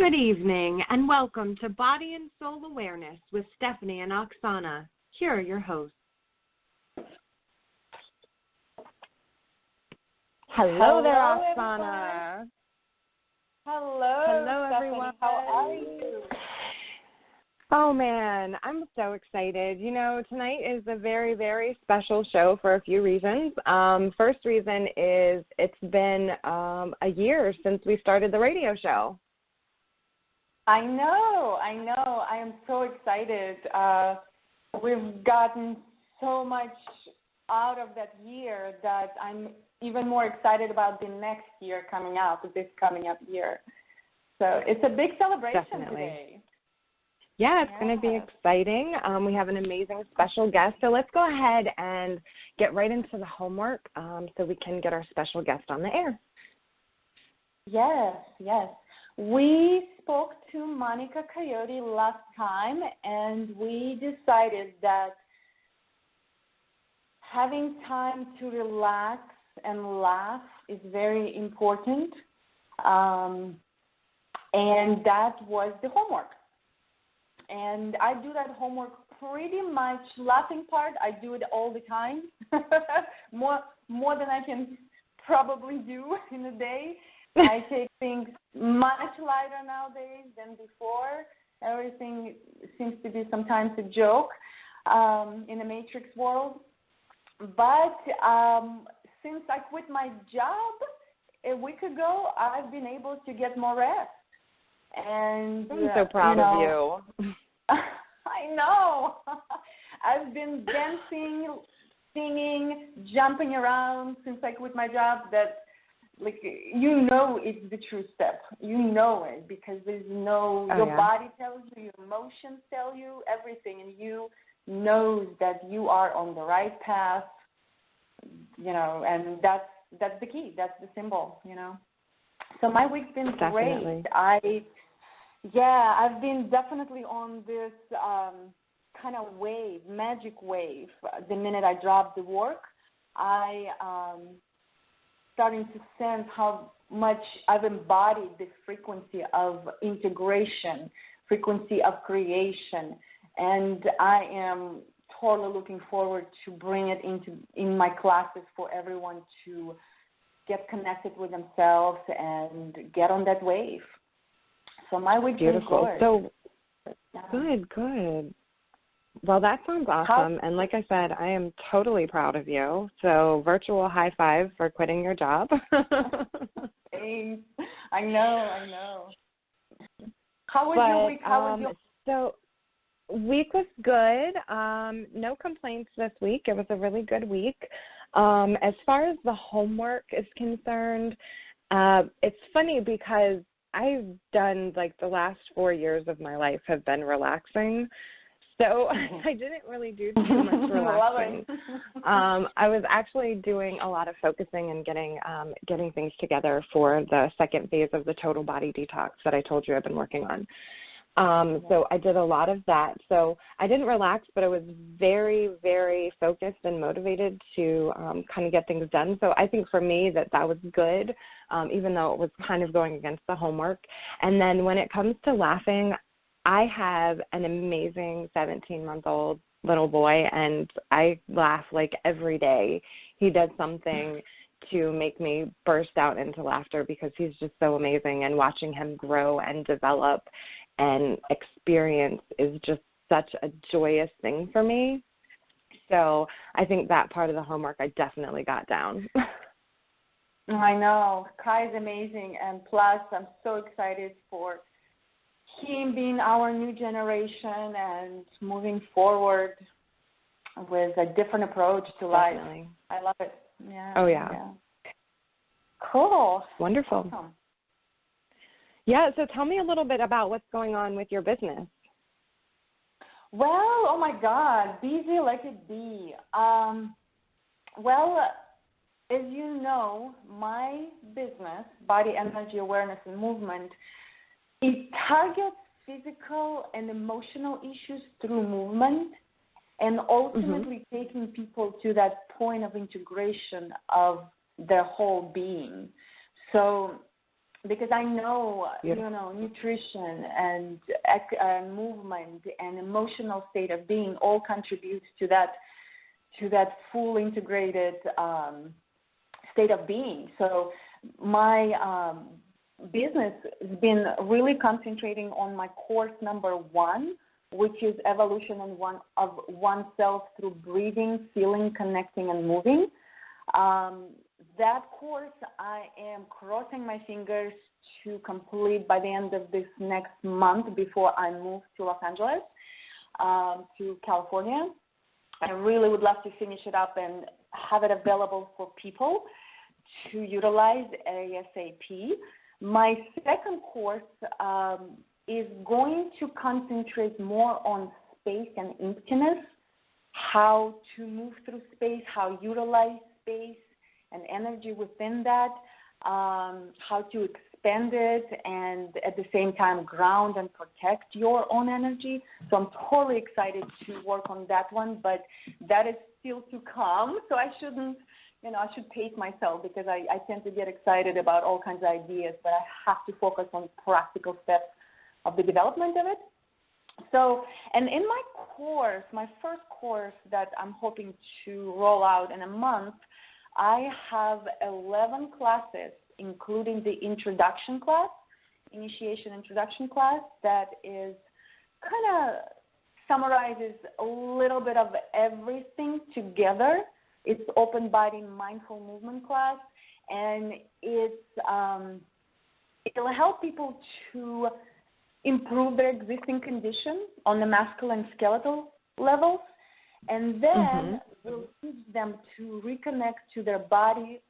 Good evening, and welcome to Body and Soul Awareness with Stephanie and Oksana. Here are your hosts. Hello there, Oksana. Hello, everyone. How are you? Oh, man, I'm so excited. You know, tonight is a very, very special show for a few reasons. First reason is it's been a year since we started the radio show. I know. I am so excited. We've gotten so much out of that year that I'm even more excited about the next year coming up, this coming up year. So it's a big celebration today. Yeah, it's going to be exciting. We have an amazing special guest. So let's go ahead and get right into the homework so we can get our special guest on the air. Yes. We spoke to Monica Coyote last time, and we decided that having time to relax and laugh is very important, and that was the homework. And I do that homework pretty much, laughing part, I do it all the time, more than I can probably do in a day. I take things much lighter nowadays than before. Everything seems to be sometimes a joke in the Matrix world. But since I quit my job a week ago, I've been able to get more rest. And I'm so proud of you. I know. I've been dancing, singing, jumping around since I quit my job. That, like, it's the true step. You know it because there's your body tells you, your emotions tell you everything, and you knows that you are on the right path. You know, and that's the key. That's the symbol. You know. So my week's been Definitely. great. I've been definitely on this kind of wave, magic wave. The minute I dropped the work, I starting to sense how much I've embodied this frequency of integration, frequency of creation, and I am totally looking forward to bring it in my classes for everyone to get connected with themselves and get on that wave. So my week's beautiful. Good. So good. Well, that sounds awesome. And like I said, I am totally proud of you. So virtual high five for quitting your job. Thanks. I know. How was your week? So week was good. No complaints this week. It was a really good week. As far as the homework is concerned, it's funny because I've done, like, the last 4 years of my life have been relaxing. So I didn't really do too much relaxing. I was actually doing a lot of focusing and getting things together for the second phase of the total body detox that I told you I've been working on. So I did a lot of that. So I didn't relax, but I was very, very focused and motivated to kind of get things done. So I think for me that was good, even though it was kind of going against the homework. And then when it comes to laughing, I have an amazing 17-month-old little boy, and I laugh like every day. He does something to make me burst out into laughter because he's just so amazing, and watching him grow and develop and experience is just such a joyous thing for me. So I think that part of the homework I definitely got down. I know. Kai is amazing, and plus I'm so excited for him being our new generation and moving forward with a different approach to life. Definitely. I love it. Yeah. Oh, yeah. Cool. Wonderful. Awesome. Yeah, so tell me a little bit about what's going on with your business. Well, oh my God, busy like a bee. Well, as you know, my business, Body Energy Awareness and Movement, it targets physical and emotional issues through movement, and ultimately taking people to that point of integration of their whole being. So because I know, nutrition and movement and emotional state of being all contributes to that full integrated state of being. So my business has been really concentrating on my course number 1, which is evolution of oneself through breathing, feeling, connecting, and moving. That course I am crossing my fingers to complete by the end of this next month before I move to Los Angeles, to California. I really would love to finish it up and have it available for people to utilize ASAP. My second course is going to concentrate more on space and emptiness, how to move through space, how to utilize space and energy within that, how to expand it and at the same time ground and protect your own energy. So I'm totally excited to work on that one, but that is still to come. So I shouldn't, I should pace myself because I tend to get excited about all kinds of ideas, but I have to focus on practical steps of the development of it. So, and in my course, my first course that I'm hoping to roll out in a month, I have 11 classes, including the introduction class, initiation introduction class, that is kind of summarizes a little bit of everything together. It's open body mindful movement class, and it'll help people to improve their existing condition on the masculine skeletal levels, and then will teach them to reconnect to their body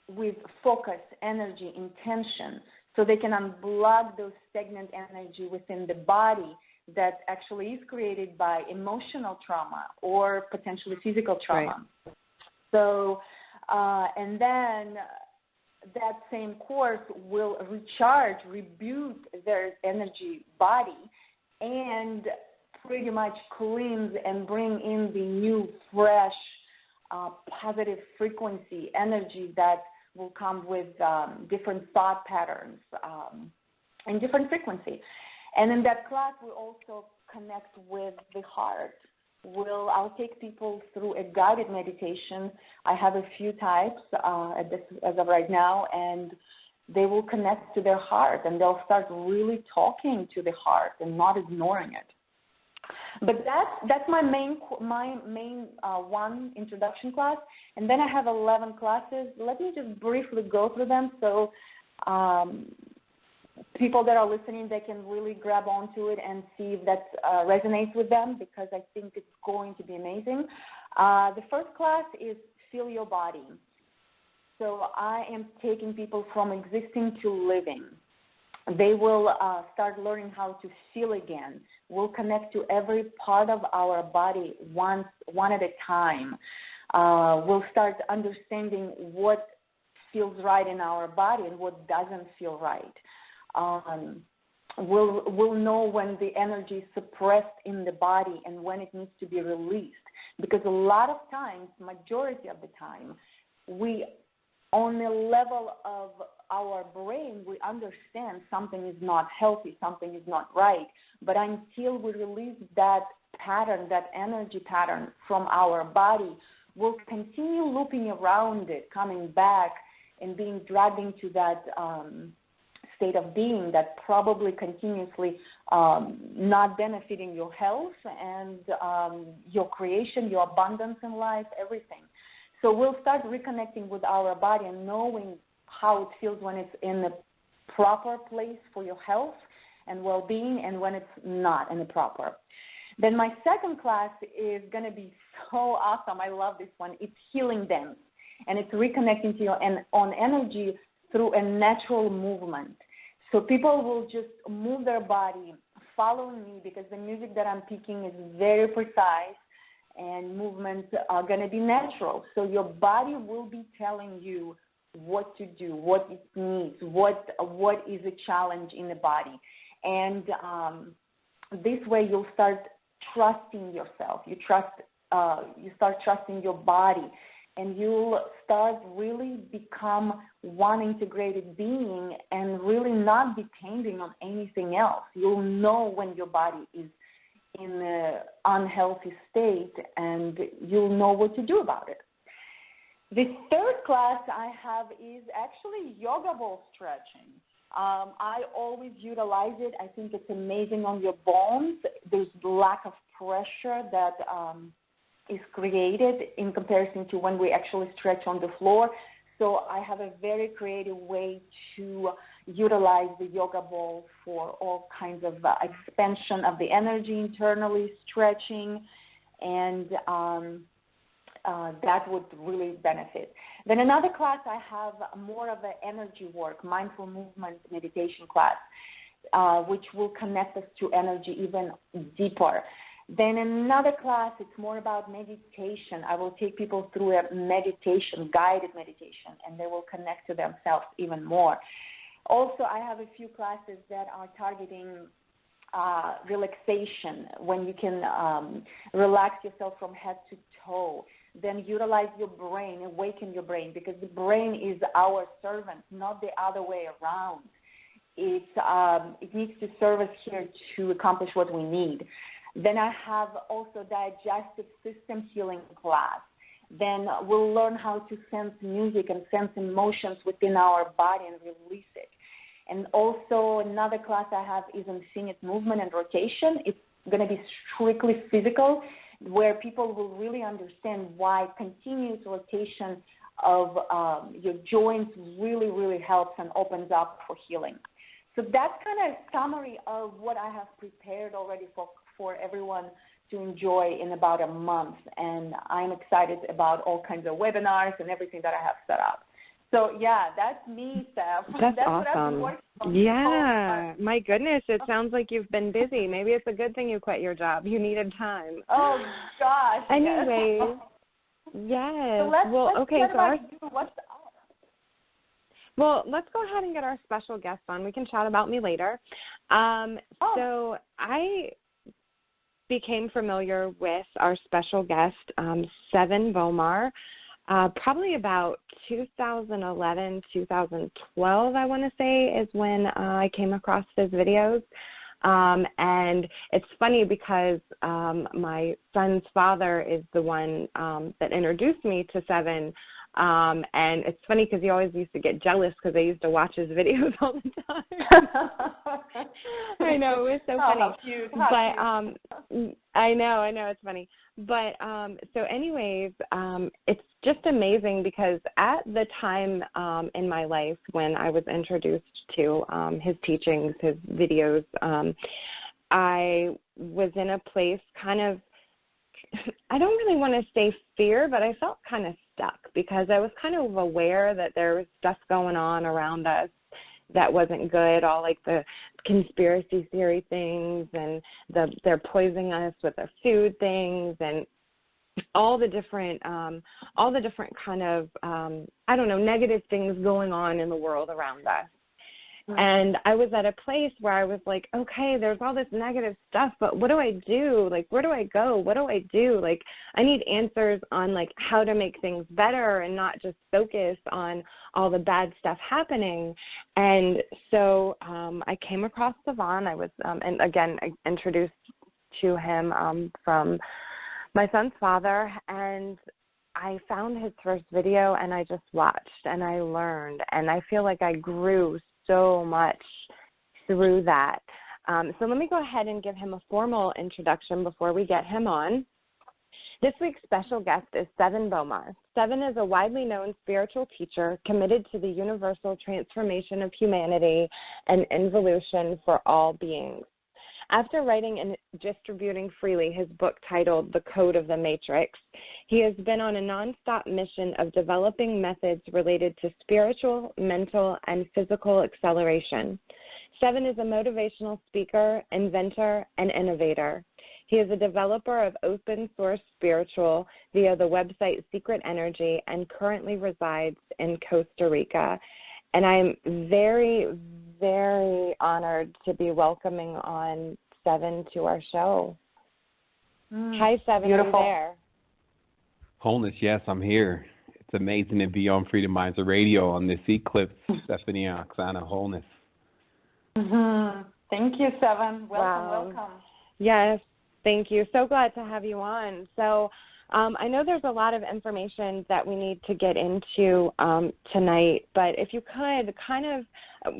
with focus, energy, intention, so they can unblock those stagnant energy within the body that actually is created by emotional trauma or potentially physical trauma. Right. So, and then that same course will recharge, reboot their energy body, and pretty much cleanse and bring in the new, fresh, positive frequency energy that will come with different thought patterns and different frequency. And in that class, we also connect with the heart. I'll take people through a guided meditation. I have a few types as of right now, and they will connect to their heart, and they'll start really talking to the heart and not ignoring it. But that's my main one introduction class, and then I have 11 classes. Let me just briefly go through them so people that are listening, they can really grab onto it and see if that resonates with them, because I think it's going to be amazing. The first class is Feel Your Body. So I am taking people from existing to living. They will start learning how to feel again. We'll connect to every part of our body one at a time. We'll start understanding what feels right in our body and what doesn't feel right. We'll know when the energy is suppressed in the body and when it needs to be released. Because a lot of times, majority of the time, we, on the level of our brain, we understand something is not healthy, something is not right. But until we release that pattern, that energy pattern from our body, we'll continue looping around it, coming back and being dragged into that state of being that probably continuously not benefiting your health and your creation, your abundance in life, everything. So we'll start reconnecting with our body and knowing how it feels when it's in the proper place for your health and well-being, and when it's not in the proper. Then my second class is going to be so awesome. I love this one. It's Healing Dance, and it's reconnecting to your own energy through a natural movement. So people will just move their body following me, because the music that I'm picking is very precise, and movements are going to be natural. So your body will be telling you what to do, what it needs, what is a challenge in the body. And this way you'll start trusting yourself. You start trusting your body, and you'll start really become one integrated being and really not depending on anything else. You'll know when your body is in an unhealthy state, and you'll know what to do about it. The third class I have is actually yoga ball stretching. I always utilize it. I think it's amazing on your bones. There's lack of pressure that is created in comparison to when we actually stretch on the floor. So I have a very creative way to utilize the yoga ball for all kinds of expansion of the energy internally, stretching, and that would really benefit. Then another class I have more of an energy work, mindful movement meditation class, which will connect us to energy even deeper. Then another class, it's more about meditation. I will take people through a meditation, guided meditation, and they will connect to themselves even more. Also, I have a few classes that are targeting relaxation, when you can relax yourself from head to toe. Then utilize your brain, awaken your brain, because the brain is our servant, not the other way around. It needs to serve us here to accomplish what we need. Then I have also digestive system healing class. Then we'll learn how to sense music and sense emotions within our body and release it. And also another class I have is infinite movement and rotation. It's going to be strictly physical, where people will really understand why continuous rotation of your joints really, really helps and opens up for healing. So that's kind of a summary of what I have prepared already for everyone to enjoy in about a month. And I'm excited about all kinds of webinars and everything that I have set up. So, yeah, that's me, Steph. That's awesome. What I've been working on. Yeah, my goodness, it sounds like you've been busy. Maybe it's a good thing you quit your job. You needed time. Oh, gosh. Anyways, yes. So let's okay, get so about you. What's up? Well, let's go ahead and get our special guest on. We can chat about me later. So I became familiar with our special guest, Sevan Bomar, probably about 2011, 2012, I want to say, is when I came across his videos. And it's funny because my son's father is the one that introduced me to Sevan. And it's funny because he always used to get jealous because I used to watch his videos all the time. I know, it was so funny. How cute. I know, it's funny. But so anyways, it's just amazing because at the time in my life when I was introduced to his teachings, his videos, I was in a place kind of, I don't really want to say fear, but I felt kind of stuck because I was kind of aware that there was stuff going on around us that wasn't good, all like the conspiracy theory things and they're poisoning us with their food things and all the different kind of, I don't know, negative things going on in the world around us. And I was at a place where I was like, okay, there's all this negative stuff, but what do I do? Like, where do I go? What do I do? Like, I need answers on, like, how to make things better and not just focus on all the bad stuff happening. And so I came across Sevan. I was, and again, introduced to him from my son's father, and I found his first video, and I just watched, and I learned, and I feel like I grew so much through that. So let me go ahead and give him a formal introduction before we get him on. This week's special guest is Sevan Bomar. Sevan is a widely known spiritual teacher committed to the universal transformation of humanity and involution for all beings. After writing and distributing freely his book titled The Code of the Matrix, he has been on a nonstop mission of developing methods related to spiritual, mental, and physical acceleration. Sevan is a motivational speaker, inventor, and innovator. He is a developer of open source spiritual via the website Secret Energy and currently resides in Costa Rica. And I'm very, very honored to be welcoming on Sevan to our show. Hi, Sevan. Beautiful. Are you there? Wholeness, yes, I'm here. It's amazing to be on Freedom Mindset Radio on this eclipse, Stephanie and Oksana Wholeness. Mm-hmm. Thank you, Sevan. Welcome. Yes, thank you. So glad to have you on. So I know there's a lot of information that we need to get into tonight, but if you could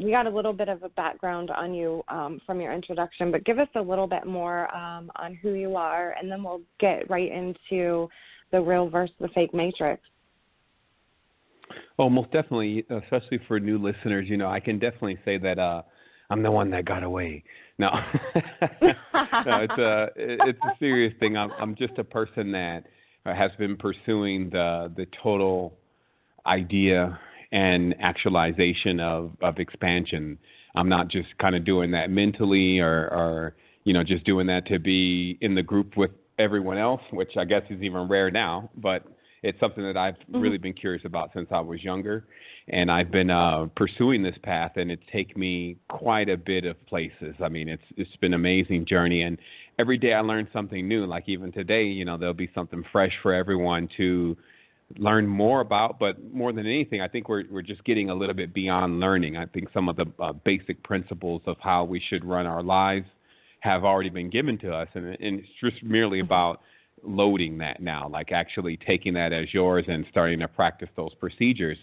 we got a little bit of a background on you from your introduction, but give us a little bit more on who you are, and then we'll get right into the real versus the fake matrix. Oh, most definitely, especially for new listeners. I can definitely say that I'm the one that got away. No, no, it's a serious thing. I'm just a person that has been pursuing the total idea and actualization of expansion. I'm not just kind of doing that mentally or just doing that to be in the group with everyone else, which I guess is even rare now, but it's something that I've really been curious about since I was younger. And I've been pursuing this path, and it's taken me quite a bit of places. I mean, it's been an amazing journey, and every day I learn something new. Like even today, there'll be something fresh for everyone to learn more about. But more than anything, I think we're just getting a little bit beyond learning. I think some of the basic principles of how we should run our lives have already been given to us, and it's just merely about loading that now, like actually taking that as yours and starting to practice those procedures.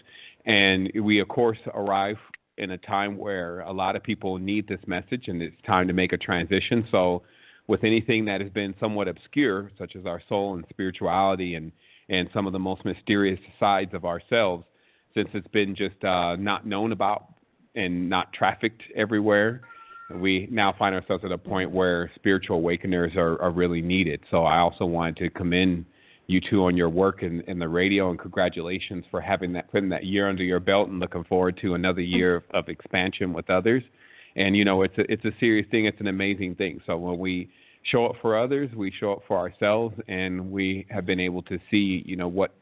And we, of course, arrive in a time where a lot of people need this message, and it's time to make a transition. So with anything that has been somewhat obscure, such as our soul and spirituality and some of the most mysterious sides of ourselves, since it's been just not known about and not trafficked everywhere, we now find ourselves at a point where spiritual awakeners are really needed. So I also wanted to commend you two on your work in the radio, and congratulations for putting that year under your belt and looking forward to another year of expansion with others. And, it's a serious thing. It's an amazing thing. So when we show up for others, we show up for ourselves, and we have been able to see, what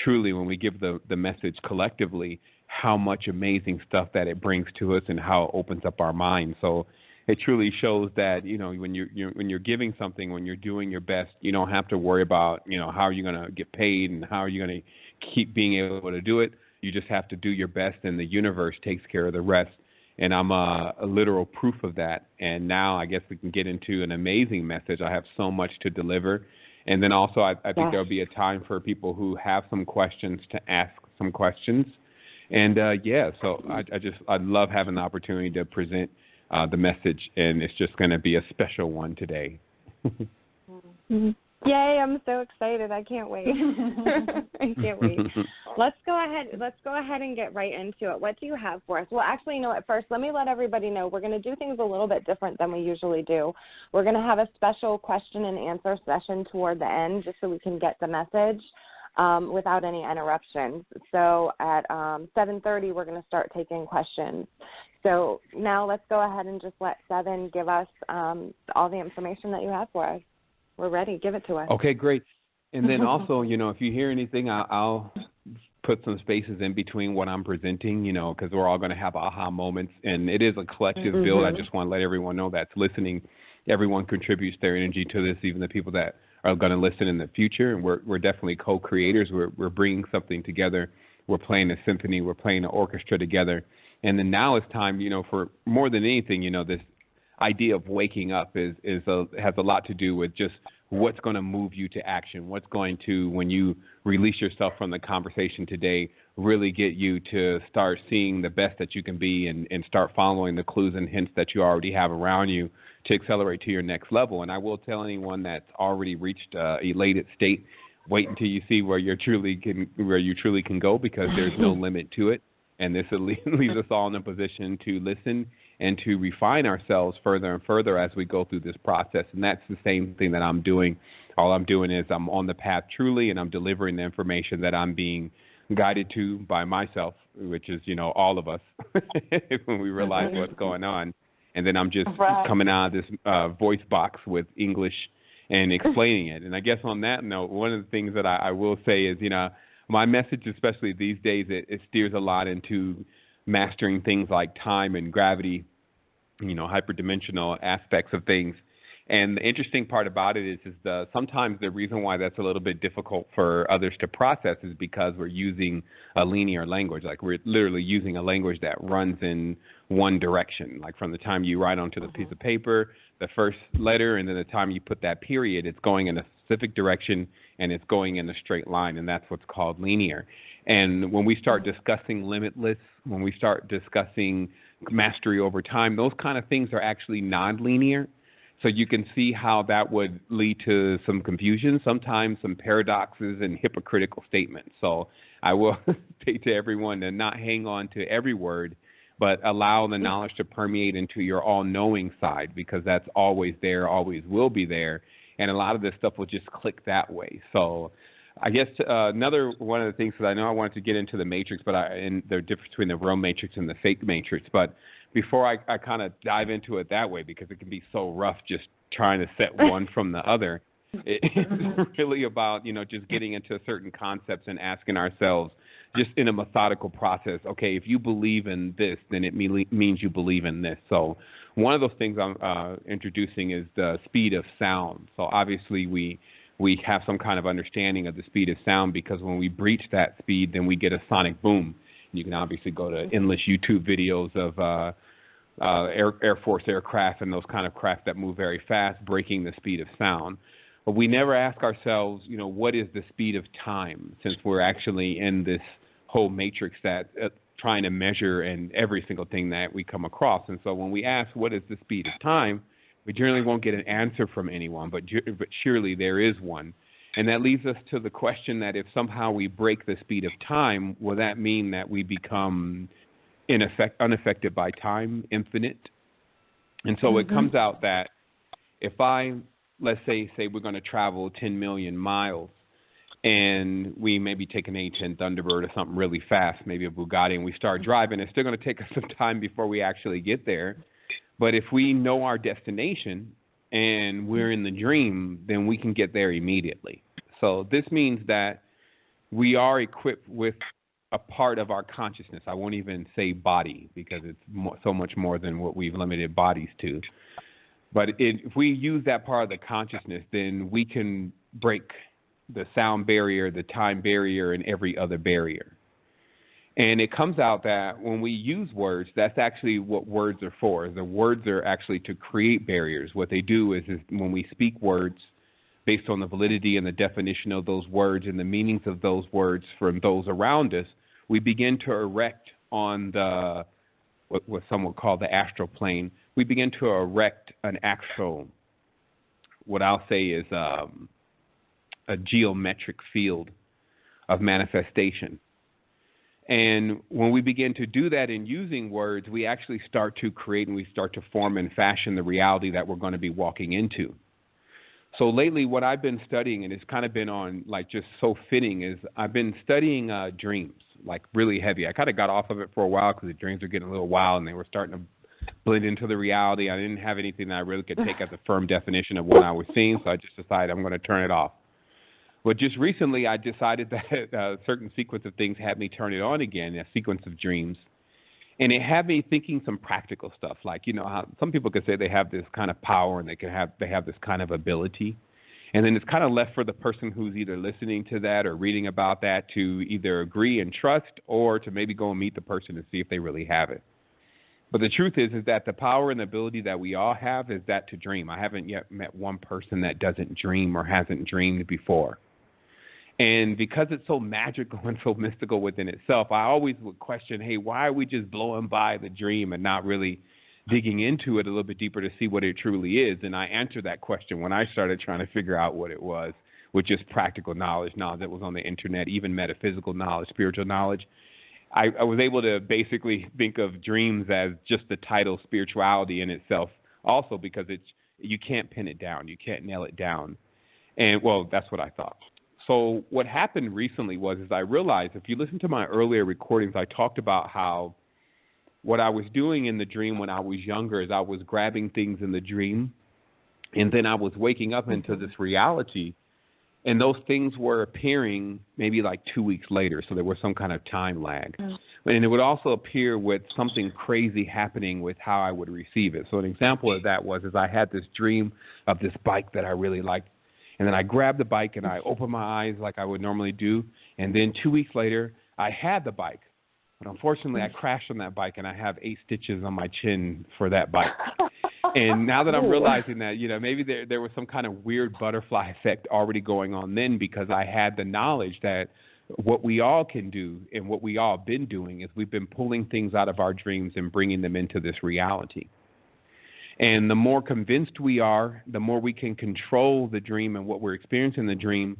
truly, when we give the message collectively, how much amazing stuff that it brings to us and how it opens up our minds. So it truly shows that, when you're giving something, when you're doing your best, you don't have to worry about, how are you going to get paid and how are you going to keep being able to do it. You just have to do your best, and the universe takes care of the rest. And I'm a literal proof of that. And now I guess we can get into an amazing message. I have so much to deliver. And then also I think there'll be a time for people who have some questions to ask some questions. And, so I'd love having the opportunity to present the message, and it's just going to be a special one today. Yay, I'm so excited. I can't wait. I can't wait. Let's go ahead and get right into it. What do you have for us? Well, actually, first, let me let everybody know we're going to do things a little bit different than we usually do. We're going to have a special question and answer session toward the end just so we can get the message without any interruptions. So at 7:30, we're going to start taking questions. So now let's go ahead and just let Sevan give us all the information that you have for us. We're ready. Give it to us. Okay, great. And then also, if you hear anything, I'll put some spaces in between what I'm presenting, because we're all going to have aha moments. And it is a collective build. I just want to let everyone know that's listening. Everyone contributes their energy to this, even the people that are going to listen in the future. And we're definitely co-creators. We're bringing something together. We're playing a symphony. We're playing an orchestra together. And then now it's time, for more than anything, this idea of waking up has a lot to do with just what's going to move you to action, what's going to, when you release yourself from the conversation today, really get you to start seeing the best that you can be and start following the clues and hints that you already have around you to accelerate to your next level. And I will tell anyone that's already reached elated state, wait until you see where you truly can go, because there's no limit to it. And this leaves us all in a position to listen and to refine ourselves further and further as we go through this process. And that's the same thing that I'm doing. All I'm doing is I'm on the path truly, and I'm delivering the information that I'm being guided to by myself, which is, all of us, when we realize what's going on. And then I'm just coming out of this voice box with English and explaining it. And I guess on that note, one of the things that I will say is, my message, especially these days, it steers a lot into mastering things like time and gravity, hyperdimensional aspects of things. And the interesting part about it is sometimes the reason why that's a little bit difficult for others to process is because we're using a linear language. Like we're literally using a language that runs in one direction. Like from the time you write onto the piece of paper, the first letter, and then the time you put that period, it's going in a specific direction and it's going in a straight line, and that's what's called linear. And when we start discussing limitless, when we start discussing mastery over time, those kind of things are actually non-linear. So you can see how that would lead to some confusion, sometimes some paradoxes and hypocritical statements. So I will say to everyone to not hang on to every word, but allow the knowledge to permeate into your all-knowing side, because that's always there, always will be there. And a lot of this stuff will just click that way. So I guess another one of the things that I know I wanted to get into the matrix, and the difference between the real matrix and the fake matrix. But before I kind of dive into it that way, because it can be so rough just trying to set one from the other, it's really about, just getting into certain concepts and asking ourselves just in a methodical process, okay, if you believe in this, then it means you believe in this. So one of those things I'm introducing is the speed of sound. So obviously we have some kind of understanding of the speed of sound, because when we breach that speed, then we get a sonic boom. You can obviously go to endless YouTube videos of Air Force aircraft and those kind of craft that move very fast, breaking the speed of sound. But we never ask ourselves, what is the speed of time, since we're actually in this whole matrix that trying to measure in every single thing that we come across. And so when we ask what is the speed of time, we generally won't get an answer from anyone, but surely there is one. And that leads us to the question that if somehow we break the speed of time, will that mean that we become unaffected by time, infinite? And so it comes out that if let's say we're going to travel 10 million miles, and we maybe take an A10 Thunderbird or something really fast, maybe a Bugatti, and we start driving, it's still going to take us some time before we actually get there. But if we know our destination and we're in the dream, then we can get there immediately. So this means that we are equipped with a part of our consciousness. I won't even say body, because it's so much more than what we've limited bodies to. But if we use that part of the consciousness, then we can break the sound barrier, the time barrier, and every other barrier. And it comes out that when we use words, that's actually what words are for. The words are actually to create barriers. What they do is when we speak words based on the validity and the definition of those words and the meanings of those words from those around us, we begin to erect on what some would call the astral plane. We begin to erect an actual, what I'll say is a geometric field of manifestation. And when we begin to do that in using words, we actually start to create and we start to form and fashion the reality that we're going to be walking into. So lately what I've been studying, and it's kind of been on like just so fitting, is I've been studying dreams, like really heavy. I kind of got off of it for a while because the dreams were getting a little wild and they were starting to blend into the reality. I didn't have anything that I really could take as a firm definition of what I was seeing, so I just decided I'm going to turn it off. But just recently I decided that a certain sequence of things had me turn it on again, a sequence of dreams. And it had me thinking some practical stuff, like, how some people could say they have this kind of power and they have this kind of ability. And then it's kind of left for the person who's either listening to that or reading about that to either agree and trust, or to maybe go and meet the person and see if they really have it. But the truth is that the power and the ability that we all have is that to dream. I haven't yet met one person that doesn't dream or hasn't dreamed before. And because it's so magical and so mystical within itself, I always would question, hey, why are we just blowing by the dream and not really digging into it a little bit deeper to see what it truly is? And I answered that question when I started trying to figure out what it was, with just practical knowledge that was on the internet, even metaphysical knowledge, spiritual knowledge. I was able to basically think of dreams as just the title spirituality in itself, also because you can't pin it down. You can't nail it down. And, well, that's what I thought. So what happened recently was I realized, if you listen to my earlier recordings, I talked about how what I was doing in the dream when I was younger is I was grabbing things in the dream, and then I was waking up into this reality, And those things were appearing maybe like 2 weeks later, so there was some kind of time lag. And it would also appear with something crazy happening with how I would receive it. So an example of that was I had this dream of this bike that I really liked. And then I grabbed the bike and I opened my eyes like I would normally do. And then 2 weeks later, I had the bike. But unfortunately, I crashed on that bike, and I have 8 stitches on my chin for that bike. And now that I'm realizing that, maybe there was some kind of weird butterfly effect already going on then, because I had the knowledge that what we all can do and what we all been doing is we've been pulling things out of our dreams and bringing them into this reality. And the more convinced we are, the more we can control the dream and what we're experiencing in the dream,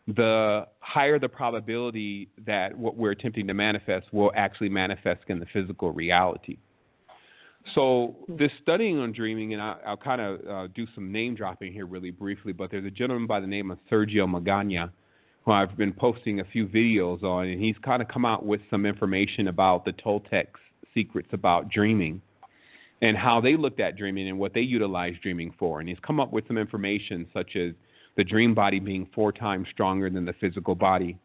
the higher the probability that what we're attempting to manifest will actually manifest in the physical reality. So this studying on dreaming, and I'll kind of do some name dropping here really briefly, but there's a gentleman by the name of Sergio Magana, who I've been posting a few videos on, and he's kind of come out with some information about the Toltec secrets about dreaming and how they looked at dreaming and what they utilized dreaming for. And he's come up with some information such as the dream body being 4 times stronger than the physical body,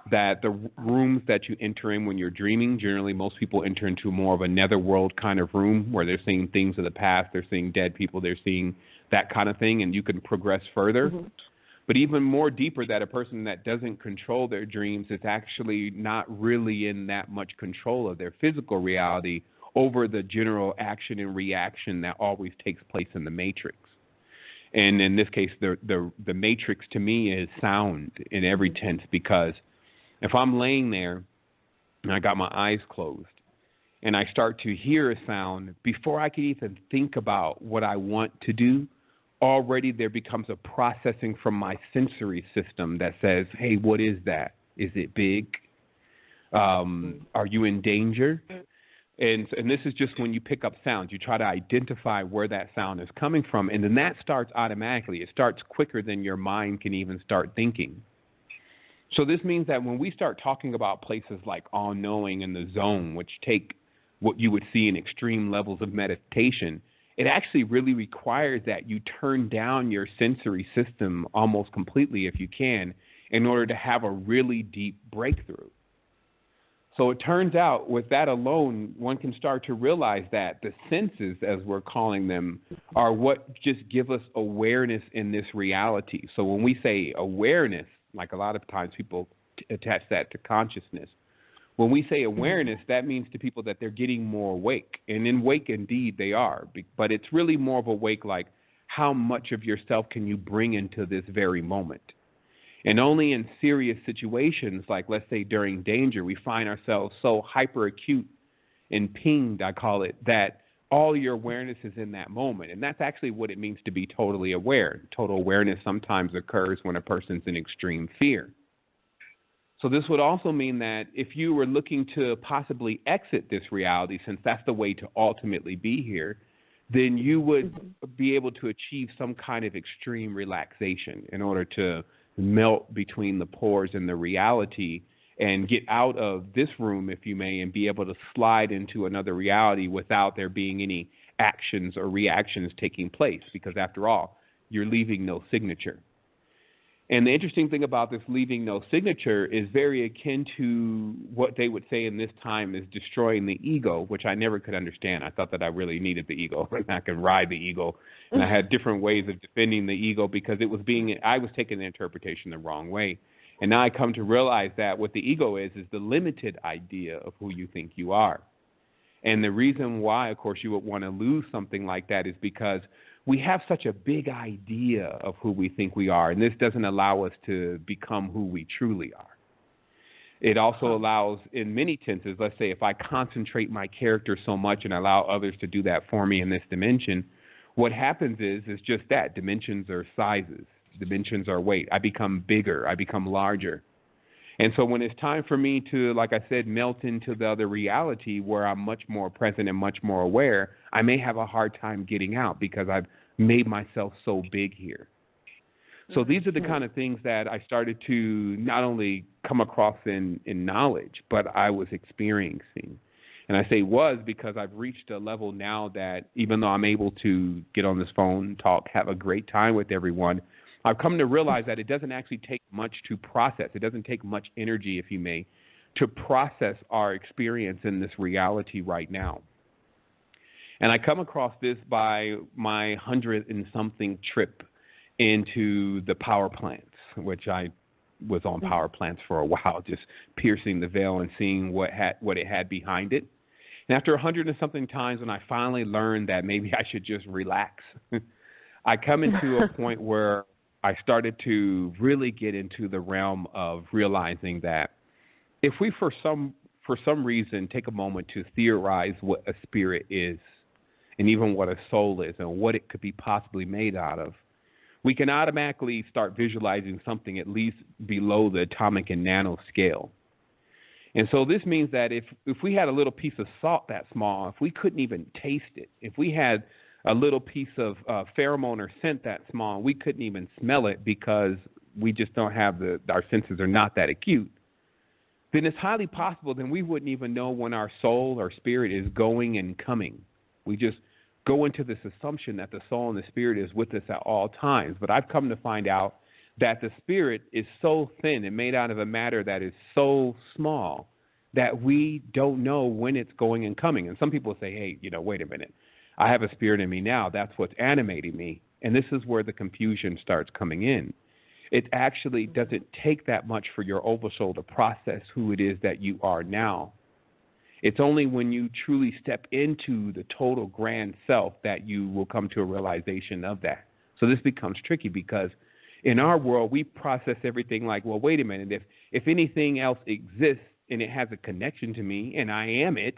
that the rooms that you enter in when you're dreaming, generally most people enter into more of a netherworld kind of room where they're seeing things of the past, they're seeing dead people, they're seeing that kind of thing, and you can progress further. Mm-hmm. But even more deeper, that a person that doesn't control their dreams is actually not really in that much control of their physical reality over the general action and reaction that always takes place in the matrix. And in this case, the matrix to me is sound in every tense, because if I'm laying there and I got my eyes closed and I start to hear a sound, before I can even think about what I want to do, already there becomes a processing from my sensory system that says, hey, what is that? Is it big? Are you in danger? And this is just when you pick up sounds. You try to identify where that sound is coming from, and then that starts automatically. It starts quicker than your mind can even start thinking. So this means that when we start talking about places like all-knowing and the zone, which take what you would see in extreme levels of meditation, it actually really requires that you turn down your sensory system almost completely, if you can, in order to have a really deep breakthrough. So it turns out with that alone, one can start to realize that the senses, as we're calling them, are what just give us awareness in this reality. So when we say awareness, like a lot of times people attach that to consciousness. When we say awareness, that means to people that they're getting more awake. And in awake, indeed, they are. But it's really more of awake, like how much of yourself can you bring into this very moment? And only in serious situations, like let's say during danger, we find ourselves so hyper acute and pinged, I call it, that all your awareness is in that moment. And that's actually what it means to be totally aware. Total awareness sometimes occurs when a person's in extreme fear. So this would also mean that if you were looking to possibly exit this reality, since that's the way to ultimately be here, then you would be able to achieve some kind of extreme relaxation in order to melt between the pores and the reality and get out of this room, if you may, and be able to slide into another reality without there being any actions or reactions taking place, because after all, you're leaving no signature. And the interesting thing about this leaving no signature is very akin to what they would say in this time is destroying the ego, which I never could understand. I thought that I really needed the ego. I could ride the ego. And I had different ways of defending the ego because I was taking the interpretation the wrong way. And now I come to realize that what the ego is the limited idea of who you think you are. And the reason why, of course, you would want to lose something like that is because we have such a big idea of who we think we are, and this doesn't allow us to become who we truly are. It also allows, in many tenses, let's say if I concentrate my character so much and allow others to do that for me in this dimension, what happens is just that. Dimensions are sizes. Dimensions are weight. I become bigger. I become larger. And so when it's time for me to, like I said, melt into the other reality where I'm much more present and much more aware, I may have a hard time getting out because I've made myself so big here. So these are the kind of things that I started to not only come across in knowledge, but I was experiencing. And I say was because I've reached a level now that even though I'm able to get on this phone, talk, have a great time with everyone, I've come to realize that it doesn't actually take much to process. It doesn't take much energy, if you may, to process our experience in this reality right now. And I come across this by my 100 and something trip into the power plants, which I was on power plants for a while, just piercing the veil and seeing what it had behind it. And after 100 and something times, when I finally learned that maybe I should just relax, I come into a point where I started to really get into the realm of realizing that if we, for some reason, take a moment to theorize what a spirit is, and even what a soul is, and what it could be possibly made out of, we can automatically start visualizing something at least below the atomic and nano scale. And so this means that if we had a little piece of salt that small, if we couldn't even taste it, if we had a little piece of pheromone or scent that small, we couldn't even smell it because we just don't have our senses are not that acute, then it's highly possible then we wouldn't even know when our soul or spirit is going and coming. We just go into this assumption that the soul and the spirit is with us at all times. But I've come to find out that the spirit is so thin and made out of a matter that is so small that we don't know when it's going and coming. And some people say, hey, wait a minute. I have a spirit in me now. That's what's animating me. And this is where the confusion starts coming in. It actually doesn't take that much for your oversoul to process who it is that you are now. It's only when you truly step into the total grand self that you will come to a realization of that. So this becomes tricky because in our world, we process everything like, well, wait a minute, if anything else exists and it has a connection to me and I am it,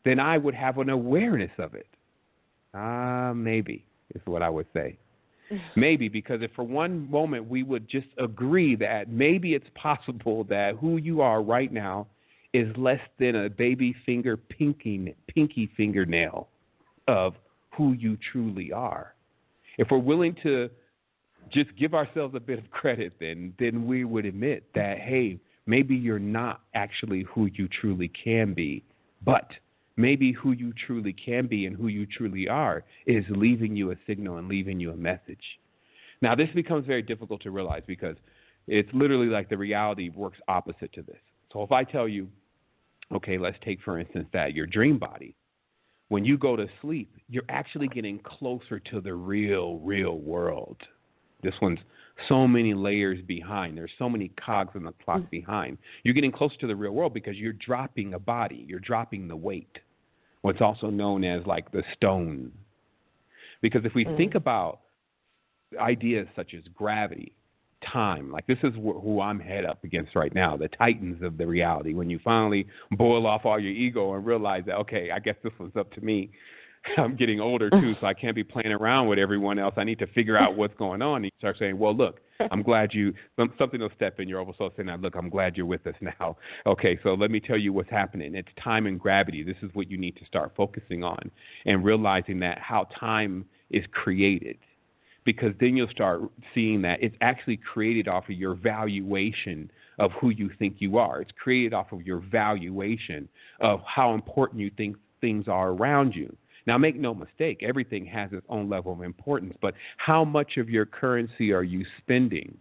then I would have an awareness of it. Maybe is what I would say. Maybe, because if for one moment we would just agree that maybe it's possible that who you are right now is less than a baby finger pinky fingernail of who you truly are. If we're willing to just give ourselves a bit of credit, then we would admit that, hey, maybe you're not actually who you truly can be, but maybe who you truly can be and who you truly are is leaving you a signal and leaving you a message. Now, this becomes very difficult to realize because it's literally like the reality works opposite to this. So if I tell you, okay, let's take, for instance, that your dream body, when you go to sleep, you're actually getting closer to the real world. This one's so many layers behind. There's so many cogs in the clock behind. You're getting closer to the real world because you're dropping a body. You're dropping the weight, what's also known as like the stone. Because if we think about ideas such as gravity, time, like this is who I'm head up against right now, the titans of the reality. When you finally boil off all your ego and realize that, okay, I guess this one's up to me. I'm getting older too, so I can't be playing around with everyone else. I need to figure out what's going on. And you start saying, well, look, I'm glad something will step in your oversoul saying, look, I'm glad you're with us now. Okay, so let me tell you what's happening. It's time and gravity. This is what you need to start focusing on and realizing that how time is created. Because then you'll start seeing that it's actually created off of your valuation of who you think you are. It's created off of your valuation of how important you think things are around you. Now, make no mistake, everything has its own level of importance, but how much of your currency are you spending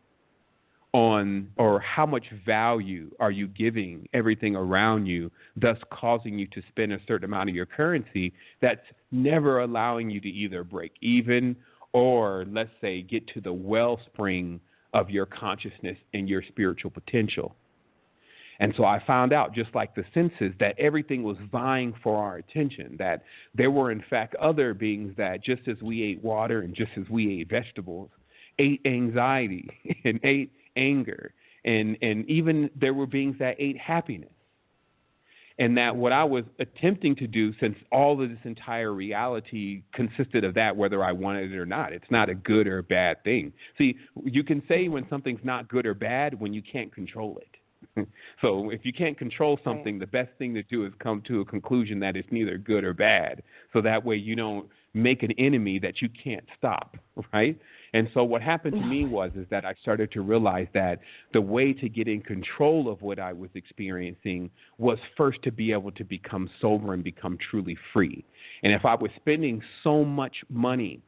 on, or how much value are you giving everything around you, thus causing you to spend a certain amount of your currency that's never allowing you to either break even or, let's say, get to the wellspring of your consciousness and your spiritual potential. And so I found out, just like the senses, that everything was vying for our attention, that there were, in fact, other beings that, just as we ate water and just as we ate vegetables, ate anxiety and ate anger. And even there were beings that ate happiness. And that what I was attempting to do, since all of this entire reality consisted of that, whether I wanted it or not, it's not a good or bad thing. See, you can say when something's not good or bad when you can't control it. So if you can't control something, the best thing to do is come to a conclusion that it's neither good or bad. So that way you don't make an enemy that you can't stop, right? And so what happened to me is that I started to realize that the way to get in control of what I was experiencing was first to be able to become sober and become truly free. And if I was spending so much money,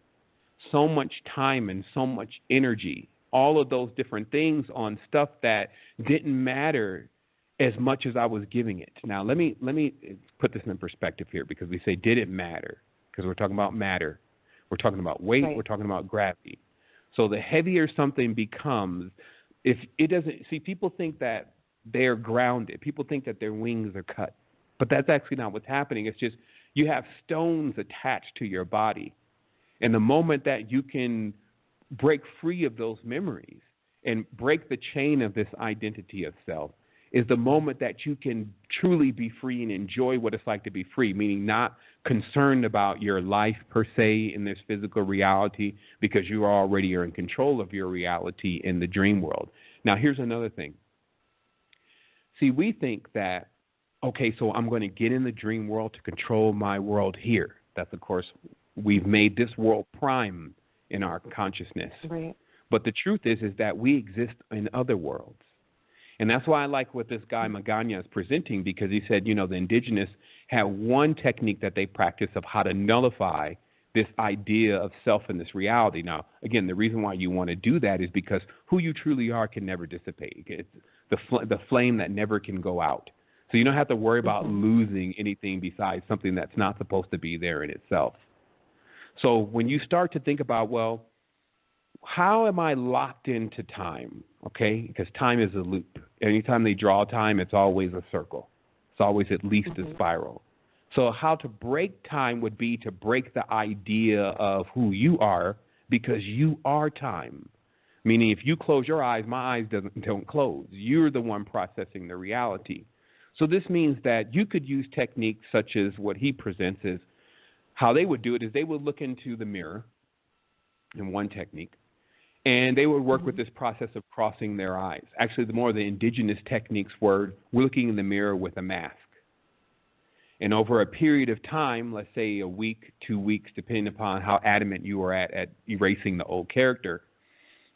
so much time, and so much energy all of those different things on stuff that didn't matter as much as I was giving it. Now, let me put this in perspective here, because we say did it matter, because we're talking about matter. We're talking about weight. Right. We're talking about gravity. So the heavier something becomes, if it doesn't, see, people think that they're grounded. People think that their wings are cut. But that's actually not what's happening. It's just you have stones attached to your body. And the moment that you can break free of those memories and break the chain of this identity of self is the moment that you can truly be free and enjoy what it's like to be free, meaning not concerned about your life per se in this physical reality, because you already are in control of your reality in the dream world. Now, here's another thing. See, we think that, okay, so I'm going to get in the dream world to control my world here. That's, of course, we've made this world prime in our consciousness. Right. But the truth is that we exist in other worlds. And that's why I like what this guy Magana is presenting, because he said, you know, the indigenous have one technique that they practice of how to nullify this idea of self in this reality. Now, again, the reason why you want to do that is because who you truly are can never dissipate. It's the flame that never can go out. So you don't have to worry about losing anything besides something that's not supposed to be there in itself. So when you start to think about, well, how am I locked into time? Okay, because time is a loop. Anytime they draw time, it's always a circle. It's always at least a spiral. So how to break time would be to break the idea of who you are, because you are time. Meaning if you close your eyes, my eyes don't close. You're the one processing the reality. So this means that you could use techniques such as what he presents is how they would do it is they would look into the mirror in one technique, and they would work with this process of crossing their eyes. Actually, the more the indigenous techniques were looking in the mirror with a mask. And over a period of time, let's say a week, 2 weeks, depending upon how adamant you were at erasing the old character,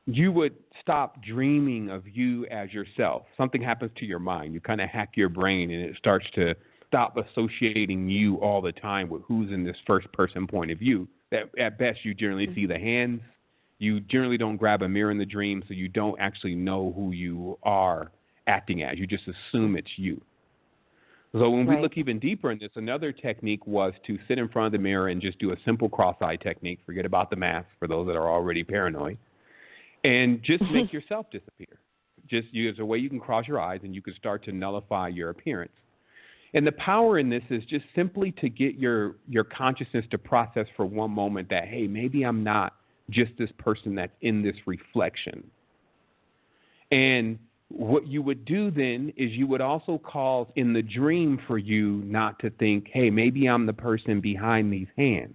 you would stop dreaming of you as yourself. Something happens to your mind. You kind of hack your brain, and it starts to stop associating you all the time with who's in this first-person point of view. At best, you generally see the hands. You generally don't grab a mirror in the dream, so you don't actually know who you are acting as. You just assume it's you. So when we look even deeper in this, another technique was to sit in front of the mirror and just do a simple cross-eye technique. Forget about the mask for those that are already paranoid. And just make yourself disappear. Just there's a way you can cross your eyes and you can start to nullify your appearance. And the power in this is just simply to get your consciousness to process for one moment that, hey, maybe I'm not just this person that's in this reflection. And what you would do then is you would also cause in the dream for you not to think, hey, maybe I'm the person behind these hands.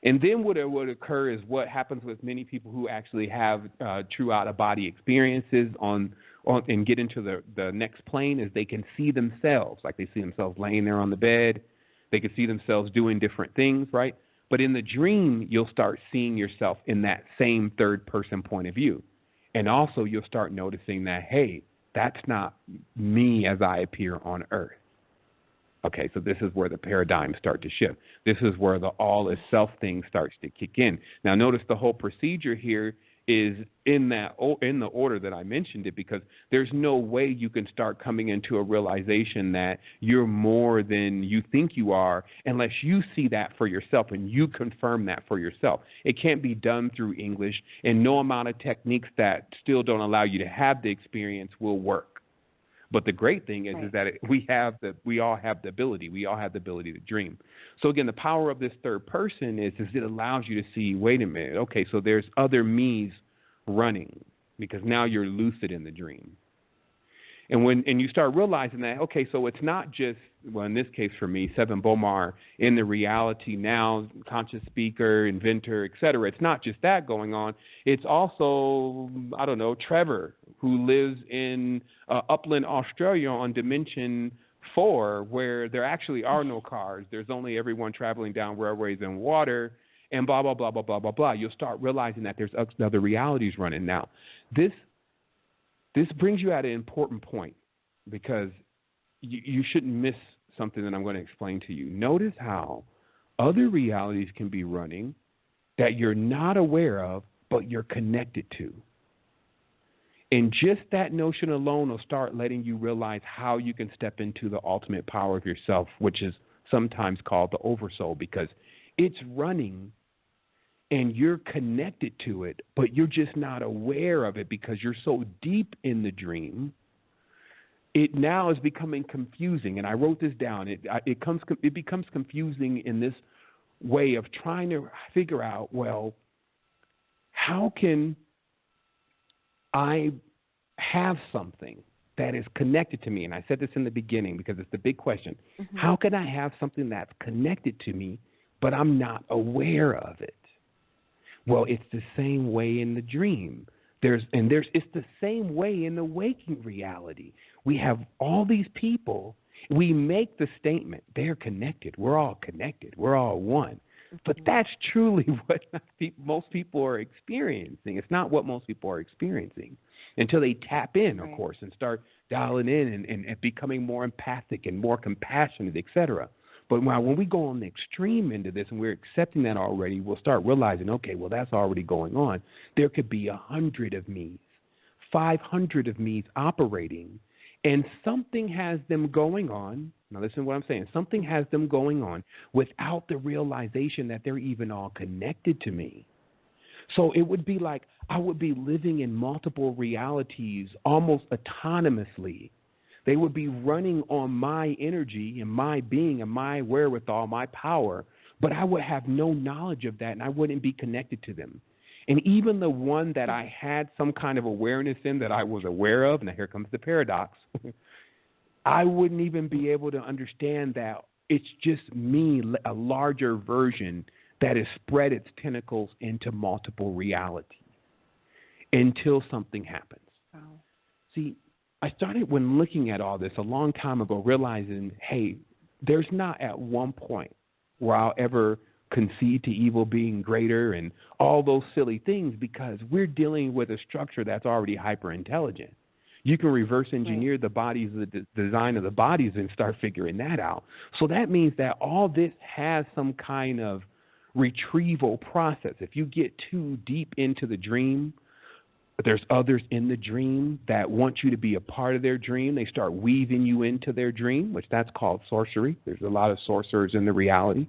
And then what would occur is what happens with many people who actually have true out-of-body experiences and get into the next plane is they can see themselves, like they see themselves laying there on the bed. They can see themselves doing different things, right? But in the dream, you'll start seeing yourself in that same third-person point of view. And also you'll start noticing that, hey, that's not me as I appear on earth. Okay, so this is where the paradigms start to shift. This is where the all is self thing starts to kick in. Now, notice the whole procedure here is in the order that I mentioned it, because there's no way you can start coming into a realization that you're more than you think you are unless you see that for yourself and you confirm that for yourself. It can't be done through English, and no amount of techniques that still don't allow you to have the experience will work. But the great thing is that we all have the ability. We all have the ability to dream. So again, the power of this third person is it allows you to see, wait a minute, okay, so there's other me's running, because now you're lucid in the dream. And you start realizing that, okay, so it's not just, well, in this case for me, Sevan Bomar, in the reality now, conscious speaker, inventor, et cetera. It's not just that going on. It's also, I don't know, Trevor, who lives in Upland, Australia on Dimension 4, where there actually are no cars. There's only everyone traveling down railways and water, and blah, blah, blah, blah, blah, blah, blah. You'll start realizing that there's other realities running now. This brings you at an important point, because you shouldn't miss something that I'm going to explain to you. Notice how other realities can be running that you're not aware of, but you're connected to. And just that notion alone will start letting you realize how you can step into the ultimate power of yourself, which is sometimes called the oversoul, because it's running and you're connected to it, but you're just not aware of it because you're so deep in the dream. It now is becoming confusing, and I wrote this down. It becomes confusing in this way of trying to figure out, well, how can I have something that is connected to me? And I said this in the beginning because it's the big question. Mm-hmm. How can I have something that's connected to me, but I'm not aware of it? Well, it's the same way in the dream. It's the same way in the waking reality. We have all these people. We make the statement, they're connected. We're all connected. We're all one. But that's truly what most people are experiencing. It's not what most people are experiencing until they tap in, of course, and start dialing in and becoming more empathic and more compassionate, et cetera. But when we go on the extreme end of this and we're accepting that already, we'll start realizing, okay, well, that's already going on. There could be 100 of me's, 500 of me's operating, and something has them going on. Now, listen to what I'm saying. Something has them going on without the realization that they're even all connected to me. So it would be like I would be living in multiple realities almost autonomously. They would be running on my energy and my being and my wherewithal, my power, but I would have no knowledge of that and I wouldn't be connected to them. And even the one that I had some kind of awareness in that I was aware of, now here comes the paradox, I wouldn't even be able to understand that it's just me, a larger version that has spread its tentacles into multiple realities until something happens. Wow. See, I started when looking at all this a long time ago, realizing, hey, there's not at one point where I'll ever concede to evil being greater and all those silly things because we're dealing with a structure that's already hyper intelligent. You can reverse engineer the bodies, the design of the bodies and start figuring that out. So that means that all this has some kind of retrieval process. If you get too deep into the dream, there's others in the dream that want you to be a part of their dream. They start weaving you into their dream, which that's called sorcery. There's a lot of sorcerers in the reality.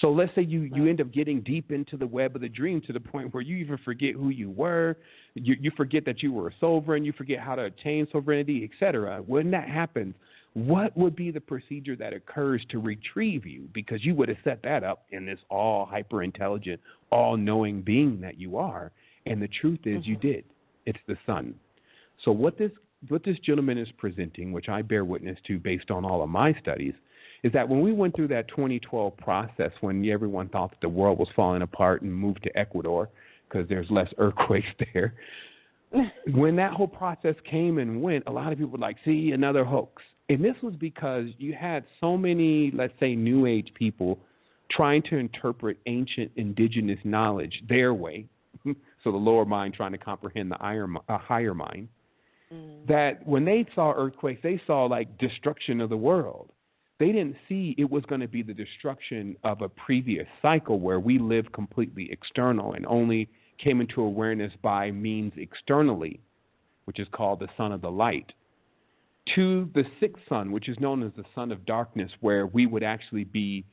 So let's say you end up getting deep into the web of the dream to the point where you even forget who you were. You forget that you were a sovereign. You forget how to attain sovereignty, et cetera. When that happens, what would be the procedure that occurs to retrieve you? Because you would have set that up in this all hyper-intelligent, all-knowing being that you are. And the truth is you did. It's the sun. So what this gentleman is presenting, which I bear witness to based on all of my studies, is that when we went through that 2012 process when everyone thought that the world was falling apart and moved to Ecuador because there's less earthquakes there, when that whole process came and went, a lot of people were like, see, another hoax. And this was because you had so many, let's say, New Age people trying to interpret ancient indigenous knowledge their way, so the lower mind trying to comprehend the higher mind, that when they saw earthquakes, they saw like destruction of the world. They didn't see it was going to be the destruction of a previous cycle where we lived completely external and only came into awareness by means externally, which is called the son of the light, to the sixth son, which is known as the son of darkness, where we would actually be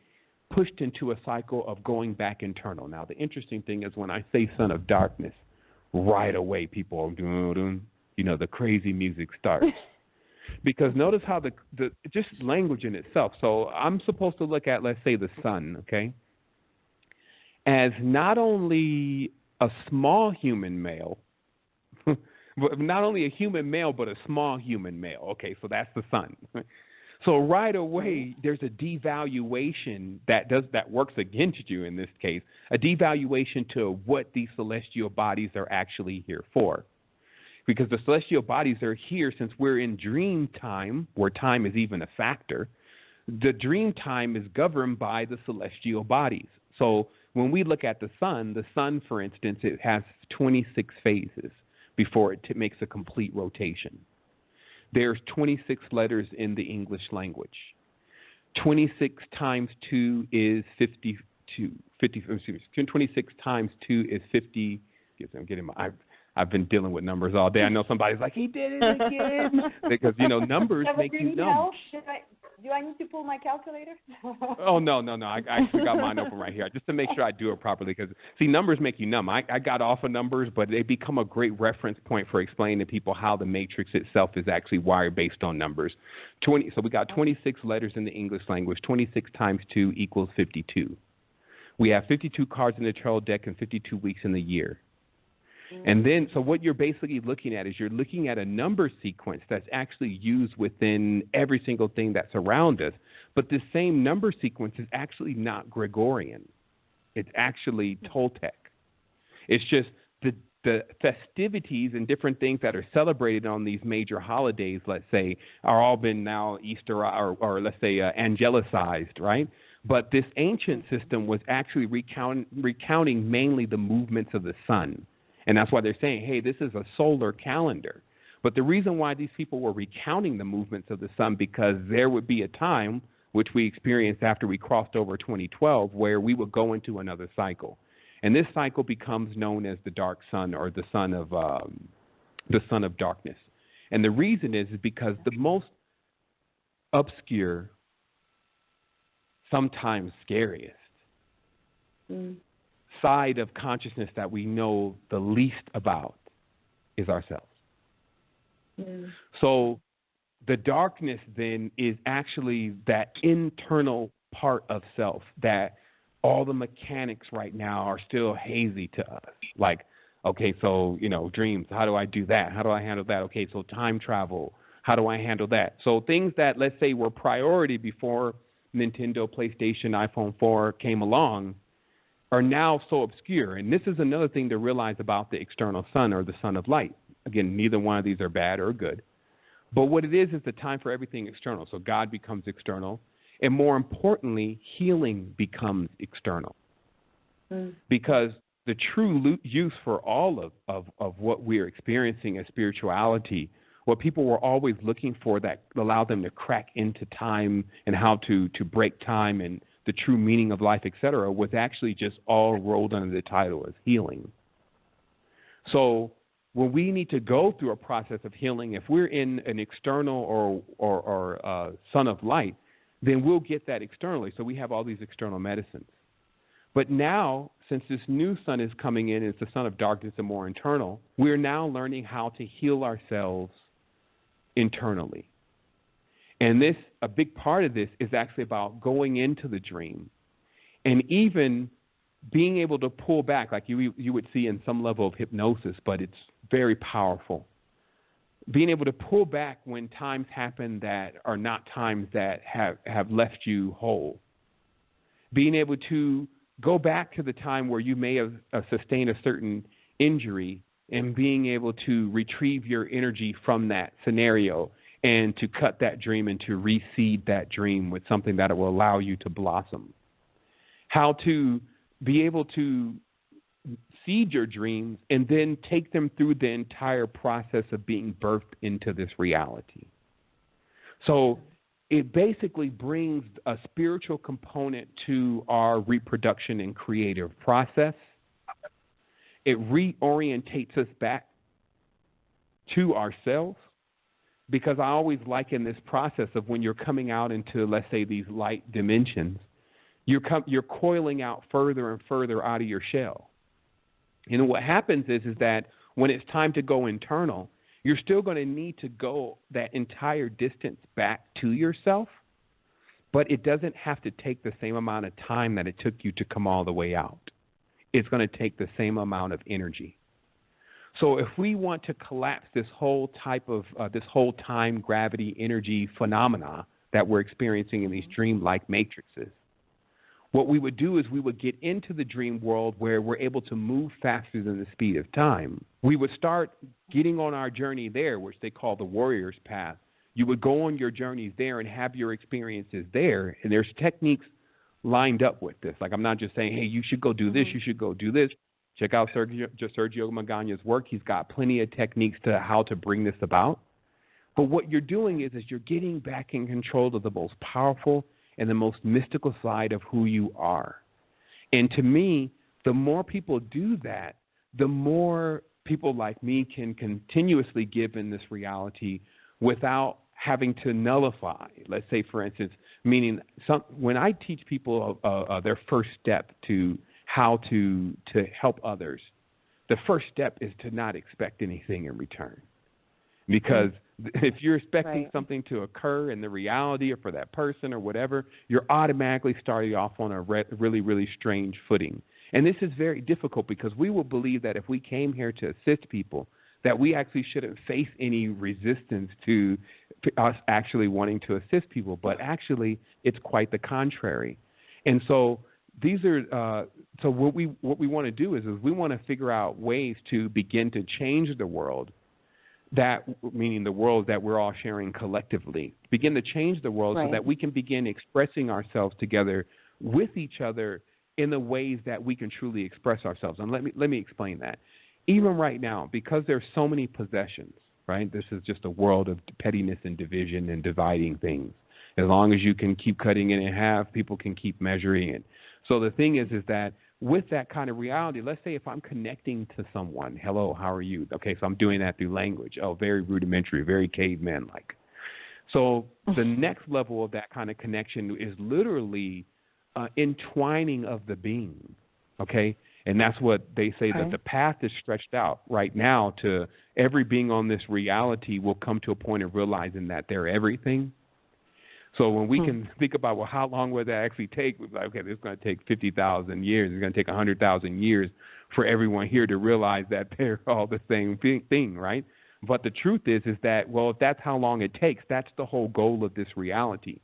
pushed into a cycle of going back internal. Now, the interesting thing is when I say son of darkness, right away people are doing, the crazy music starts. Because notice how the just language in itself. So I'm supposed to look at, let's say, the sun, okay, as not only a small human male, but not only a human male, but a small human male. Okay, so that's the sun. So right away, there's a devaluation that works against you in this case, a devaluation to what these celestial bodies are actually here for. Because the celestial bodies are here since we're in dream time, where time is even a factor. The dream time is governed by the celestial bodies. So when we look at the sun, for instance, it has 26 phases before it makes a complete rotation. There's 26 letters in the English language. 26 times 2 is 52. 26 times 2 is 52. Excuse me, I'm getting I've been dealing with numbers all day. I know somebody's like, he did it again. Because, numbers make you numb. Do I need to pull my calculator? Oh, no. I actually got mine open right here just to make sure I do it properly. Because, see, numbers make you numb. I got off of numbers, but they become a great reference point for explaining to people how the matrix itself is actually wired based on numbers. So we got 26 letters in the English language. 26 times 2 equals 52. We have 52 cards in the tarot deck and 52 weeks in the year. And then, so what you're basically looking at is you're looking at a number sequence that's actually used within every single thing that's around us. But the same number sequence is actually not Gregorian. It's actually Toltec. It's just the festivities and different things that are celebrated on these major holidays, let's say, are all been now Easter or let's say angelicized, right? But this ancient system was actually recounting mainly the movements of the sun. And that's why they're saying, hey, this is a solar calendar. But the reason why these people were recounting the movements of the sun, because there would be a time, which we experienced after we crossed over 2012, where we would go into another cycle. And this cycle becomes known as the dark sun, or the son of darkness. And the reason is because the most obscure, sometimes scariest, side of consciousness that we know the least about is ourselves. So the darkness then is actually that internal part of self that all the mechanics right now are still hazy to us. Like, okay, so, dreams, how do I do that? How do I handle that? Okay, so time travel, how do I handle that? So things that, let's say, were priority before Nintendo, PlayStation, iPhone 4 came along are now so obscure. And this is another thing to realize about the external sun, or the sun of light. Again, neither one of these are bad or good. But what it is the time for everything external. So God becomes external. And more importantly, healing becomes external. Because the true use for all of what we're experiencing as spirituality, what people were always looking for that allowed them to crack into time and how to break time and the true meaning of life, etc., was actually just all rolled under the title as healing. So when we need to go through a process of healing, if we're in an external or sun of light, then we'll get that externally. So we have all these external medicines. But now, since this new sun is coming in, it's the sun of darkness and more internal, we're now learning how to heal ourselves internally. And a big part of this is actually about going into the dream and even being able to pull back, like you would see in some level of hypnosis, but it's very powerful. Being able to pull back when times happen that are not times that have left you whole. Being able to go back to the time where you may have sustained a certain injury and being able to retrieve your energy from that scenario and to cut that dream and to reseed that dream with something that will allow you to blossom. How to be able to seed your dreams and then take them through the entire process of being birthed into this reality. So it basically brings a spiritual component to our reproduction and creative process. It reorientates us back to ourselves, because I always liken this process of when you're coming out into, let's say, these light dimensions, you're coiling out further and further out of your shell. And what happens is that when it's time to go internal, you're still going to need to go that entire distance back to yourself, but it doesn't have to take the same amount of time that it took you to come all the way out. It's going to take the same amount of energy. So if we want to collapse this whole type of, this whole time, gravity, energy phenomena that we're experiencing in these dream-like matrices, what we would do is we would get into the dream world where we're able to move faster than the speed of time. We would start getting on our journey there, which they call the warrior's path. You would go on your journeys there and have your experiences there, and there's techniques lined up with this. Like, I'm not just saying, hey, you should go do this, you should go do this. Check out Sergio Magaña's work. He's got plenty of techniques to how to bring this about. But what you're doing is you're getting back in control of the most powerful and the most mystical side of who you are. And to me, the more people do that, the more people like me can continuously give in this reality without having to nullify. Let's say, for instance, meaning when I teach people their first step to how to help others, the first step is to not expect anything in return. Because if you're expecting something to occur in the reality or for that person or whatever, you're automatically starting off on a really, really strange footing. And this is very difficult because we will believe that if we came here to assist people, that we actually shouldn't face any resistance to us actually wanting to assist people. But actually, it's quite the contrary. And so these are so what we want to do is we want to figure out ways to begin to change the world. That meaning the world that we're all sharing collectively, begin to change the world so that we can begin expressing ourselves together with each other in the ways that we can truly express ourselves. And let me explain that. Even right now, because there's so many possessions, right? This is just a world of pettiness and division and dividing things. As long as you can keep cutting it in half, people can keep measuring it. So the thing is that with that kind of reality, let's say if I'm connecting to someone, hello, how are you? Okay, so I'm doing that through language. Oh, very rudimentary, very caveman-like. So the next level of that kind of connection is literally entwining of the being, okay? And that's what they say, that the path is stretched out right now to every being on this reality will come to a point of realizing that they're everything. So when we can think about, well, how long would that actually take? We're like, okay, this is going to take 50,000 years. It's going to take 100,000 years for everyone here to realize that they're all the same thing, right? But the truth is that, well, if that's how long it takes, that's the whole goal of this reality.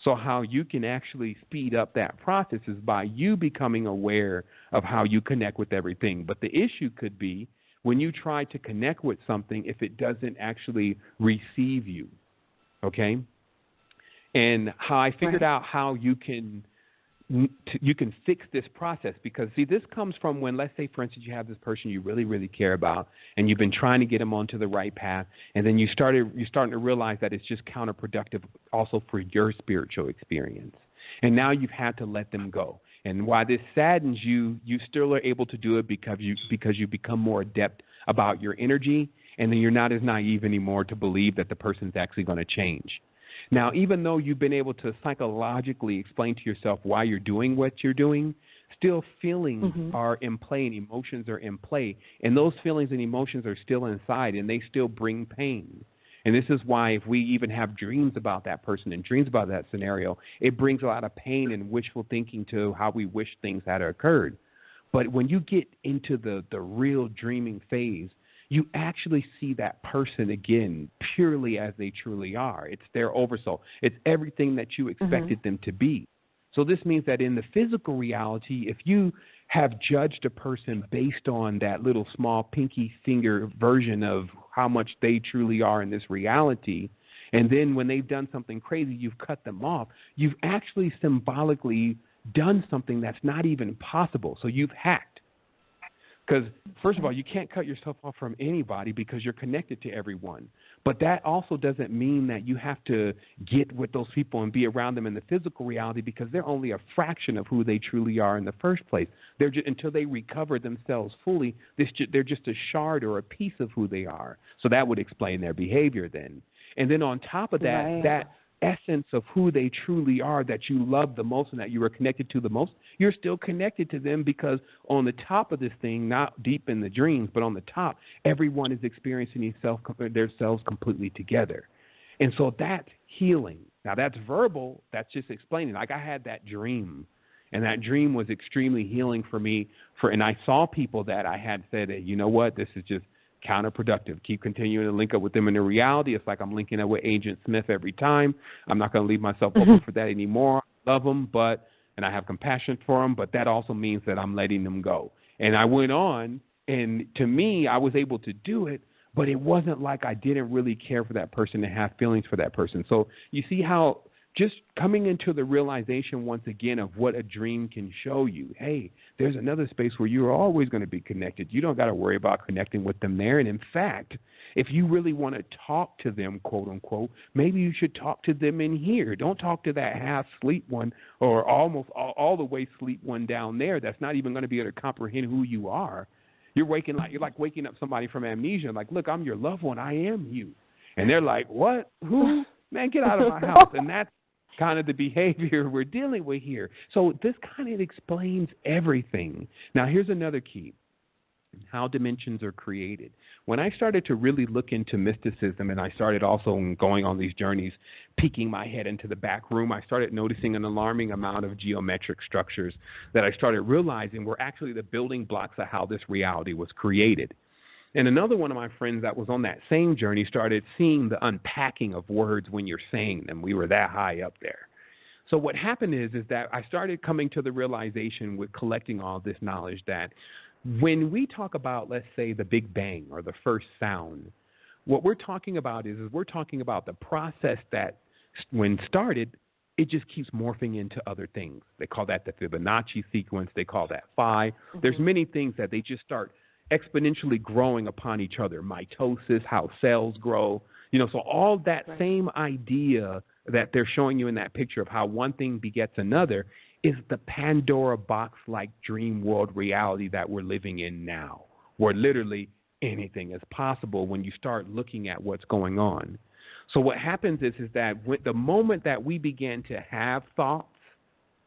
So how you can actually speed up that process is by you becoming aware of how you connect with everything. But the issue could be when you try to connect with something if it doesn't actually receive you, okay? And how I figured out how you can fix this process, because, see, this comes from when, let's say, for instance, you have this person you really, really care about, and you've been trying to get them onto the right path, and then you're starting to realize that it's just counterproductive also for your spiritual experience. And now you've had to let them go. And while this saddens you, you still are able to do it because you become more adept about your energy, and then you're not as naive anymore to believe that the person's actually going to change. Now, even though you've been able to psychologically explain to yourself why you're doing what you're doing, still feelings are in play and emotions are in play. And those feelings and emotions are still inside, and they still bring pain. And this is why if we even have dreams about that person and dreams about that scenario, it brings a lot of pain and wishful thinking to how we wish things had occurred. But when you get into the real dreaming phase, you actually see that person again purely as they truly are. It's their oversoul. It's everything that you expected them to be. So this means that in the physical reality, if you have judged a person based on that little small pinky finger version of how much they truly are in this reality, and then when they've done something crazy, you've cut them off, you've actually symbolically done something that's not even possible. So you've hacked. Because, first of all, you can't cut yourself off from anybody because you're connected to everyone. But that also doesn't mean that you have to get with those people and be around them in the physical reality, because they're only a fraction of who they truly are in the first place. They're just, until they recover themselves fully, they're just a shard or a piece of who they are. So that would explain their behavior then. And then on top of that, that essence of who they truly are, that you love the most and that you are connected to the most, you're still connected to them, because on the top of this thing, not deep in the dreams, but on the top, everyone is experiencing themselves completely together. And so that's healing. Now, that's verbal. That's just explaining. Like, I had that dream, and that dream was extremely healing for me. And I saw people that I had said, hey, you know what, this is just counterproductive. Keep continuing to link up with them in the reality. It's like I'm linking up with Agent Smith every time. I'm not going to leave myself open for that anymore. I love them, and I have compassion for them, but that also means that I'm letting them go. And I went on, and to me, I was able to do it, but it wasn't like I didn't really care for that person and have feelings for that person. So you see how just coming into the realization once again of what a dream can show you. Hey, there's another space where you're always going to be connected. You don't got to worry about connecting with them there. And in fact, if you really want to talk to them, quote unquote, maybe you should talk to them in here. Don't talk to that half sleep one or almost all the way sleep one down there that's not even going to be able to comprehend who you are. You're like waking up somebody from amnesia. Like, look, I'm your loved one. I am you. And they're like, what? Who? Man, get out of my house. And that's kind of the behavior we're dealing with here. So this kind of explains everything. Now, here's another key. How dimensions are created. When I started to really look into mysticism, and I started also going on these journeys, peeking my head into the back room, I started noticing an alarming amount of geometric structures that I started realizing were actually the building blocks of how this reality was created. And another one of my friends that was on that same journey started seeing the unpacking of words when you're saying them. We were that high up there. So what happened is that I started coming to the realization with collecting all this knowledge that when we talk about, let's say, the Big Bang or the first sound, what we're talking about is we're talking about the process that when started, it just keeps morphing into other things. They call that the Fibonacci sequence. They call that phi. Mm-hmm. There's many things that they just start exponentially growing upon each other. Mitosis, how cells grow. So all that same idea that they're showing you in that picture of how one thing begets another is the Pandora box-like dream world reality that we're living in now, where literally anything is possible when you start looking at what's going on. So what happens is that when the moment that we begin to have thoughts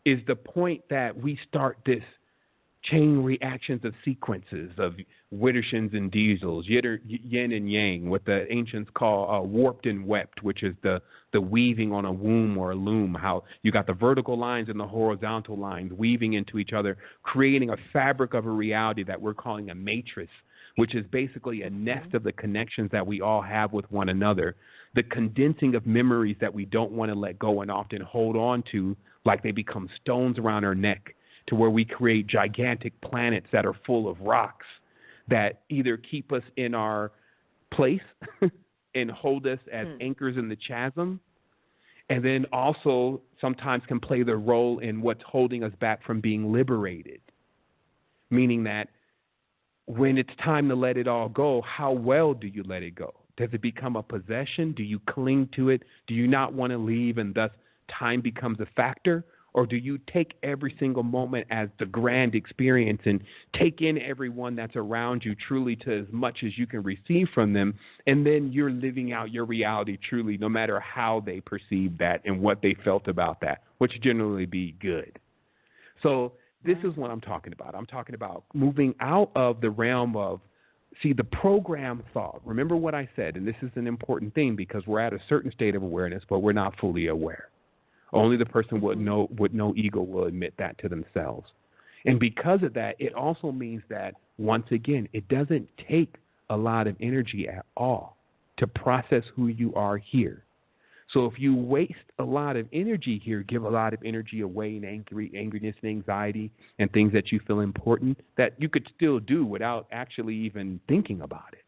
is the point that we start this chain reactions of sequences of Widdershins and Diesels, yin and yang, what the ancients call warped and wept, which is the weaving on a womb or a loom, how you got the vertical lines and the horizontal lines weaving into each other, creating a fabric of a reality that we're calling a matrix, which is basically a nest of the connections that we all have with one another, the condensing of memories that we don't want to let go and often hold on to like they become stones around our neck, to where we create gigantic planets that are full of rocks that either keep us in our place and hold us as anchors in the chasm, and then also sometimes can play the role in what's holding us back from being liberated, meaning that when it's time to let it all go, how well do you let it go? Does it become a possession? Do you cling to it? Do you not want to leave and thus time becomes a factor? Or do you take every single moment as the grand experience and take in everyone that's around you truly to as much as you can receive from them, and then you're living out your reality truly no matter how they perceive that and what they felt about that, which generally be good. So this is what I'm talking about. I'm talking about moving out of the realm of, the program thought. Remember what I said, and this is an important thing because we're at a certain state of awareness, but we're not fully aware. Only the person with no ego will admit that to themselves. And because of that, it also means that, once again, it doesn't take a lot of energy at all to process who you are here. So if you waste a lot of energy here, give a lot of energy away in angriness and anxiety and things that you feel important, that you could still do without actually even thinking about it.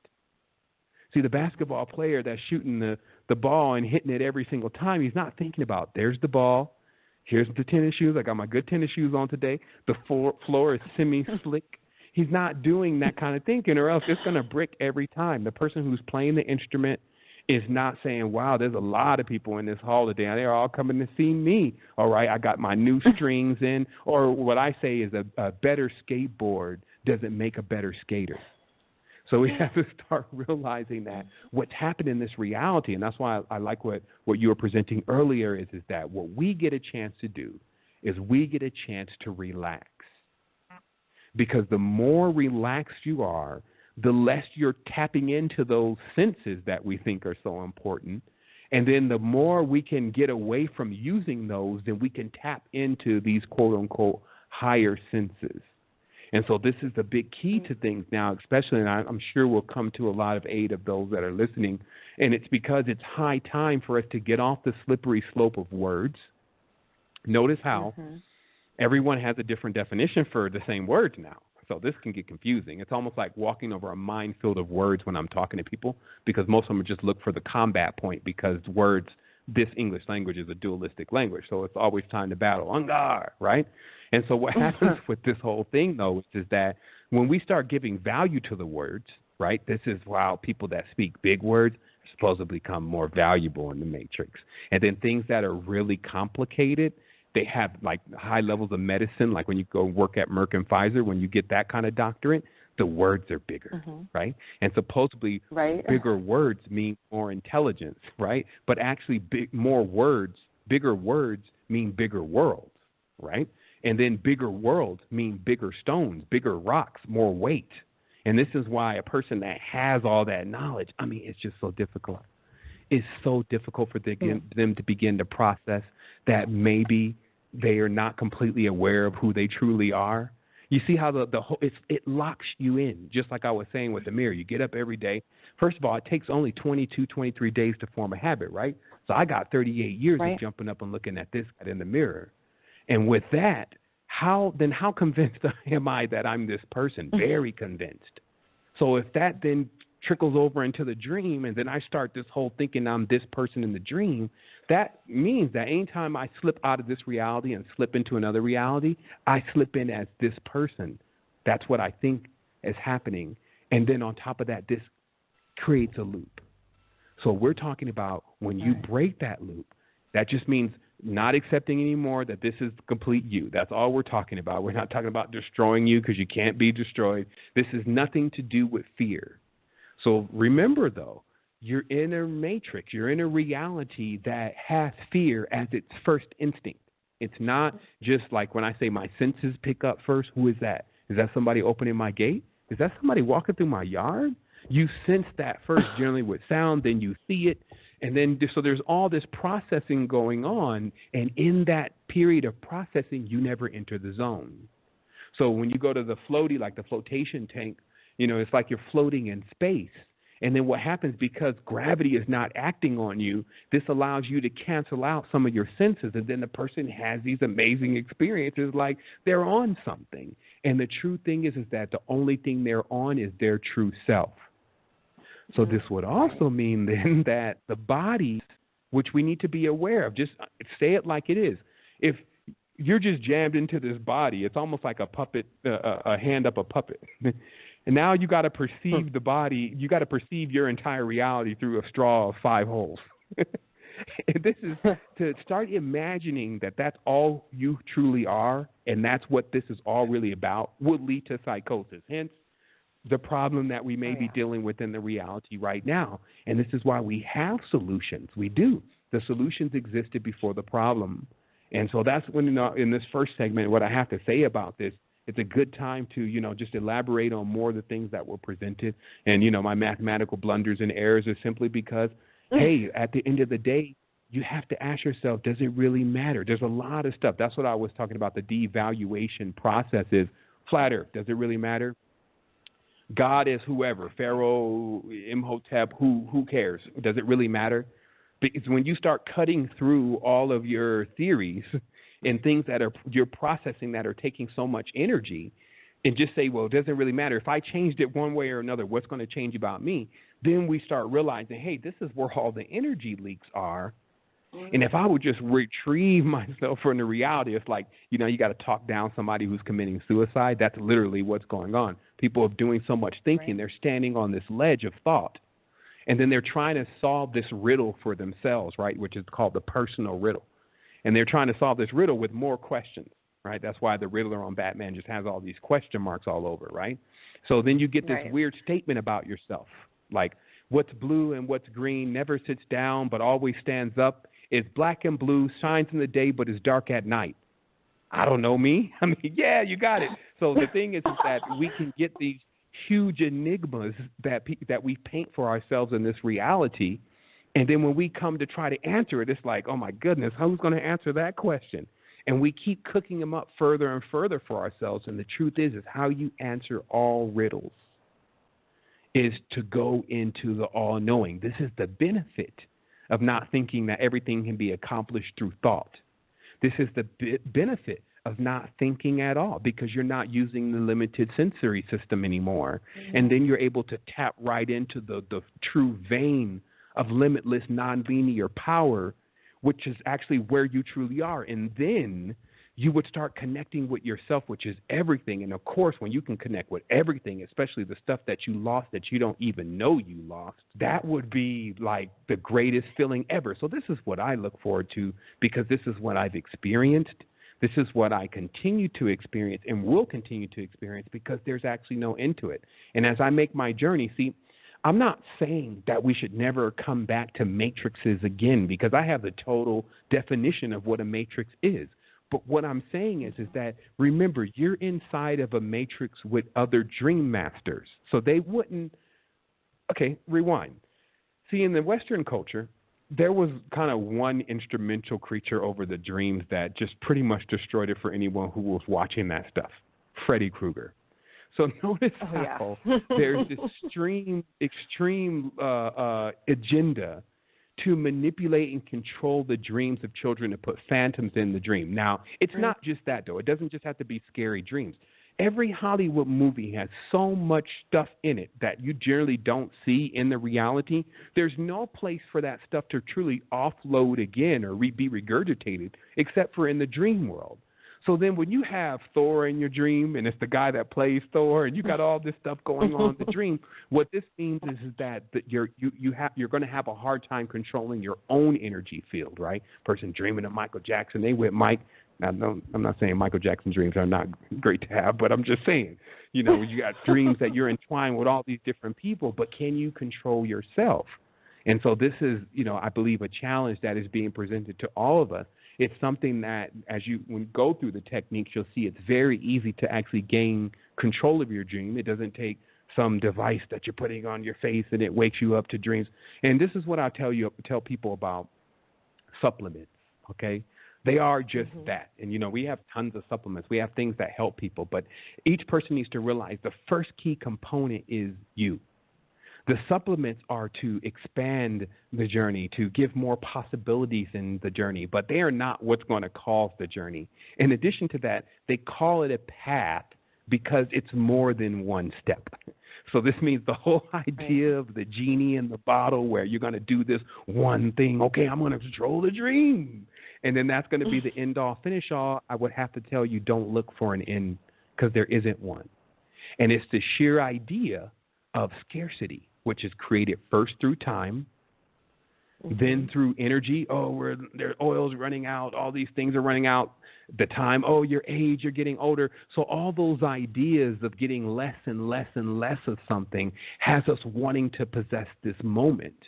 See, the basketball player that's shooting the ball and hitting it every single time, he's not thinking about, there's the ball, here's the tennis shoes, I got my good tennis shoes on today, the floor is semi-slick. He's not doing that kind of thinking, or else it's going to brick every time. The person who's playing the instrument is not saying, wow, there's a lot of people in this hall today. They're all coming to see me. All right, I got my new strings in. Or what I say is a better skateboard doesn't make a better skater. So we have to start realizing that what's happened in this reality, and that's why I like what you were presenting earlier, is that what we get a chance to do is we get a chance to relax. Because the more relaxed you are, the less you're tapping into those senses that we think are so important. And then the more we can get away from using those, then we can tap into these quote-unquote higher senses. And so this is the big key to things now, especially, and I'm sure we'll come to a lot of aid of those that are listening, and it's because it's high time for us to get off the slippery slope of words. Notice how everyone has a different definition for the same words now. So this can get confusing. It's almost like walking over a minefield of words when I'm talking to people, because most of them just look for the combat point, because words, this English language is a dualistic language, so it's always time to battle. On guard, right? And so what happens with this whole thing, though, is that when we start giving value to the words, right, this is why people that speak big words supposedly become more valuable in the matrix. And then things that are really complicated, they have like high levels of medicine, like when you go work at Merck and Pfizer, when you get that kind of doctorate, the words are bigger, right? And supposedly bigger words mean more intelligence, right? But actually bigger words mean bigger worlds, right? And then bigger worlds mean bigger stones, bigger rocks, more weight. And this is why a person that has all that knowledge, I mean, it's just so difficult. It's so difficult for them to begin to process that maybe they are not completely aware of who they truly are. You see how the whole it locks you in, just like I was saying with the mirror. You get up every day. First of all, it takes only 22, 23 days to form a habit, right? So I got 38 years of jumping up and looking at this in the mirror. And with that, how convinced am I that I'm this person? Very convinced. So if that then trickles over into the dream, and then I start this whole thinking I'm this person in the dream, that means that anytime I slip out of this reality and slip into another reality, I slip in as this person. That's what I think is happening. And then on top of that, this creates a loop. So we're talking about when you break that loop, that just means not accepting anymore that this is complete you. That's all we're talking about. We're not talking about destroying you because you can't be destroyed. This is nothing to do with fear. So remember, though, you're in a matrix. You're in a reality that has fear as its first instinct. It's not just like when I say my senses pick up first. Who is that? Is that somebody opening my gate? Is that somebody walking through my yard? You sense that first generally with sound, then you see it. And then so there's all this processing going on. And in that period of processing, you never enter the zone. So when you go to the floaty, like the flotation tank, you know, it's like you're floating in space. And then what happens, because gravity is not acting on you, this allows you to cancel out some of your senses. And then the person has these amazing experiences like they're on something. And the true thing is that the only thing they're on is their true self. So this would also mean then that the body, which we need to be aware of, just say it like it is. If you're just jammed into this body, it's almost like a puppet, a hand up a puppet. And now you got to perceive the body. You got to perceive your entire reality through a straw of 5 holes. And this is to start imagining that that's all you truly are, and that's what this is all really about, would lead to psychosis. Hence, the problem that we may be dealing with in the reality right now. And this is why we have solutions. We do. The solutions existed before the problem. And so that's when in this first segment, what I have to say about this, it's a good time to, you know, just elaborate on more of the things that were presented. And, you know, my mathematical blunders and errors are simply because, hey, at the end of the day, you have to ask yourself, does it really matter? There's a lot of stuff. That's what I was talking about, the devaluation process is flat earth. Does it really matter? God is whoever, Pharaoh, Imhotep, who cares? Does it really matter? Because when you start cutting through all of your theories and things that you're processing that are taking so much energy, and just say, well, it doesn't really matter. If I changed it one way or another, what's going to change about me? Then we start realizing, hey, this is where all the energy leaks are. And if I would just retrieve myself from the reality, it's like, you know, you got to talk down somebody who's committing suicide. That's literally what's going on. People are doing so much thinking. They're standing on this ledge of thought. And then they're trying to solve this riddle for themselves, right, which is called the personal riddle. And they're trying to solve this riddle with more questions, right? That's why the Riddler on Batman just has all these question marks all over, right? So then you get this weird statement about yourself, like what's blue and what's green never sits down but always stands up. It's black and blue, shines in the day, but is dark at night. I don't know me. I mean, yeah, you got it. So the thing is that we can get these huge enigmas that we paint for ourselves in this reality. And then when we come to try to answer it, it's like, oh, my goodness, who's going to answer that question? And we keep cooking them up further and further for ourselves. And the truth is how you answer all riddles is to go into the all-knowing. This is the benefit of not thinking that everything can be accomplished through thought. This is the benefit of not thinking at all because you're not using the limited sensory system anymore. And then you're able to tap right into the true vein of limitless non-linear power, which is actually where you truly are. And then you would start connecting with yourself, which is everything. And, of course, when you can connect with everything, especially the stuff that you lost that you don't even know you lost, that would be like the greatest feeling ever. So this is what I look forward to because this is what I've experienced. This is what I continue to experience and will continue to experience because there's actually no end to it. And as I make my journey, see, I'm not saying that we should never come back to matrices again because I have the total definition of what a matrix is. But what I'm saying is that, remember, you're inside of a matrix with other dream masters. So they wouldn't, okay, rewind. See, in the Western culture, there was kind of one instrumental creature over the dreams that just pretty much destroyed it for anyone who was watching that stuff, Freddy Krueger. So notice how there's this extreme agenda to manipulate and control the dreams of children to put phantoms in the dream. Now, it's not just that, though. It doesn't just have to be scary dreams. Every Hollywood movie has so much stuff in it that you generally don't see in the reality. There's no place for that stuff to truly offload again or be regurgitated except for in the dream world. So then when you have Thor in your dream and it's the guy that plays Thor and you got all this stuff going on in the dream, what this means is that you're going to have a hard time controlling your own energy field, right? Person dreaming of Michael Jackson, they with Mike. Now, I'm not saying Michael Jackson's dreams are not great to have, but I'm just saying, you got dreams that you're entwined with all these different people, but can you control yourself? And so this is, I believe a challenge that is being presented to all of us. It's something that when you go through the techniques, you'll see it's very easy to actually gain control of your dream. It doesn't take some device that you're putting on your face and it wakes you up to dreams. And this is what I tell people about supplements, okay? They are just that. And, we have tons of supplements. We have things that help people. But each person needs to realize the first key component is you. The supplements are to expand the journey, to give more possibilities in the journey, but they are not what's going to cause the journey. In addition to that, they call it a path because it's more than one step. So this means the whole idea of the genie in the bottle where you're going to do this one thing. Okay, I'm going to control the dream. And then that's going to be the end-all, finish-all. I would have to tell you, don't look for an end because there isn't one. And it's the sheer idea of scarcity, which is created first through time, then through energy. Oh, their oil's running out. All these things are running out. The time, your age, you're getting older. So all those ideas of getting less and less and less of something has us wanting to possess this moment,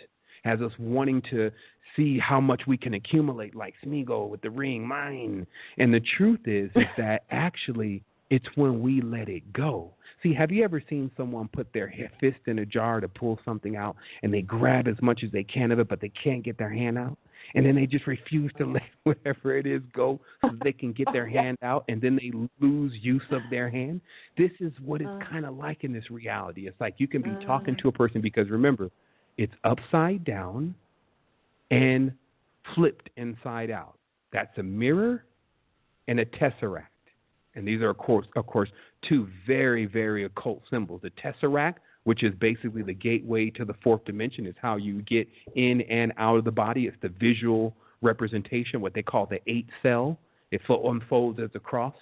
has us wanting to see how much we can accumulate, like Smeagol with the ring, mine. And the truth is that actually it's when we let it go. See, have you ever seen someone put their fist in a jar to pull something out and they grab as much as they can of it, but they can't get their hand out? And then they just refuse to let whatever it is go so they can get their hand out, and then they lose use of their hand? This is what it's kind of like in this reality. It's like you can be talking to a person because, remember, it's upside down and flipped inside out. That's a mirror and a tesseract. And these are, of course, two very, very occult symbols. The tesseract, which is basically the gateway to the fourth dimension, is how you get in and out of the body. It's the visual representation, what they call the 8 cell. It unfolds as a cross.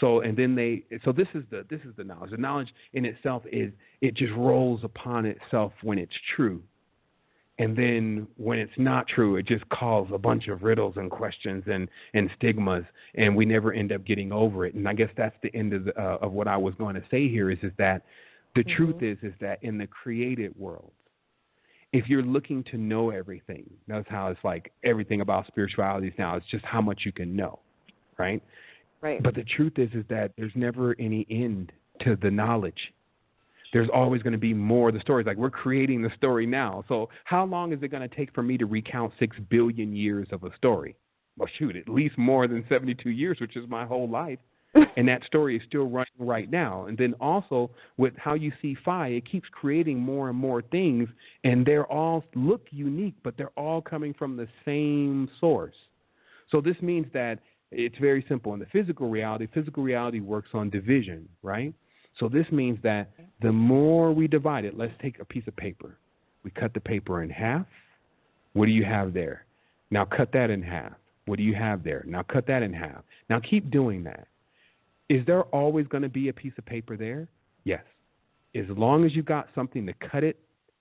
So this is the knowledge. The knowledge in itself is it just rolls upon itself when it's true. And then when it's not true, it just calls a bunch of riddles and questions and stigmas, and we never end up getting over it. And I guess that's the end of what I was going to say here is that the truth is that in the created world, if you're looking to know everything, that's how it's like everything about spirituality now. It's just how much you can know, right? Right. But the truth is that there's never any end to the knowledge. There's always going to be more of the stories. Like, we're creating the story now. So how long is it going to take for me to recount 6 billion years of a story? Well, shoot, at least more than 72 years, which is my whole life. And that story is still running right now. And then also with how you see Phi, it keeps creating more and more things, and they're all look unique, but they're all coming from the same source. So this means that it's very simple. In the physical reality works on division, right? So this means that the more we divide it, let's take a piece of paper. We cut the paper in half. What do you have there? Now cut that in half. What do you have there? Now cut that in half. Now keep doing that. Is there always going to be a piece of paper there? Yes. As long as you got something to cut it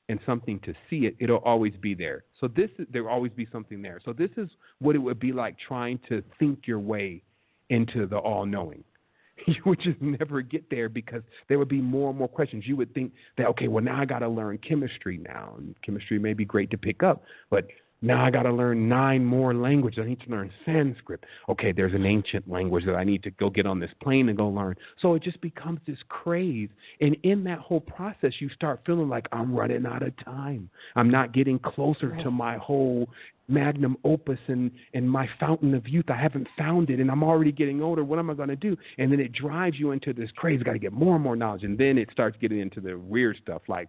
and something to see it, it'll always be there. So there'll always be something there. So this is what it would be like trying to think your way into the all-knowing. You would just never get there because there would be more and more questions. You would think that, okay, well, now I got to learn chemistry now. And chemistry may be great to pick up, but now I got to learn 9 more languages. I need to learn Sanskrit. Okay, there's an ancient language that I need to go get on this plane and go learn. So it just becomes this craze. And in that whole process, you start feeling like I'm running out of time. I'm not getting closer to my whole magnum opus and my fountain of youth. I haven't found it, and I'm already getting older. What am I going to do? And then it drives you into this craze. Got to get more and more knowledge. And then it starts getting into the weird stuff like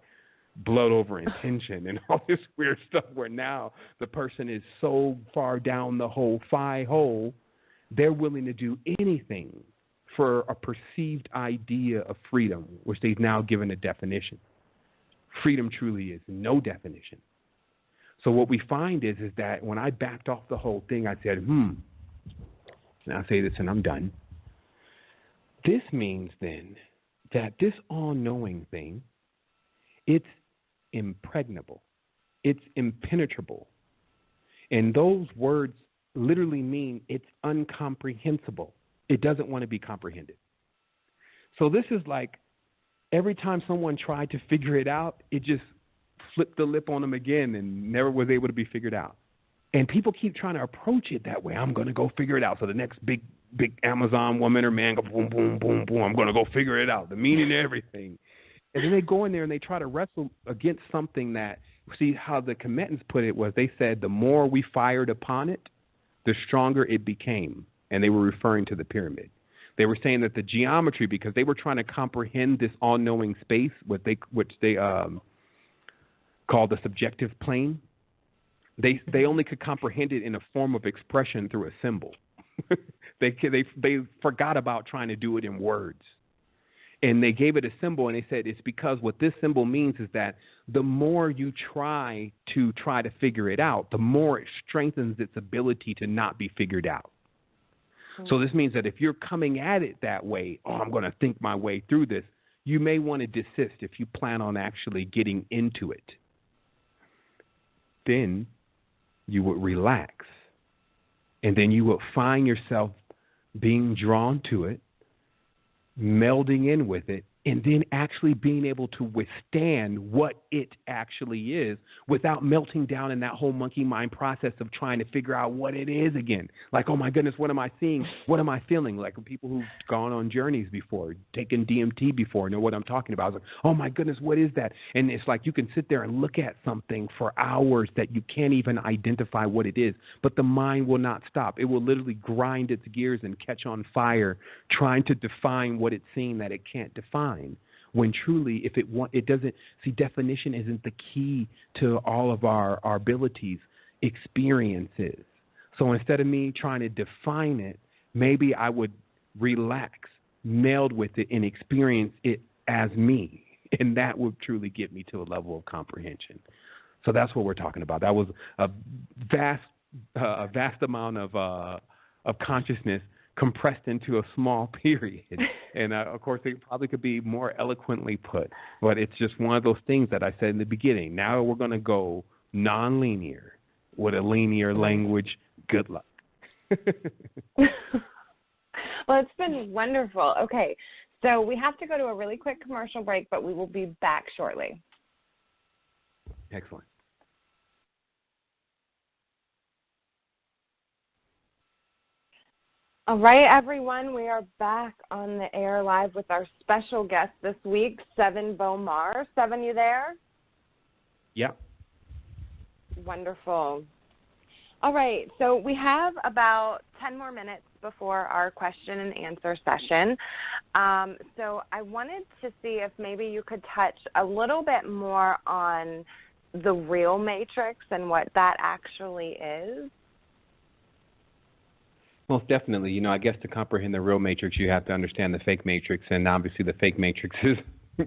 blood over intention and all this weird stuff where now the person is so far down the whole phi hole, they're willing to do anything for a perceived idea of freedom, which they've now given a definition. Freedom truly is no definition. So what we find is that when I backed off the whole thing, I said, and I'll say this and I'm done. This means then that this all-knowing thing, it's impregnable. It's impenetrable. And those words literally mean it's incomprehensible. It doesn't want to be comprehended. So this is like every time someone tried to figure it out, it just flipped the lip on them again and never was able to be figured out. And people keep trying to approach it that way. I'm going to go figure it out. So the next big Amazon woman or man go boom, boom, boom, boom. I'm going to go figure it out. The meaning of everything. And then they go in there and they try to wrestle against something that, see how the combatants put it was they said the more we fired upon it, the stronger it became. And they were referring to the pyramid. They were saying that the geometry, because they were trying to comprehend this all-knowing space, which they called the subjective plane, they only could comprehend it in a form of expression through a symbol. They forgot about trying to do it in words. And they gave it a symbol, and they said it's because what this symbol means is that the more you try to figure it out, the more it strengthens its ability to not be figured out. Mm-hmm. So this means that if you're coming at it that way, I'm going to think my way through this, you may want to desist if you plan on actually getting into it. Then you would relax, and then you would find yourself being drawn to it, melding in with it, and then actually being able to withstand what it actually is without melting down in that whole monkey mind process of trying to figure out what it is again. Like, oh my goodness, what am I seeing? What am I feeling? Like people who've gone on journeys before, taken DMT before, know what I'm talking about. I was like, oh my goodness, what is that? And it's like you can sit there and look at something for hours that you can't even identify what it is, but the mind will not stop. It will literally grind its gears and catch on fire trying to define what it's seeing that it can't define. When truly, if it doesn't, see, definition isn't the key to all of our abilities, experiences. So instead of me trying to define it, maybe I would relax, meld with it, and experience it as me. And that would truly get me to a level of comprehension. So that's what we're talking about. That was a vast amount of consciousness compressed into a small period. And, of course, it probably could be more eloquently put. But it's just one of those things that I said in the beginning. Now we're going to go nonlinear with a linear language. Good luck. Well, it's been wonderful. Okay, so we have to go to a really quick commercial break, but we will be back shortly. Excellent. All right, everyone, we are back on the air live with our special guest this week, Sevan Bomar. Sevan, you there? Yeah. Wonderful. All right, so we have about 10 more minutes before our question and answer session. So I wanted to see if maybe you could touch a little bit more on the real matrix and what that actually is. Most definitely. You know, I guess to comprehend the real matrix, you have to understand the fake matrix. And obviously the fake matrix is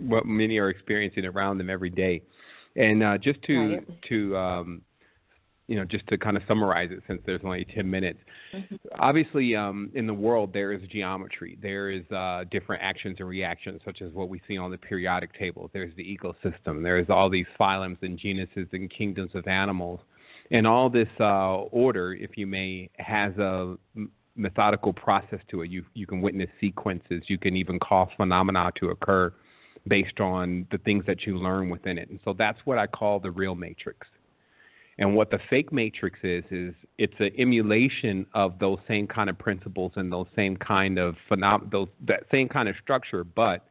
what many are experiencing around them every day. And just to kind of summarize it, since there's only 10 minutes, obviously in the world there is geometry. There is different actions and reactions, such as what we see on the periodic table. There's the ecosystem. There's all these phylums and genuses and kingdoms of animals. And all this order, if you may, has a methodical process to it. You can witness sequences. You can even cause phenomena to occur based on the things that you learn within it. And so that's what I call the real matrix. And what the fake matrix is it's an emulation of those same kind of principles and those same kind of that same kind of structure, but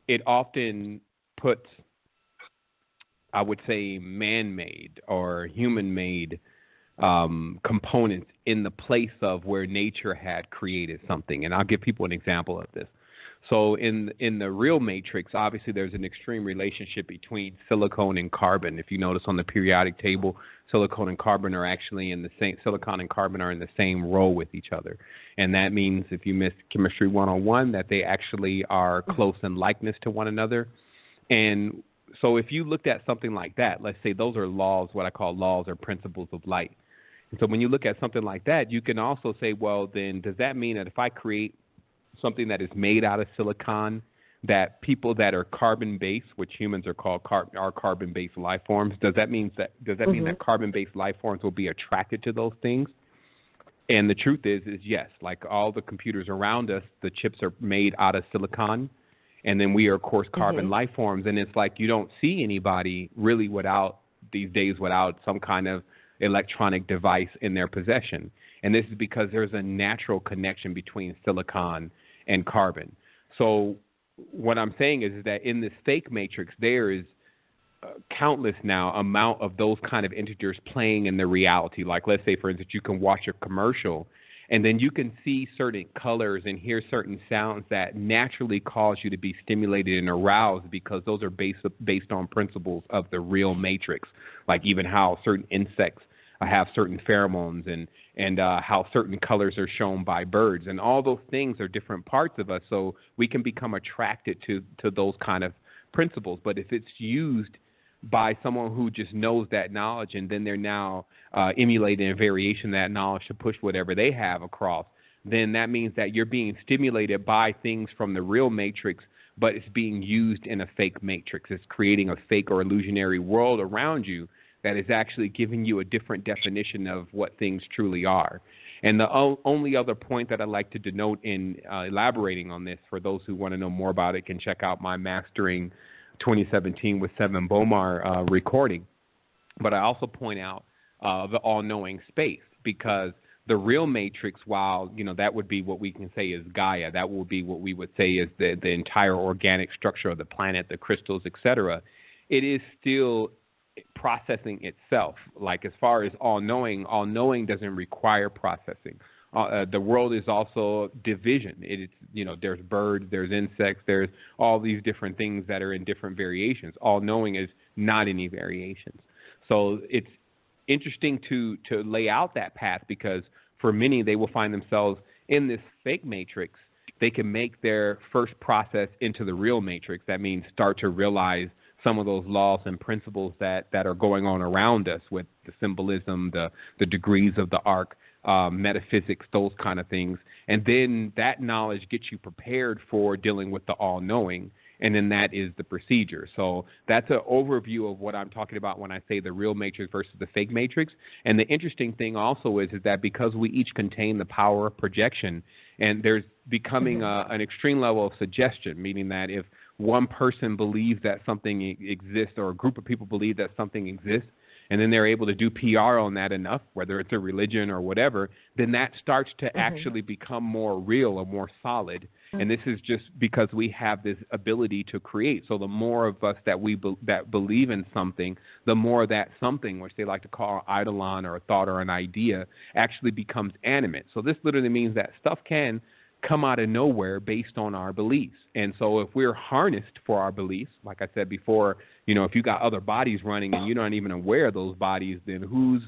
it often puts, I would say, man-made or human-made components in the place of where nature had created something. And I'll give people an example of this. So in the real matrix, obviously there's an extreme relationship between silicon and carbon. If you notice on the periodic table, silicon and carbon are actually in the same row with each other. And that means, if you missed Chemistry 101, that they actually are close in likeness to one another. And so if you looked at something like that, let's say those are laws, what I call laws or principles of light. And so when you look at something like that, you can also say, well, then does that mean that if I create something that is made out of silicon, that people that are carbon-based, which humans are called are carbon-based life forms, does that mean that carbon-based life forms will be attracted to those things? And the truth is yes. Like all the computers around us, the chips are made out of silicon, and then we are, of course, carbon life forms. And it's like you don't see anybody really these days without some kind of electronic device in their possession. And this is because there's a natural connection between silicon and carbon. So what I'm saying is that in this fake matrix, there is countless now amount of those kind of integers playing in the reality. Like, let's say, for instance, you can watch a commercial and then you can see certain colors and hear certain sounds that naturally cause you to be stimulated and aroused because those are based on principles of the real matrix, like even how certain insects have certain pheromones and how certain colors are shown by birds. And all those things are different parts of us, so we can become attracted to those kind of principles. But if it's used by someone who just knows that knowledge and then they're now emulating a variation of that knowledge to push whatever they have across, then that means that you're being stimulated by things from the real matrix, but it's being used in a fake matrix. It's creating a fake or illusionary world around you that is actually giving you a different definition of what things truly are. And the only other point that I'd like to denote in elaborating on this, for those who want to know more about it, can check out my Mastering 2017 with Sevan Bomar recording. But I also point out the all-knowing space, because the real matrix, while that would be what we can say is Gaia, that would be what we would say is the entire organic structure of the planet, the crystals, etc., it is still processing itself. Like, as far as all-knowing doesn't require processing. The world is also division. It's there's birds, there's insects, there's all these different things that are in different variations. All-knowing is not any variations. So it's interesting to lay out that path, because for many, they will find themselves in this fake matrix. They can make their first process into the real matrix. That means start to realize some of those laws and principles that are going on around us, with the symbolism, the degrees of the arc, metaphysics, those kind of things. And then that knowledge gets you prepared for dealing with the all-knowing, and then that is the procedure. So that's an overview of what I'm talking about when I say the real matrix versus the fake matrix. And the interesting thing also is that because we each contain the power of projection, and there's becoming an extreme level of suggestion, meaning that if one person believes that something exists, or a group of people believe that something exists, and then they're able to do PR on that enough, whether it's a religion or whatever, then that starts to actually become more real or more solid. And this is just because we have this ability to create. So the more of us that that believe in something, the more that something, which they like to call eidolon or a thought or an idea, actually becomes animate. So this literally means that stuff can come out of nowhere based on our beliefs. And so if we're harnessed for our beliefs, like I said before, if you got other bodies running and you're not even aware of those bodies, then who's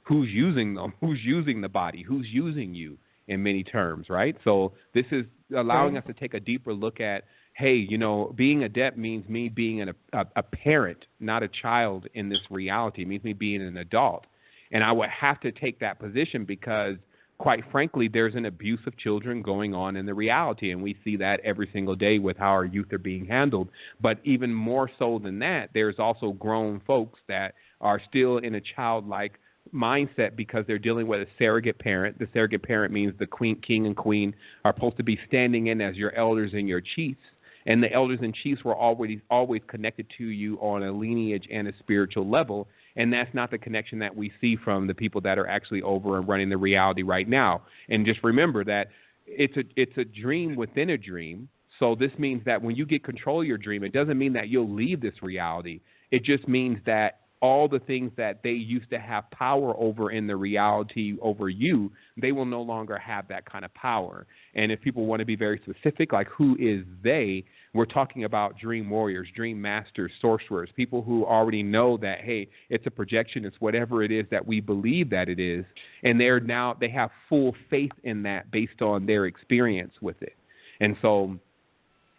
using them? Who's using the body? Who's using you, in many terms, right? So this is allowing us to take a deeper look at, hey, being adept means me being a parent, not a child in this reality. It means me being an adult. And I would have to take that position because, quite frankly, there's an abuse of children going on in the reality, and we see that every single day with how our youth are being handled. But even more so than that, there's also grown folks that are still in a childlike mindset because they're dealing with a surrogate parent. The surrogate parent means the king and queen are supposed to be standing in as your elders and your chiefs. And the elders and chiefs were always connected to you on a lineage and a spiritual level. And that's not the connection that we see from the people that are actually over and running the reality right now. And just remember that it's a dream within a dream. So this means that when you get control of your dream, it doesn't mean that you'll leave this reality. It just means that all the things that they used to have power over in the reality over you, they will no longer have that kind of power. And if people want to be very specific, like who is they, we're talking about dream warriors, dream masters, sorcerers, people who already know that, hey, it's a projection, it's whatever it is that we believe that it is, and they have full faith in that based on their experience with it. And so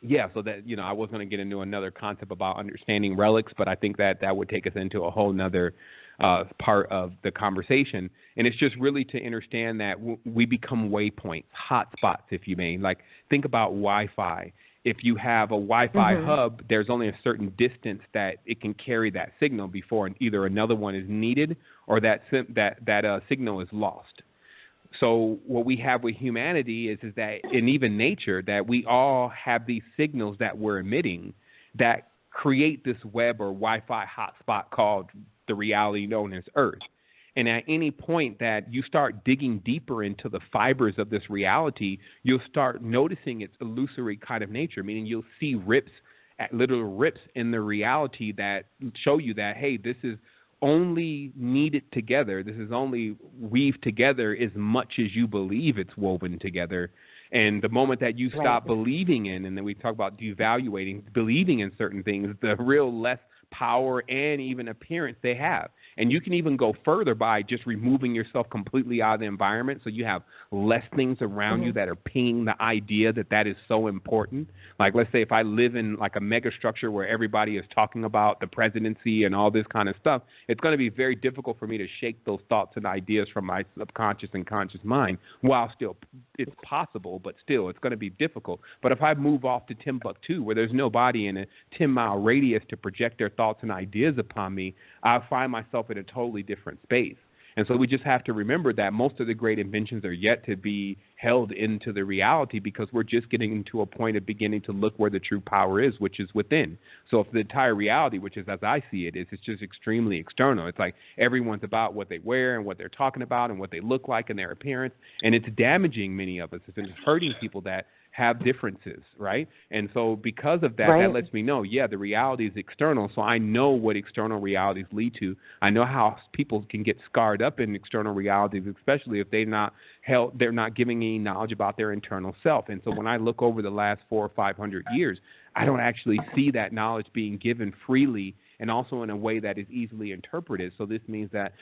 yeah, so that, I was going to get into another concept about understanding relics, but I think that would take us into a whole nother part of the conversation. And it's just really to understand that we become waypoints, hot spots, if you may. Like, think about Wi-Fi. If you have a Wi-Fi hub, there's only a certain distance that it can carry that signal before either another one is needed or that signal is lost. So what we have with humanity is that, and even nature, that we all have these signals that we're emitting that create this web or Wi-Fi hotspot called the reality known as Earth. And at any point that you start digging deeper into the fibers of this reality, you'll start noticing its illusory kind of nature, meaning you'll see literal rips in the reality that show you that, hey, this is only needed together. This is only weaved together as much as you believe it's woven together. And the moment that you stop believing in, and then we talk about devaluating, believing in certain things, the real less power and even appearance they have. And you can even go further by just removing yourself completely out of the environment so you have less things around you that are pinging the idea that is so important. Like, let's say if I live in like a mega structure where everybody is talking about the presidency and all this kind of stuff, it's going to be very difficult for me to shake those thoughts and ideas from my subconscious and conscious mind. While still it's possible, but still it's going to be difficult. But if I move off to Timbuktu, where there's nobody in a 10-mile radius to project their thoughts and ideas upon me, I'll find myself in a totally different space. And so we just have to remember that most of the great inventions are yet to be held into the reality because we're just getting to a point of beginning to look where the true power is, which is within. So if the entire reality, which is as I see it, it's just extremely external. It's like everyone's about what they wear and what they're talking about and what they look like and their appearance. And it's damaging many of us. It's hurting people that have differences, right? And so because of that, that lets me know, the reality is external. So I know what external realities lead to. I know how people can get scarred up in external realities, especially if they're not giving any knowledge about their internal self. And so when I look over the last 400 or 500 years, I don't actually see that knowledge being given freely and also in a way that is easily interpreted. So this means that,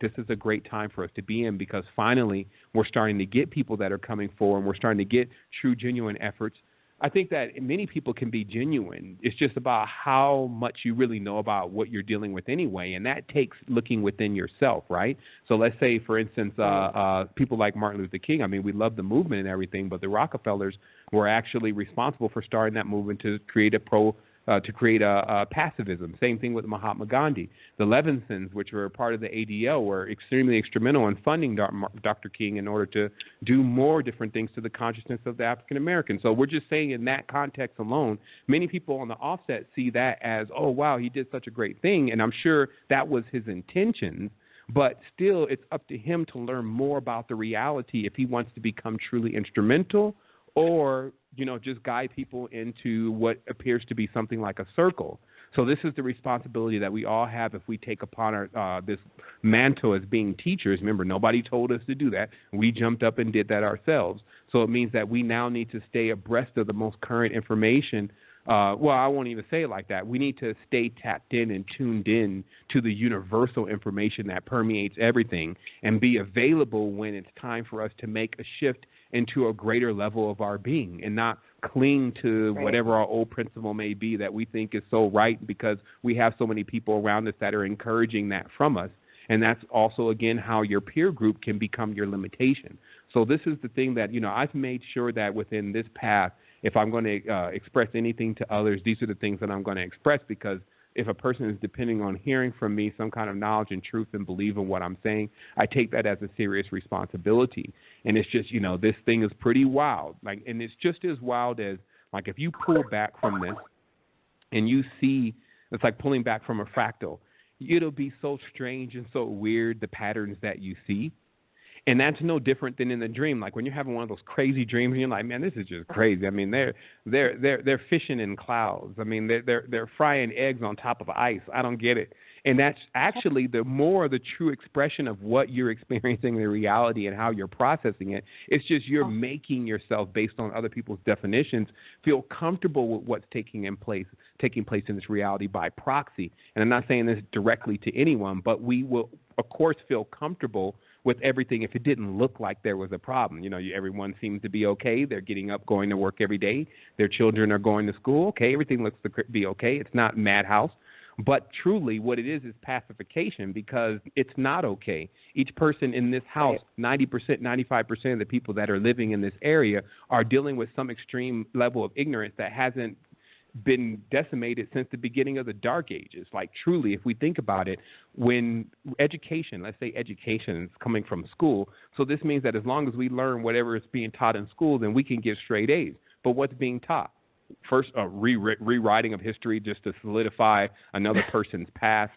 this is a great time for us to be in because finally we're starting to get people that are coming forward and we're starting to get true, genuine efforts. I think that many people can be genuine. It's just about how much you really know about what you're dealing with anyway, and that takes looking within yourself, right? So let's say, for instance, people like Martin Luther King, I mean, we love the movement and everything, but the Rockefellers were actually responsible for starting that movement to create a pacifism. Same thing with Mahatma Gandhi. The Levinsons, which were part of the ADL, were extremely instrumental in funding Dr. King in order to do more different things to the consciousness of the African American. So we're just saying in that context alone, many people on the offset see that as, oh, wow, he did such a great thing, and I'm sure that was his intentions. But still, it's up to him to learn more about the reality if he wants to become truly instrumental or just guide people into what appears to be something like a circle. So this is the responsibility that we all have if we take upon this mantle as being teachers. Remember, nobody told us to do that. We jumped up and did that ourselves. So it means that we now need to stay abreast of the most current information. I won't even say it like that. We need to stay tapped in and tuned in to the universal information that permeates everything and be available when it's time for us to make a shift into a greater level of our being and not cling to whatever our old principle may be that we think is so right because we have so many people around us that are encouraging that from us. And that's also, again, how your peer group can become your limitation. So this is the thing that, I've made sure that within this path, if I'm going to express anything to others, these are the things that I'm going to express because if a person is depending on hearing from me some kind of knowledge and truth and believe in what I'm saying, I take that as a serious responsibility. And it's just, this thing is pretty wild. And it's just as wild as, if you pull back from this and you see, it's like pulling back from a fractal. It'll be so strange and so weird, the patterns that you see. And that's no different than in the dream. Like when you're having one of those crazy dreams, and you're like, man, this is just crazy. I mean, they're fishing in clouds. I mean, they're frying eggs on top of ice. I don't get it. And that's actually the true expression of what you're experiencing in reality and how you're processing it. It's just you're making yourself, based on other people's definitions, feel comfortable with what's taking place in this reality by proxy. And I'm not saying this directly to anyone, but we will, of course, feel comfortable with everything if it didn't look like there was a problem. Everyone seems to be okay. They're getting up, going to work every day. Their children are going to school. Okay, everything looks to be okay. It's not madhouse. But truly what it is pacification, because it's not okay. Each person in this house, 90%, 95% of the people that are living in this area are dealing with some extreme level of ignorance that hasn't been decimated since the beginning of the Dark Ages. Like truly, if we think about it, when education, let's say education is coming from school, so this means that as long as we learn whatever is being taught in school, then we can get straight A's. But what's being taught? First, a rewriting of history just to solidify another person's past.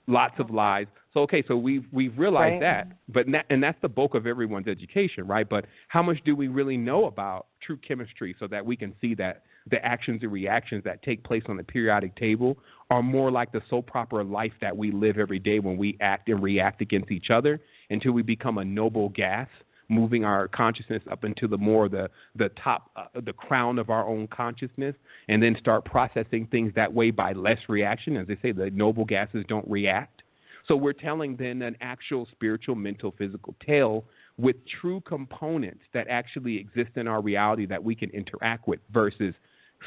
Lots of lies. So we've realized that, but and that's the bulk of everyone's education, right? But how much do we really know about true chemistry so that we can see that the actions and reactions that take place on the periodic table are more like the soul proper life that we live every day when we act and react against each other until we become a noble gas, moving our consciousness up into the top, the crown of our own consciousness, and then start processing things that way by less reaction. As they say, the noble gases don't react. So we're telling then an actual spiritual, mental, physical tale with true components that actually exist in our reality that we can interact with, versus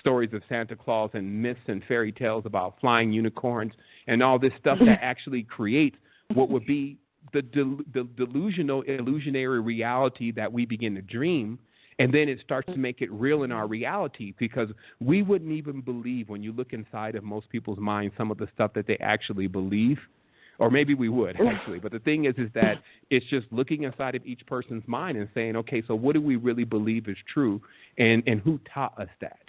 stories of Santa Claus and myths and fairy tales about flying unicorns and all this stuff that actually creates what would be the delusional, illusionary reality that we begin to dream. And then it starts to make it real in our reality, because we wouldn't even believe, when you look inside of most people's minds, some of the stuff that they actually believe. Or maybe we would, actually. But the thing is that it's just looking inside of each person's mind and saying, okay, so what do we really believe is true, and who taught us that?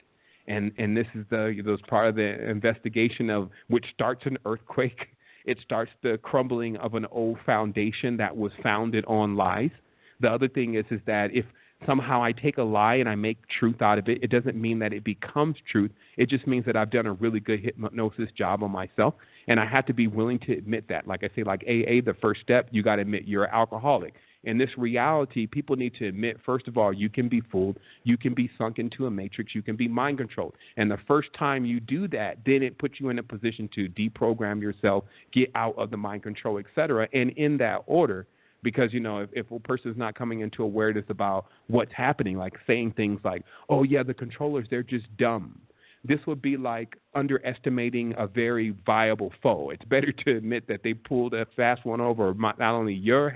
And this is those part of the investigation of which starts an earthquake. It starts the crumbling of an old foundation that was founded on lies. The other thing is that if somehow I take a lie and I make truth out of it, it doesn't mean that it becomes truth. It just means that I've done a really good hypnosis job on myself, and I have to be willing to admit that. Like I say, like AA, the first step, you got to admit you're an alcoholic. In this reality, people need to admit, first of all, you can be fooled, you can be sunk into a matrix, you can be mind controlled. And the first time you do that, then it puts you in a position to deprogram yourself, get out of the mind control, et cetera, and in that order. Because, if a person is not coming into awareness about what's happening, like saying things like, oh, yeah, the controllers, they're just dumb. This would be like underestimating a very viable foe. It's better to admit that they pulled a fast one over not only your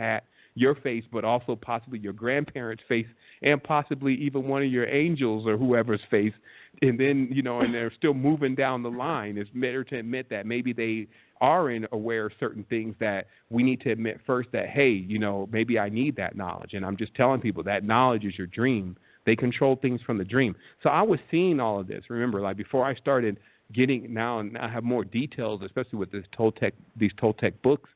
face, but also possibly your grandparents' face, and possibly even one of your angels or whoever's face. And then, and they're still moving down the line. It's better to admit that maybe they are aware of certain things that we need to admit first that, hey, maybe I need that knowledge. And I'm just telling people that knowledge is your dream. They control things from the dream. So I was seeing all of this. Remember, like before I started getting now, and I have more details, especially with these Toltec books.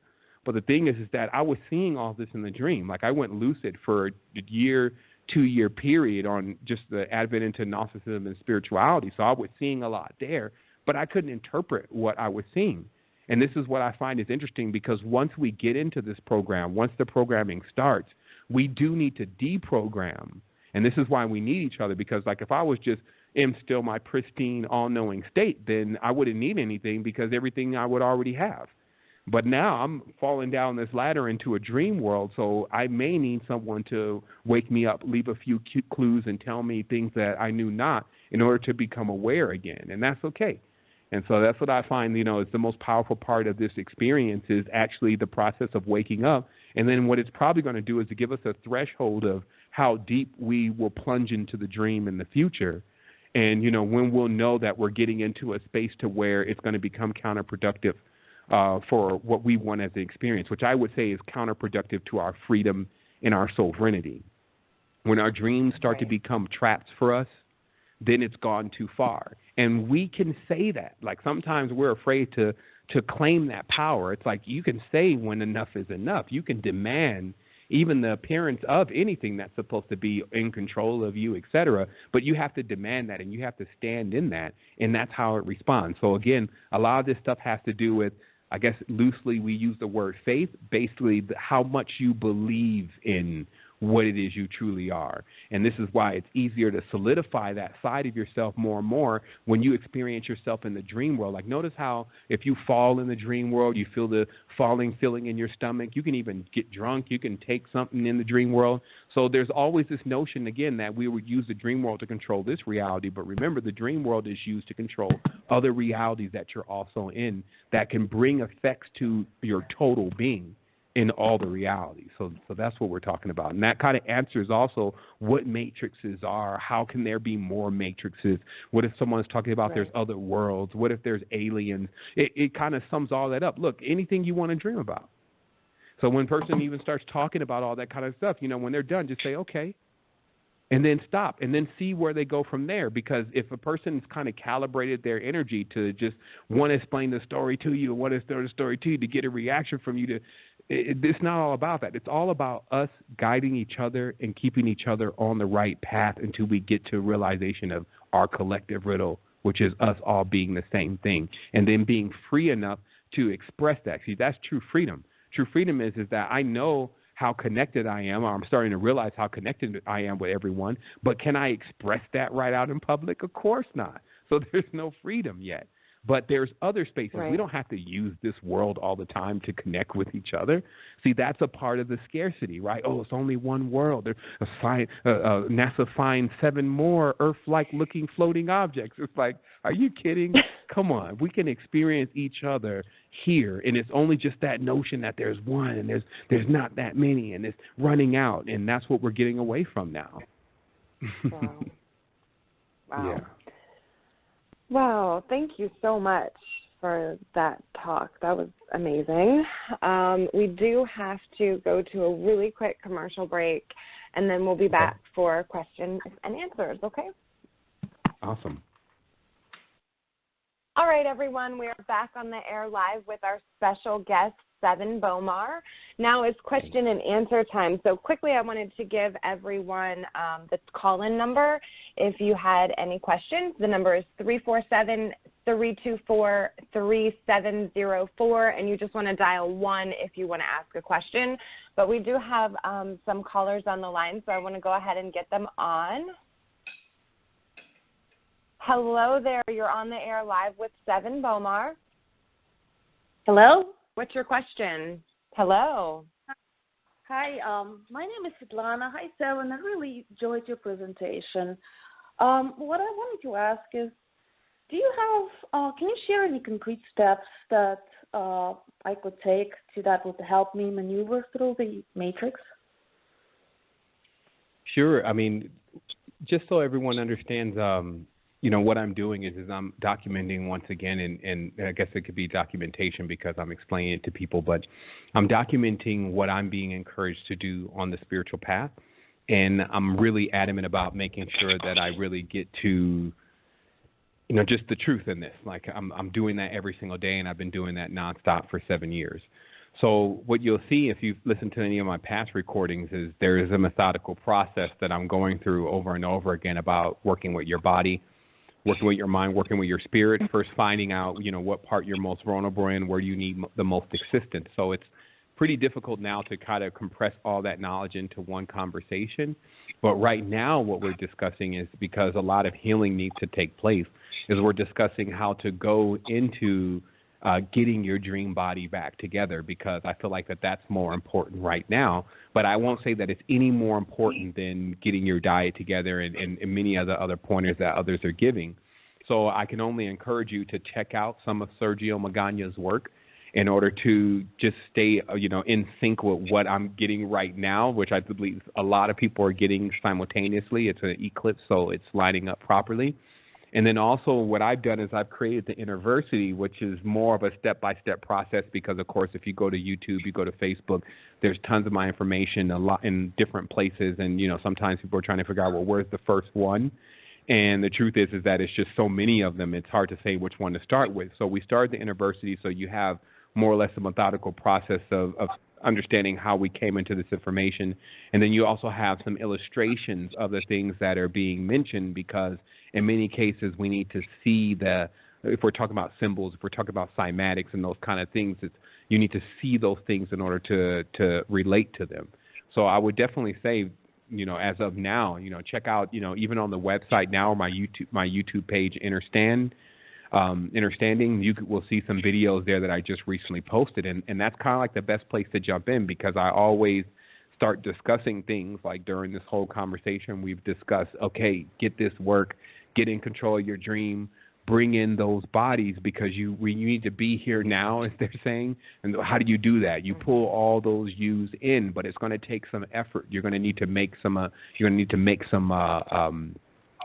But the thing is that I was seeing all this in the dream. Like I went lucid for a 2-year period on just the advent into Gnosticism and spirituality. So I was seeing a lot there, but I couldn't interpret what I was seeing. And this is what I find is interesting, because once we get into this program, once the programming starts, we do need to deprogram. And this is why we need each other, because like if I was just in still my pristine, all-knowing state, then I wouldn't need anything, because everything I would already have. But now I'm falling down this ladder into a dream world, so I may need someone to wake me up, leave a few clues, and tell me things that I knew not in order to become aware again, and that's okay. And so that's what I find, is the most powerful part of this experience is actually the process of waking up. And then what it's probably going to do is to give us a threshold of how deep we will plunge into the dream in the future. And, when we'll know that we're getting into a space to where it's going to become counterproductive for what we want as the experience, which I would say is counterproductive to our freedom and our sovereignty. When our dreams start to become traps for us, then it's gone too far. And we can say that. Like sometimes we're afraid to claim that power. It's like you can say when enough is enough. You can demand even the appearance of anything that's supposed to be in control of you, et cetera. But you have to demand that and you have to stand in that. And that's how it responds. So, again, a lot of this stuff has to do with, I guess loosely we use the word faith, basically how much you believe in what it is you truly are. And this is why it's easier to solidify that side of yourself more and more when you experience yourself in the dream world. Like notice how if you fall in the dream world, you feel the falling feeling in your stomach. You can even get drunk. You can take something in the dream world. So there's always this notion, again, that we would use the dream world to control this reality. But remember, the dream world is used to control other realities that you're also in that can bring effects to your total being in all the realities. So that's what we're talking about. And that kind of answers also what matrices are. How can there be more matrices? What if someone's talking about there's other worlds? What if there's aliens? It kind of sums all that up. Look, anything you want to dream about. So when a person even starts talking about all that kind of stuff, when they're done, just say, okay, and then stop and then see where they go from there. Because if a person's kind of calibrated their energy to just want to explain the story to you, want to tell the story to you to get a reaction from you, it's not all about that. It's all about us guiding each other and keeping each other on the right path until we get to a realization of our collective riddle, which is us all being the same thing, and then being free enough to express that. See, that's true freedom. True freedom is that I know how connected I am, or I'm starting to realize how connected I am with everyone, but can I express that right out in public? Of course not. So there's no freedom yet. But there's other spaces. Right. We don't have to use this world all the time to connect with each other. See, that's a part of the scarcity, right? Oh, it's only one world. NASA finds 7 more Earth-like looking floating objects. It's like, are you kidding? Come on. We can experience each other here, and it's only just that notion that there's one and there's not that many, and it's running out, and that's what we're getting away from now. Wow. Yeah. Wow, thank you so much for that talk. That was amazing. We do have to go to a really quick commercial break, and then we'll be back for questions and answers, okay? Awesome. All right, everyone, we are back on the air live with our special guest, Sevan Bomar. Now it's question and answer time. So quickly, I wanted to give everyone the call-in number. If you had any questions, the number is 347-324-3704, and you just want to dial 1 if you want to ask a question. But we do have some callers on the line, so I want to go ahead and get them on. Hello there. You're on the air live with Sevan Bomar. Hello? What's your question? Hello. Hi, my name is Svetlana. Hi, Sevan. I really enjoyed your presentation. What I wanted to ask is, do you have, can you share any concrete steps that I could take that would help me maneuver through the matrix? Sure. I mean, just so everyone understands, what I'm doing is I'm documenting once again, and I guess it could be documentation because I'm explaining it to people, but I'm documenting what I'm being encouraged to do on the spiritual path, and I'm really adamant about making sure that I really get to, just the truth in this. Like I'm doing that every single day, and I've been doing that nonstop for 7 years. So what you'll see if you've listened to any of my past recordings is there is a methodical process that I'm going through over and over again about working with your body, working with your mind, working with your spirit, first finding out, what part you're most vulnerable in, where you need the most assistance. So it's pretty difficult now to kind of compress all that knowledge into one conversation. But right now what we're discussing is, because a lot of healing needs to take place, is we're discussing how to go into getting your dream body back together, because I feel like that's more important right now. But I won't say that it's any more important than getting your diet together and many other pointers that others are giving. So I can only encourage you to check out some of Sergio Magaña's work in order to just stay, in sync with what I'm getting right now, which I believe a lot of people are getting simultaneously. It's an eclipse, so it's lining up properly. And then also what I've done is I've created the University, which is more of a step-by-step process because, of course, if you go to YouTube, you go to Facebook, there's tons of my information a lot in different places. And, sometimes people are trying to figure out, well, where's the first one? And the truth is that it's just so many of them, it's hard to say which one to start with. So we started the University so you have more or less a methodical process of understanding how we came into this information. And then you also have some illustrations of the things that are being mentioned because in many cases we need to see if we're talking about symbols, if we're talking about cymatics and those kind of things, you need to see those things in order to relate to them. So I would definitely say, as of now, check out, even on the website now, my YouTube page, Understanding, you will see some videos there that I just recently posted, and that's kind of like the best place to jump in because I always start discussing things like during this whole conversation we've discussed, okay, get this work, get in control of your dream, bring in those bodies because you need to be here now, as they're saying. And how do you do that? You pull all those yous in, but it's going to take some effort. You're going to need to make some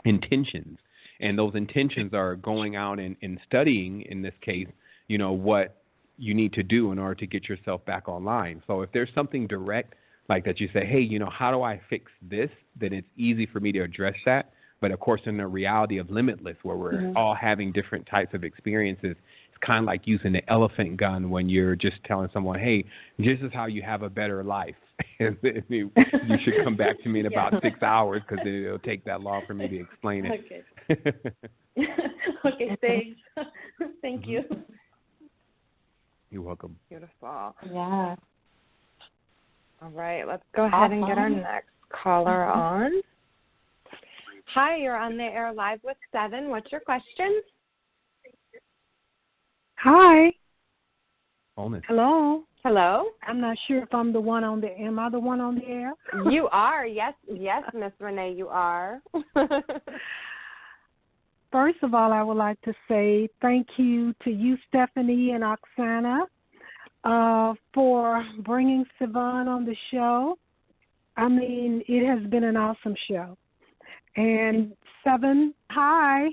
intentions. And those intentions are going out and studying, in this case, what you need to do in order to get yourself back online. So if there's something direct like that you say, hey, how do I fix this, then it's easy for me to address that. But, of course, in the reality of Limitless, where we're all having different types of experiences, it's kind of like using the elephant gun when you're just telling someone, hey, this is how you have a better life. You should come back to me in about 6 hours because it'll take that long for me to explain it. Okay. Okay, thanks. Thank you. You're welcome. Beautiful. Yeah. All right, let's go ahead and get our next caller on. Hi, you're on the air live with Sevan. What's your question? Hi. Wholeness. Hello. Hello. I'm not sure if I'm the one on the. Am I the one on the air? You are. Yes, Miss Renee, you are. First of all, I would like to say thank you to you, Stephanie and Oksana, for bringing Sevan on the show. I mean, it has been an awesome show. And Sevan, hi.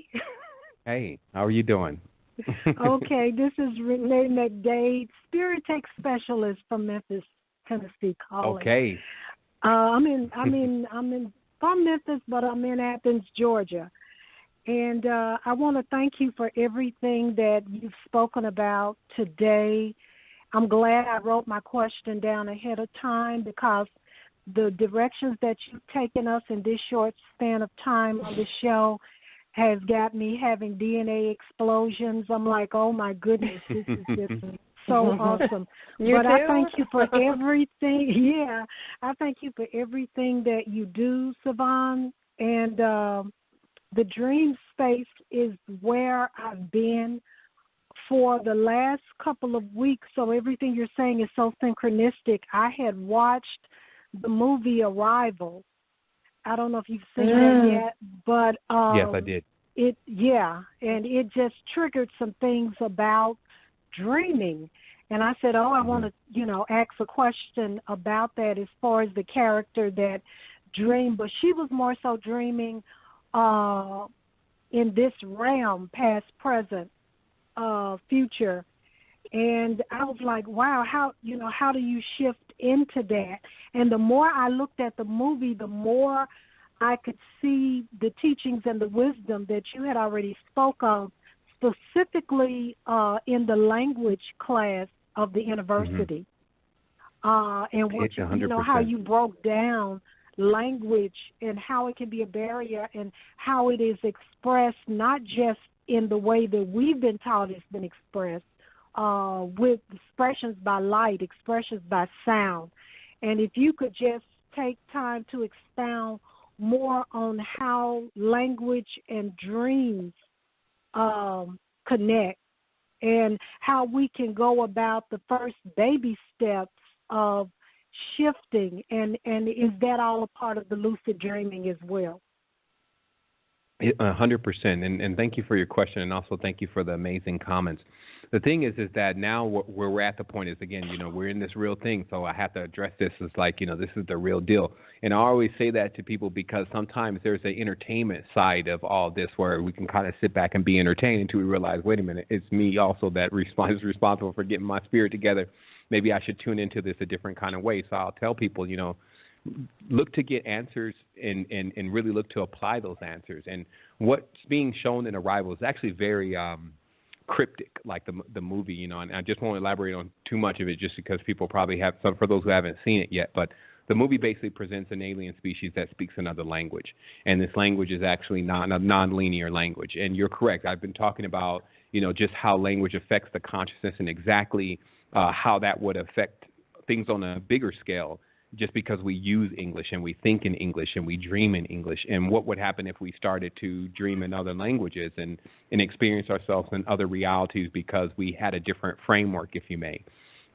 Hey, how are you doing? Okay, this is Renee McDade, Spirit Tech Specialist from Memphis, Tennessee, calling. Okay. I'm from Memphis, but I'm in Athens, Georgia. And I want to thank you for everything that you've spoken about today. I'm glad I wrote my question down ahead of time because the directions that you've taken us in this short span of time on the show has got me having DNA explosions. I'm like, oh, my goodness, this is just so awesome. I thank you for everything. Yeah, I thank you for everything that you do, Sevan. And the dream space is where I've been for the last couple of weeks. So everything you're saying is so synchronistic. I had watched the movie Arrival. I don't know if you've seen it yet, but yes, I did. And it just triggered some things about dreaming. And I said, I want to, ask a question about that as far as the character that dreamed, but she was more so dreaming in this realm, past, present, future. And I was like, wow, how do you shift into that? And the more I looked at the movie, the more I could see the teachings and the wisdom that you had already spoke of, specifically in the language class of the university. And what how you broke down language and how it can be a barrier and how it is expressed, not just in the way that we've been taught it's been expressed, with expressions by light, expressions by sound. And if you could just take time to expound more on how language and dreams connect and how we can go about the first baby steps of shifting, and is that all a part of the lucid dreaming as well? 100%, and thank you for your question, and also thank you for the amazing comments. the thing is that now where we're at the point is, again, we're in this real thing, so I have to address this as like, this is the real deal. And I always say that to people because sometimes there's an entertainment side of all this where we can kind of sit back and be entertained until we realize, wait a minute, it's me also that is responsible for getting my spirit together. Maybe I should tune into this a different kind of way. So I'll tell people, look to get answers and really look to apply those answers. And what's being shown in Arrival is actually very cryptic, like the movie, and I just won't elaborate on too much of it just because people probably have some, for those who haven't seen it yet, but the movie basically presents an alien species that speaks another language. And this language is actually not a non-linear language. And you're correct. I've been talking about, just how language affects the consciousness and exactly how that would affect things on a bigger scale, just because we use English and we think in English and we dream in English. And what would happen if we started to dream in other languages and experience ourselves in other realities because we had a different framework, if you may.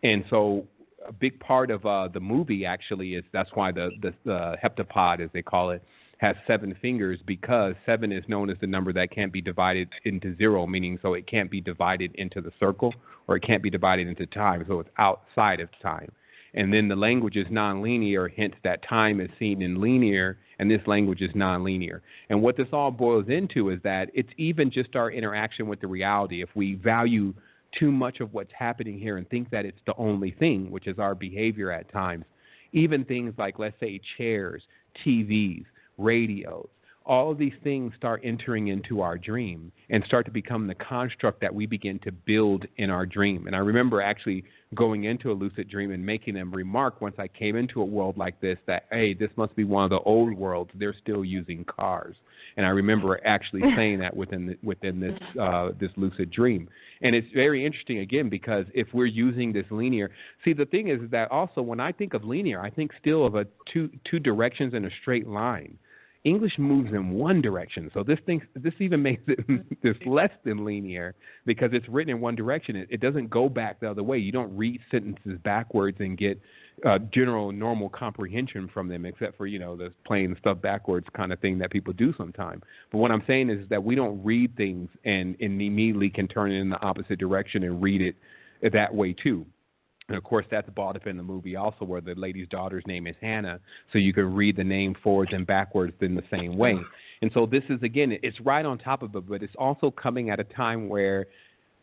And so a big part of the movie actually is, that's why the heptapod, as they call it, has 7 fingers, because 7 is known as the number that can't be divided into 0, meaning so it can't be divided into the circle or it can't be divided into time, so it's outside of time. And then the language is nonlinear, hence that time is seen in linear, and this language is nonlinear. And what this all boils into is that it's even just our interaction with the reality. If we value too much of what's happening here and think that it's the only thing, which is our behavior at times, even things like, let's say, chairs, TVs, radios, all of these things start entering into our dream and start to become the construct that we begin to build in our dream. And I remember actually going into a lucid dream and making them remark once I came into a world like this that, hey, this must be one of the old worlds. They're still using cars. And I remember actually saying that within this lucid dream. And it's very interesting, again, because if we're using this linear, see, the thing is that also when I think of linear, I think still of a two directions in a straight line. English moves in one direction, so this even makes it this less than linear because it's written in one direction. It doesn't go back the other way. You don't read sentences backwards and get general normal comprehension from them, except for the playing stuff backwards kind of thing that people do sometimes. But what I'm saying is that we don't read things and immediately can turn it in the opposite direction and read it that way too. And, of course, that's brought up in the movie also where the lady's daughter's name is Hannah, so you can read the name forwards and backwards in the same way. And so this is, again, it's right on top of it, but it's also coming at a time where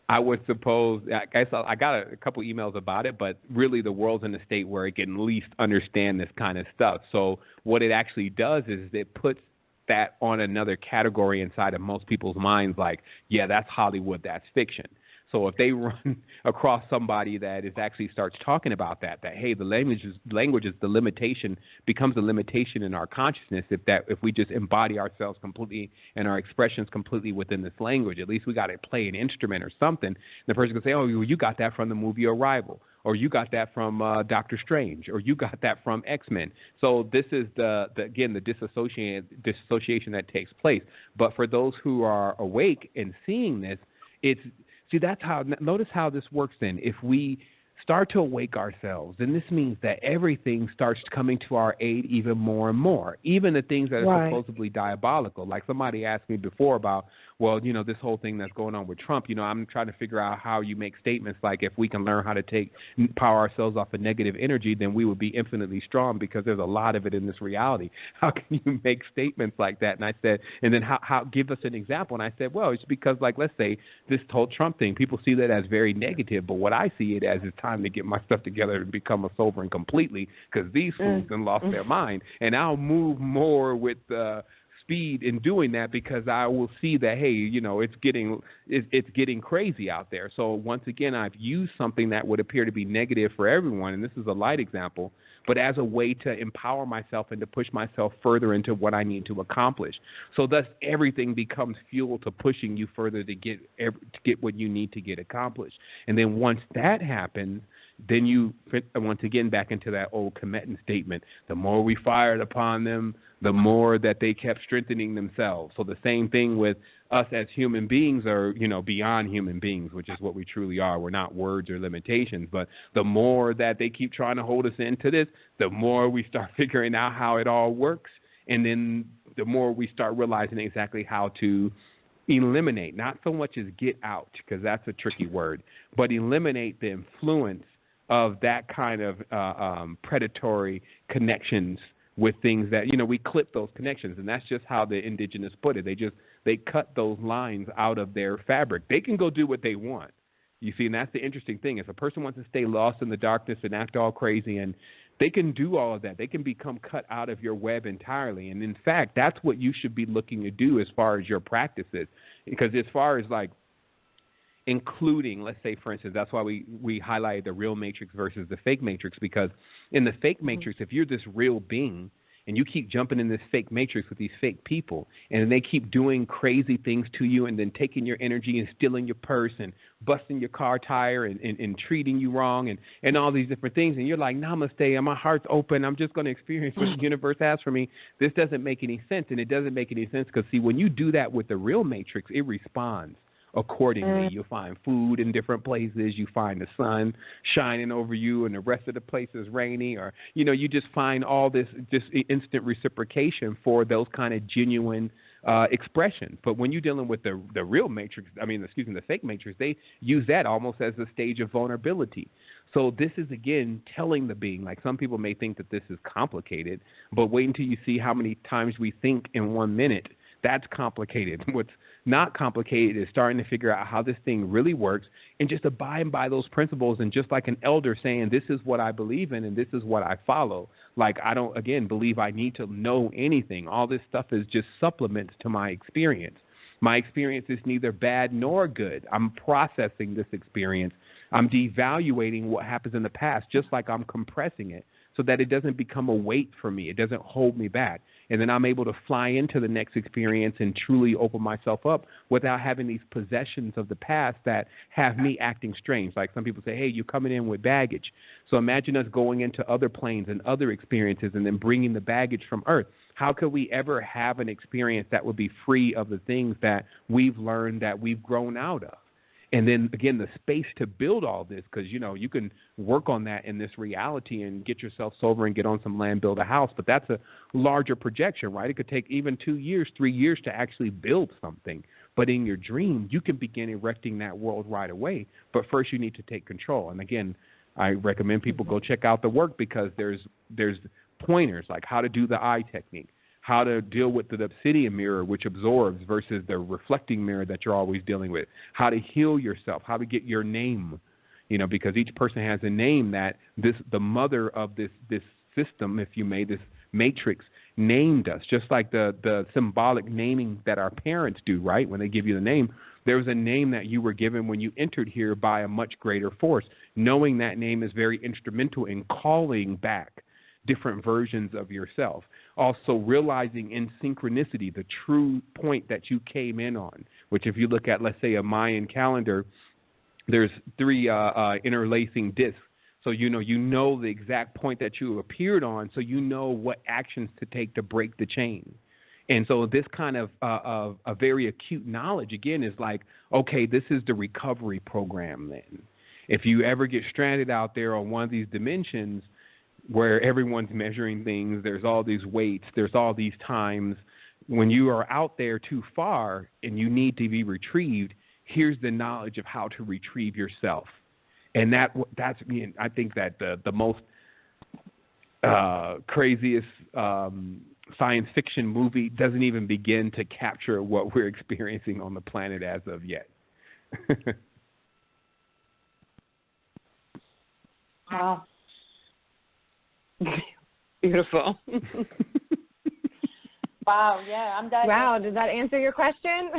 I would suppose, I got a couple emails about it, but really the world's in a state where it can at least understand this kind of stuff. So what it actually does is it puts that on another category inside of most people's minds like, yeah, that's Hollywood, that's fiction. So if they run across somebody that actually starts talking about that hey, the language is the limitation, becomes a limitation in our consciousness if we just embody ourselves completely and our expressions completely within this language. At least we got to play an instrument or something. And the person can say, oh, you got that from the movie Arrival, or you got that from Doctor Strange, or you got that from X-Men. So this is the disassociation that takes place. But for those who are awake and seeing this, notice how this works then. If we start to awake ourselves, then this means that everything starts coming to our aid even more and more, even the things that are supposedly diabolical. Like somebody asked me before about, well, this whole thing that's going on with Trump, I'm trying to figure out how you make statements like if we can learn how to power ourselves off of negative energy, then we would be infinitely strong because there's a lot of it in this reality. How can you make statements like that? And I said, and then how give us an example? And I said, well, it's because, like, let's say this whole Trump thing, people see that as very negative, but what I see it as is time to get my stuff together and become a sovereign completely because these fools have lost their mind. And I'll move more with speed in doing that because I will see that, hey, it's getting crazy out there. So once again, I've used something that would appear to be negative for everyone, and this is a light example, but as a way to empower myself and to push myself further into what I need to accomplish. So thus everything becomes fuel to pushing you further to get what you need to get accomplished. And then once that happens, then you, once again, back into that old Cometan statement, the more we fired upon them, the more that they kept strengthening themselves. So the same thing with us as human beings are, beyond human beings, which is what we truly are. We're not words or limitations, but the more that they keep trying to hold us into this, the more we start figuring out how it all works. And then the more we start realizing exactly how to eliminate, not so much as get out, because that's a tricky word, but eliminate the influence of that kind of predatory connections with things that, we clip those connections. And that's just how the indigenous put it. They cut those lines out of their fabric. They can go do what they want. You see, and that's the interesting thing. If a person wants to stay lost in the darkness and act all crazy, and they can do all of that. They can become cut out of your web entirely. And in fact, that's what you should be looking to do as far as your practices. Because as far as like including, let's say, for instance, that's why we highlighted the real matrix versus the fake matrix, because in the fake matrix, if you're this real being and you keep jumping in this fake matrix with these fake people, and they keep doing crazy things to you and then taking your energy and stealing your purse and busting your car tire and treating you wrong and all these different things, and you're like, namaste, and my heart's open, I'm just going to experience what the universe has for me. This doesn't make any sense, and it doesn't make any sense because, see, when you do that with the real matrix, it responds accordingly. You'll find food in different places. You find the sun shining over you and the rest of the place is rainy, or, you just find all this just instant reciprocation for those kind of genuine expressions. But when you're dealing with the real matrix, the fake matrix, they use that almost as a stage of vulnerability. So this is, again, telling the being, like some people may think that this is complicated, but wait until you see how many times we think in 1 minute. That's complicated. What's not complicated is starting to figure out how this thing really works and just abiding by those principles. And just like an elder saying, this is what I believe in and this is what I follow. Like, I don't, again, believe I need to know anything. All this stuff is just supplements to my experience. My experience is neither bad nor good. I'm processing this experience. I'm devaluating what happens in the past, just like I'm compressing it so that it doesn't become a weight for me. It doesn't hold me back. And then I'm able to fly into the next experience and truly open myself up without having these possessions of the past that have me acting strange. Like some people say, hey, you're coming in with baggage. So imagine us going into other planes and other experiences and then bringing the baggage from Earth. How could we ever have an experience that would be free of the things that we've learned, that we've grown out of? And then, again, the space to build all this, because, you can work on that in this reality and get yourself sober and get on some land, build a house. But that's a larger projection, right? It could take even 2 years, 3 years to actually build something. But in your dream, you can begin erecting that world right away. But first you need to take control. And, again, I recommend people go check out the work because there's pointers like how to do the eye technique, how to deal with the obsidian mirror, which absorbs, versus the reflecting mirror that you're always dealing with, how to heal yourself, how to get your name, because each person has a name that the mother of this system, if you may, this matrix, named us, just like the symbolic naming that our parents do, right? When they give you the name, there was a name that you were given when you entered here by a much greater force. Knowing that name is very instrumental in calling back different versions of yourself. Also realizing in synchronicity the true point that you came in on, which if you look at, let's say, a Mayan calendar, there's 3 interlacing discs. So you know the exact point that you appeared on, so you know what actions to take to break the chain. And so this kind of a very acute knowledge, again, is like, okay, this is the recovery program then. If you ever get stranded out there on one of these dimensions where everyone's measuring things, there's all these weights, there's all these times. When you are out there too far and you need to be retrieved, here's the knowledge of how to retrieve yourself. And that's I think that the most craziest science fiction movie doesn't even begin to capture what we're experiencing on the planet as of yet. Wow. Beautiful. Wow, yeah, I'm done. Wow, did that answer your question?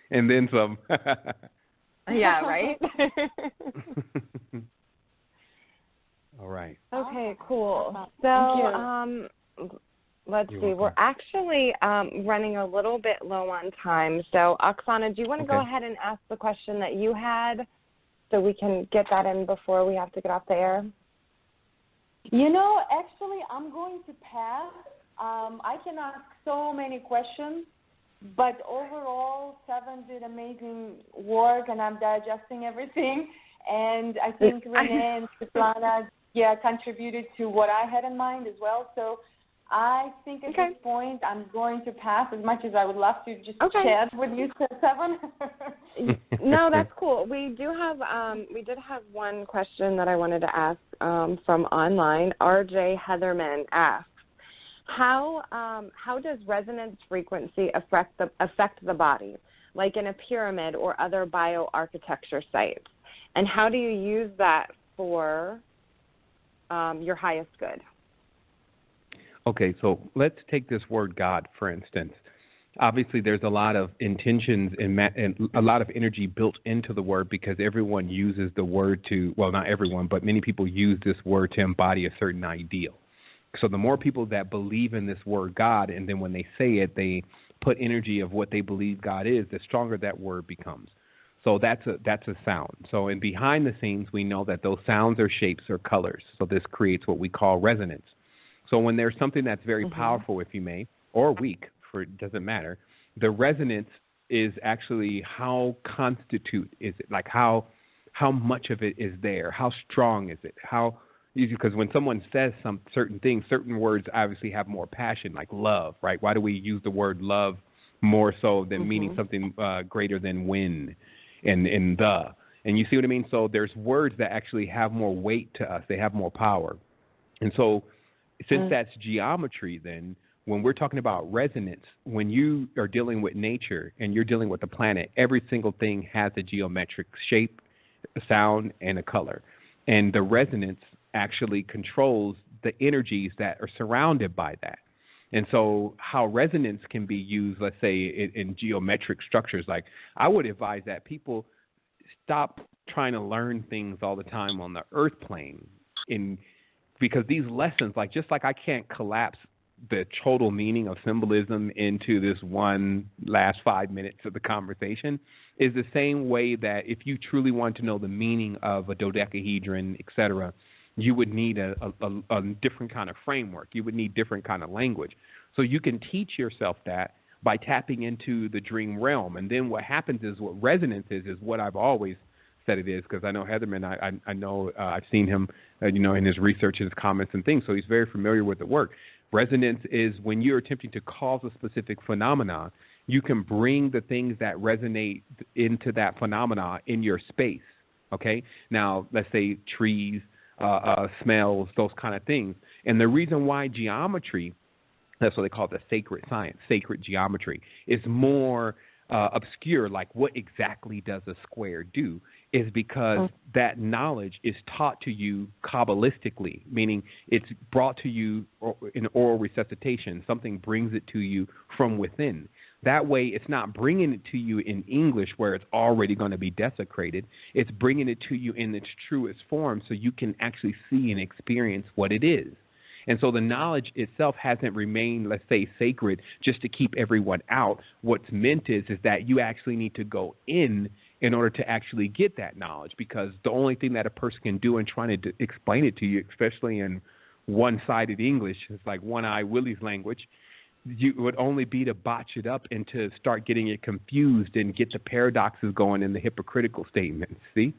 And then some. Yeah, right? All right. Okay, cool. So let's see. Welcome. We're actually running a little bit low on time. So, Oksana, do you want to go ahead and ask the question that you had so we can get that in before we have to get off the air? Actually, I'm going to pass. I can ask so many questions, but overall, Sevan did amazing work, and I'm digesting everything. And I think Renee and Svetlana, contributed to what I had in mind as well. So I think at this point I'm going to pass, as much as I would love to just chat with you, Sevan. No, that's cool. We did have one question that I wanted to ask from online. RJ Heatherman asks, how does resonance frequency affect the body, like in a pyramid or other bioarchitecture sites? And how do you use that for your highest good? Okay, so let's take this word God, for instance. Obviously, there's a lot of intentions and a lot of energy built into the word because everyone uses the word to, well, not everyone, but many people use this word to embody a certain ideal. So the more people that believe in this word God, and then when they say it, they put energy of what they believe God is, the stronger that word becomes. So that's a sound. So in behind the scenes, we know that those sounds are shapes or colors. So this creates what we call resonance. So when there's something that's very powerful, if you may, or weak, it doesn't matter, the resonance is actually how constitute is it, like how much of it is there, how strong is it, because when someone says some certain things, certain words obviously have more passion, like love, right? Why do we use the word love more so than meaning something greater than when and the? And you see what I mean? So there's words that actually have more weight to us. They have more power. And so since that's geometry, then when we're talking about resonance, when you are dealing with nature and you're dealing with the planet, every single thing has a geometric shape, a sound, and a color. And the resonance actually controls the energies that are surrounded by that. And so how resonance can be used, let's say, in geometric structures, like I would advise that people stop trying to learn things all the time on the earth plane because these lessons, just like I can't collapse the total meaning of symbolism into this one last 5 minutes of the conversation, is the same way that if you truly want to know the meaning of a dodecahedron, et cetera, you would need a different kind of framework. You would need different kind of language. So you can teach yourself that by tapping into the dream realm. And then what happens is what resonance is what I've always said it is, because I know Heatherman, I know I've seen him, in his research, his comments and things, so he's very familiar with the work. Resonance is when you're attempting to cause a specific phenomenon, you can bring the things that resonate into that phenomena in your space, okay? Now, let's say trees, smells, those kind of things. And the reason why geometry, that's what they call the sacred science, sacred geometry, is more obscure, like what exactly does a square do, is because that knowledge is taught to you Kabbalistically, meaning it's brought to you in oral resuscitation. Something brings it to you from within. That way, it's not bringing it to you in English where it's already going to be desecrated. It's bringing it to you in its truest form so you can actually see and experience what it is. And so the knowledge itself hasn't remained, let's say, sacred just to keep everyone out. What's meant is that you actually need to go in order to actually get that knowledge, because the only thing that a person can do in trying to explain it to you, especially in one-sided English, it's like one-eye Willie's language, you would only be to botch it up and to start getting it confused and get the paradoxes going in the hypocritical statements, see?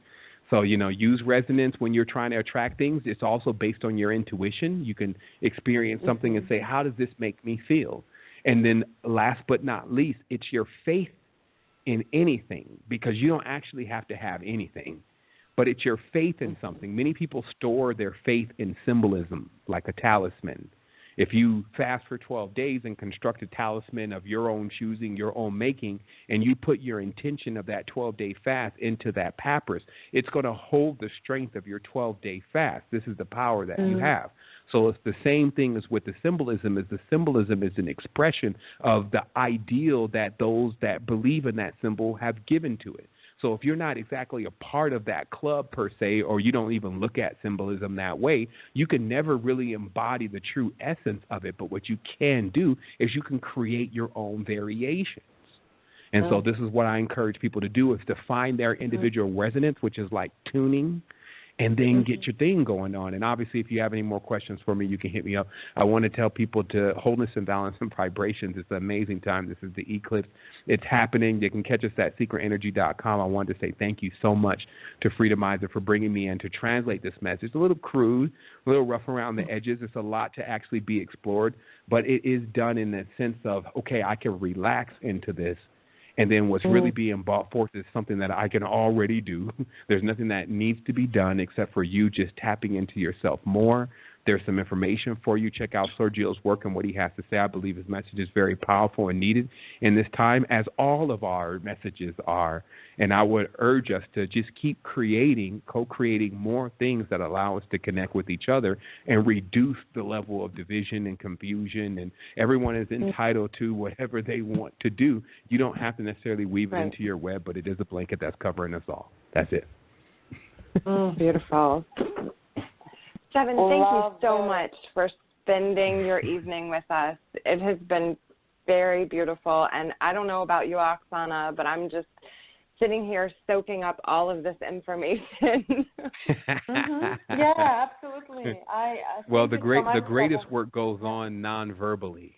So, use resonance when you're trying to attract things. It's also based on your intuition. You can experience something and say, how does this make me feel? And then last but not least, it's your faith in anything, because you don't actually have to have anything, but it's your faith in something. Many people store their faith in symbolism, like a talisman. If you fast for 12 days and construct a talisman of your own choosing, your own making, and you put your intention of that 12-day fast into that papyrus, it's going to hold the strength of your 12-day fast. This is the power that you have. So it's the same thing as with the symbolism. Is the symbolism is an expression of the ideal that those that believe in that symbol have given to it. So if you're not exactly a part of that club per se, or you don't even look at symbolism that way, you can never really embody the true essence of it. But what you can do is you can create your own variations. And so this is what I encourage people to do, is to find their individual resonance, which is like tuning, and then get your thing going on. And obviously, if you have any more questions for me, you can hit me up. I want to tell people to wholeness and balance and vibrations. It's an amazing time. This is the eclipse. It's happening. They can catch us at secretenergy.com. I wanted to say thank you so much to Freedomizer for bringing me in to translate this message. It's a little crude, a little rough around the edges. It's a lot to actually be explored, but it is done in the sense of, okay, I can relax into this. And then what's really being brought forth is something that I can already do. There's nothing that needs to be done except for you just tapping into yourself more. There's some information for you. Check out Sergio's work and what he has to say. I believe his message is very powerful and needed in this time, as all of our messages are. And I would urge us to just keep co-creating more things that allow us to connect with each other and reduce the level of division and confusion. And everyone is entitled to whatever they want to do. You don't have to necessarily weave it into your web, but it is a blanket that's covering us all. That's it. Beautiful. Sevan, thank you so much for spending your evening with us. It has been very beautiful, and I don't know about you, Oksana, but I'm just sitting here soaking up all of this information. Yeah, absolutely. Well, the greatest work goes on non-verbally.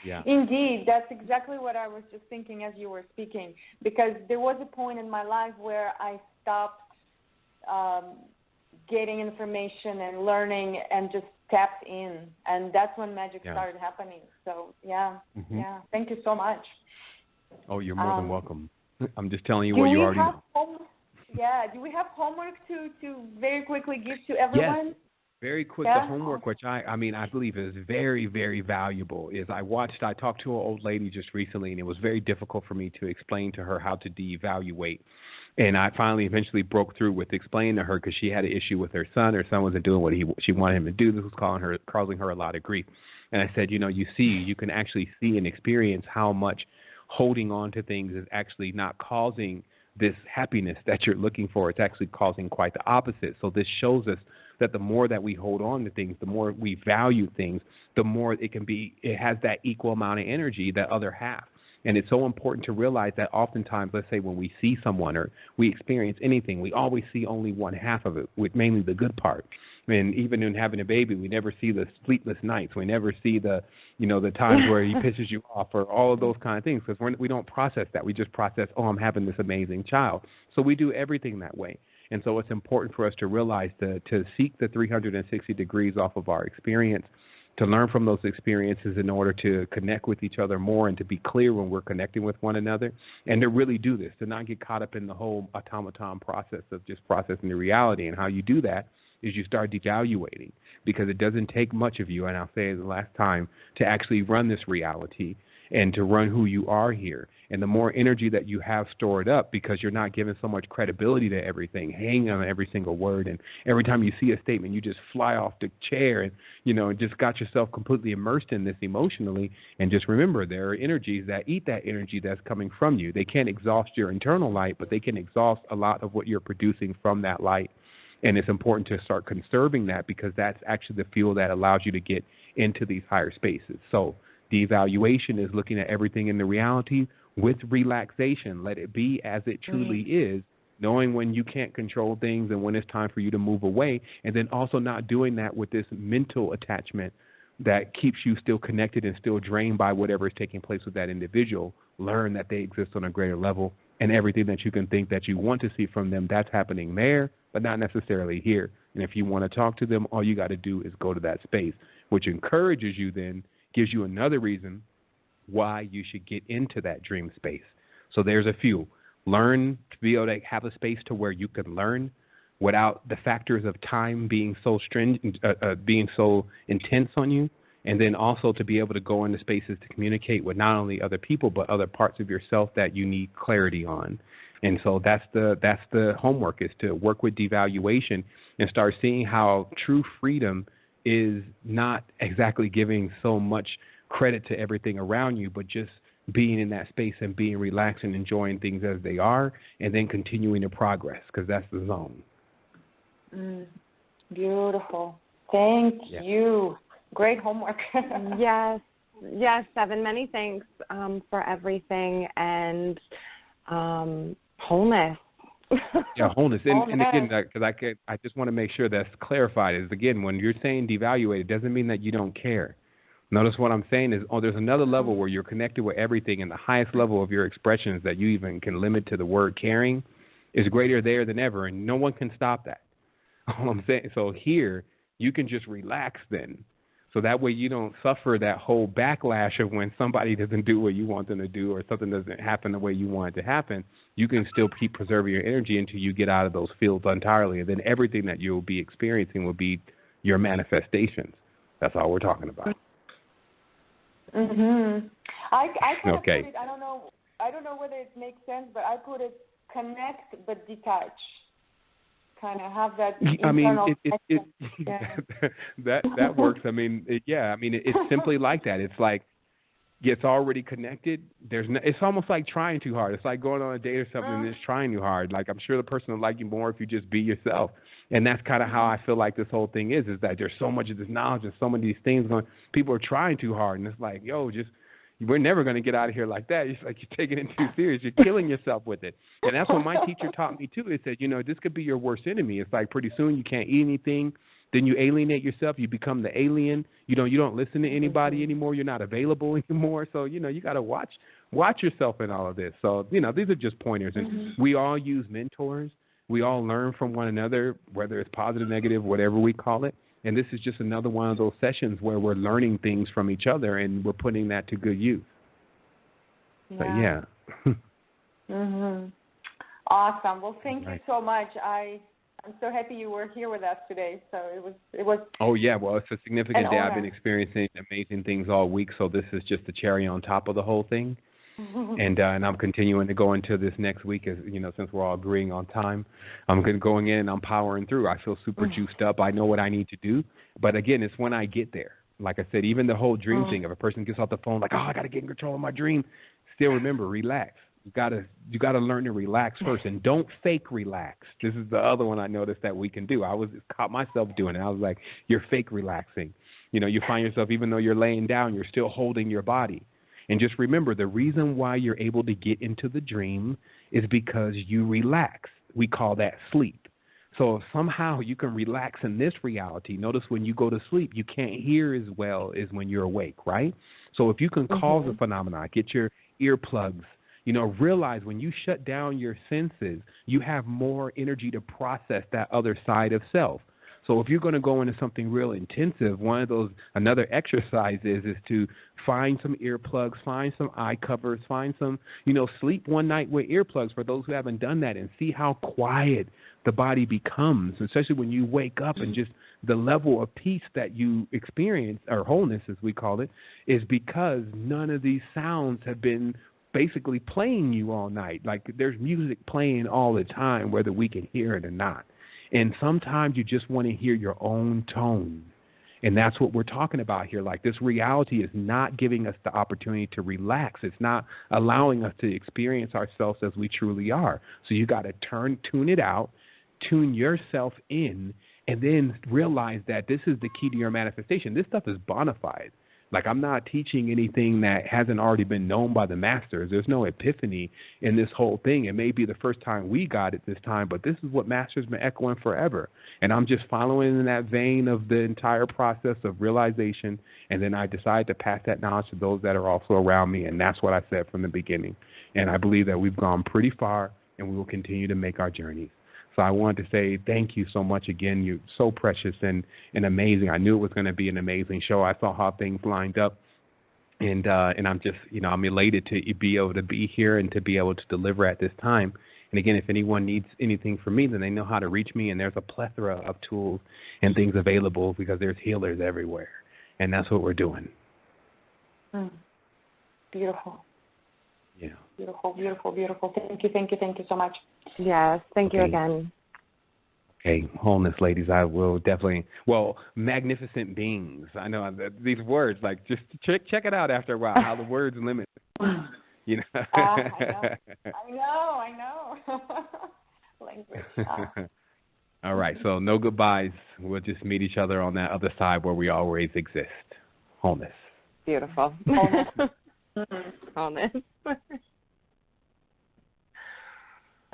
Yeah. Indeed, that's exactly what I was just thinking as you were speaking, because there was a point in my life where I stopped getting information and learning and just tapped in, and that's when magic started happening. So yeah, thank you so much. Oh, you're more than welcome. I'm just telling you what you already know. Do we have homework to very quickly give to everyone? Yes. Very quick, the homework, which I believe is very, very valuable, is I talked to an old lady just recently, and it was very difficult for me to explain to her how to devaluate. And I finally eventually broke through with explaining to her, because she had an issue with her son. Her son wasn't doing what she wanted him to do. This was causing her a lot of grief. And I said, you can actually see and experience how much holding on to things is actually not causing this happiness that you're looking for. It's actually causing quite the opposite. So this shows us that the more that we hold on to things, the more we value things, the more it has that equal amount of energy that other have. And it's so important to realize that oftentimes, let's say when we see someone or we experience anything, we always see only one half of it, with mainly the good part. And even in having a baby, we never see the sleepless nights. We never see the times where he pisses you off, or all of those kind of things, because we don't process that. We just process, I'm having this amazing child. So we do everything that way. And so it's important for us to realize to seek the 360 degrees off of our experience, to learn from those experiences in order to connect with each other more and to be clear when we're connecting with one another, and to really do this, to not get caught up in the whole automaton process of just processing the reality. And how you do that is you start devaluating, because it doesn't take much of you, and I'll say it the last time, to actually run this reality and to run who you are here. And the more energy that you have stored up, because you're not giving so much credibility to everything, hanging on every single word, and every time you see a statement, you just fly off the chair and, just got yourself completely immersed in this emotionally. And just remember, there are energies that eat that energy that's coming from you. They can't exhaust your internal light, but they can exhaust a lot of what you're producing from that light. And it's important to start conserving that, because that's actually the fuel that allows you to get into these higher spaces. So the evaluation is looking at everything in the reality with relaxation. Let it be as it truly is, knowing when you can't control things and when it's time for you to move away, and then also not doing that with this mental attachment that keeps you still connected and still drained by whatever is taking place with that individual. Learn that they exist on a greater level, and everything that you can think that you want to see from them, that's happening there, but not necessarily here. And if you want to talk to them, all you got to do is go to that space, which encourages you then, gives you another reason why you should get into that dream space. So there's a few. Learn to be able to have a space to where you can learn without the factors of time being so stringent, being so intense on you. And then also to be able to go into spaces to communicate with not only other people, but other parts of yourself that you need clarity on. And so that's the homework, is to work with devaluation and start seeing how true freedom is not exactly giving so much credit to everything around you, but just being in that space and being relaxed and enjoying things as they are, and then continuing to progress, because that's the zone. Beautiful. Thank you. Great homework. Yes, Sevan, many thanks for everything, and wholeness. Yeah, wholeness. And again, because I just want to make sure that's clarified. Is again, when you're saying devaluate, it doesn't mean that you don't care. Notice what I'm saying is, there's another level where you're connected with everything, and the highest level of your expressions that you even can limit to the word caring is greater there than ever, and no one can stop that. All I'm saying, so here you can just relax then. So that way you don't suffer that whole backlash of when somebody doesn't do what you want them to do or something doesn't happen the way you want it to happen. You can still keep preserving your energy until you get out of those fields entirely. And then everything that you'll be experiencing will be your manifestations. That's all we're talking about. Mhm. I kind of Okay. put it, I don't know whether it makes sense, but I put it connect but detach. Kind of have that internal that works. I mean, it's simply like that. It's like it's already connected. It's almost like trying too hard. It's like going on a date or something and just trying too hard. Like I'm sure the person will like you more if you just be yourself. And that's kind of how I feel like this whole thing is that there's so much of this knowledge and so many of these things going. People are trying too hard, and it's like, we're never going to get out of here like that. It's like you're taking it too serious. You're killing yourself with it. And that's what my teacher taught me, too. It said, this could be your worst enemy. It's like pretty soon you can't eat anything. Then you alienate yourself. You become the alien. You don't listen to anybody anymore. You're not available anymore. So, you got to watch yourself in all of this. So, these are just pointers. And we all use mentors. We all learn from one another, whether it's positive, negative, whatever we call it. And this is just another one of those sessions where we're learning things from each other and we're putting that to good use. So, yeah. Awesome. Well, thank you so much. I'm so happy you were here with us today. So it was. Oh yeah, well, it's a significant day. I've been experiencing amazing things all week, so this is just the cherry on top of the whole thing. And I'm continuing to go into this next week, as since we're all agreeing on time. I'm going in and I'm powering through. I feel super juiced up. I know what I need to do, but again, it's when I get there. Like I said, even the whole dream thing. If a person gets off the phone like, I got to get in control of my dream, still remember, relax. You gotta learn to relax first, and don't fake relax. This is the other one I noticed that we can do. I caught myself doing it. I was like, you're fake relaxing. You find yourself, even though you're laying down, you're still holding your body. And just remember, the reason why you're able to get into the dream is because you relax. We call that sleep. So if somehow you can relax in this reality, notice when you go to sleep, you can't hear as well as when you're awake, right? So if you can cause a phenomenon, get your earplugs, realize when you shut down your senses, you have more energy to process that other side of self. So if you're going to go into something real intensive, another exercise is to find some earplugs, find some eye covers, find some, sleep one night with earplugs for those who haven't done that, and see how quiet the body becomes, especially when you wake up, and just the level of peace that you experience, or wholeness as we call it, is because none of these sounds have been basically playing you all night. Like there's music playing all the time, whether we can hear it or not. And sometimes you just want to hear your own tone. And that's what we're talking about here. Like this reality is not giving us the opportunity to relax. It's not allowing us to experience ourselves as we truly are. So you got to tune it out, tune yourself in, and then realize that this is the key to your manifestation. This stuff is bona fide. Like I'm not teaching anything that hasn't already been known by the masters. There's no epiphany in this whole thing. It may be the first time we got it this time, but this is what masters been echoing forever. And I'm just following in that vein of the entire process of realization. And then I decide to pass that knowledge to those that are also around me. And that's what I said from the beginning. And I believe that we've gone pretty far, and we will continue to make our journeys. So I wanted to say thank you so much again. You're so precious and amazing. I knew it was going to be an amazing show. I saw how things lined up, and I'm just, I'm elated to be able to be here and to be able to deliver at this time. And again, if anyone needs anything from me, then they know how to reach me, and there's a plethora of tools and things available because there's healers everywhere, and that's what we're doing. Beautiful. Yeah. Beautiful, beautiful, beautiful. Thank you so much. Yes, thank you again. Okay, wholeness, ladies. I will definitely. Well, magnificent beings. I know that these words. Like, just check it out after a while. How the words limit. I know. Language. All right. So no goodbyes. We'll just meet each other on that other side where we always exist. Wholeness. Beautiful. Wholeness.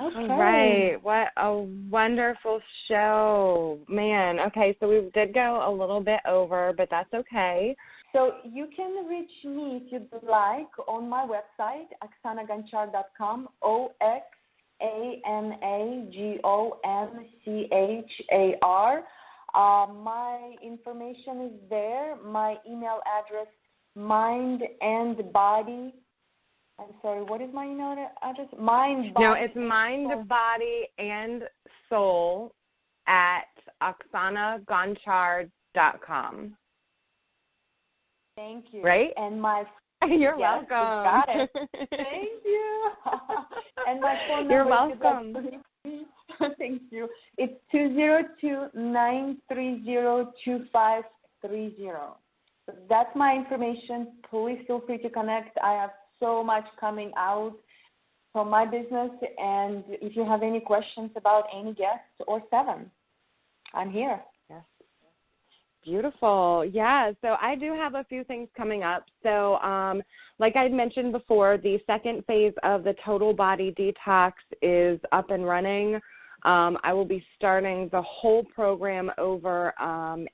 Okay. All right. What a wonderful show. Man, okay, so we did go a little bit over, but that's okay. So you can reach me if you'd like on my website, oksanaganchar.com, OXANAGONCHAR. My information is there. My email address, mind and body. I'm sorry, what is my email address? No, it's mind, body, and soul at oksanaganchar.com. Thank you. Right? And my You're yes, welcome. You got it. Thank you. And my phone number. You're welcome. Thank you. It's 202-930-2530. So that's my information. Please feel free to connect. I have so much coming out from my business, and if you have any questions about any guests or Sevan, I'm here. Yes. Beautiful. Yeah, so I do have a few things coming up. So like I mentioned before, the second phase of the Total Body Detox is up and running. I will be starting the whole program over on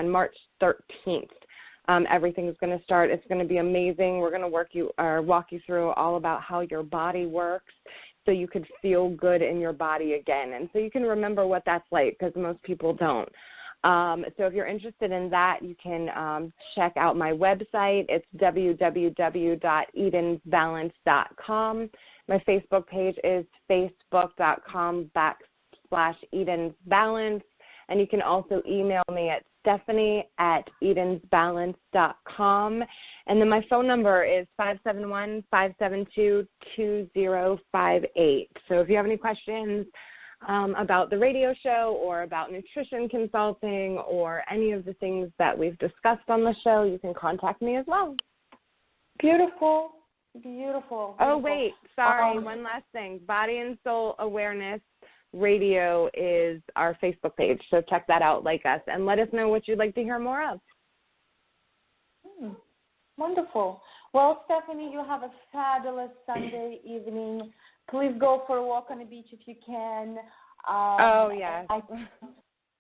March 13th. Everything's going to start. It's going to be amazing. We're going to walk you through all about how your body works so you could feel good in your body again. And so you can remember what that's like, because most people don't. So if you're interested in that, you can check out my website. It's www.edensbalance.com. My Facebook page is facebook.com/edensbalance. And you can also email me at stephanie@edensbalance.com. And then my phone number is 571-572-2058. So if you have any questions about the radio show or about nutrition consulting or any of the things that we've discussed on the show, you can contact me as well. Beautiful. Beautiful. Oh, wait. Sorry. One last thing. Body and Soul Awareness Radio is our Facebook page, so check that out, like us, and let us know what you'd like to hear more of. Wonderful. Well, Stephanie, you have a fabulous Sunday evening. Please go for a walk on the beach if you can. Yes.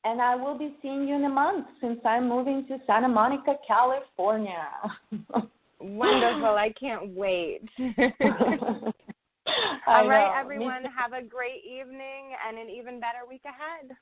And I will be seeing you in a month since I'm moving to Santa Monica, California. Wonderful. I can't wait. All right, everyone, have a great evening and an even better week ahead.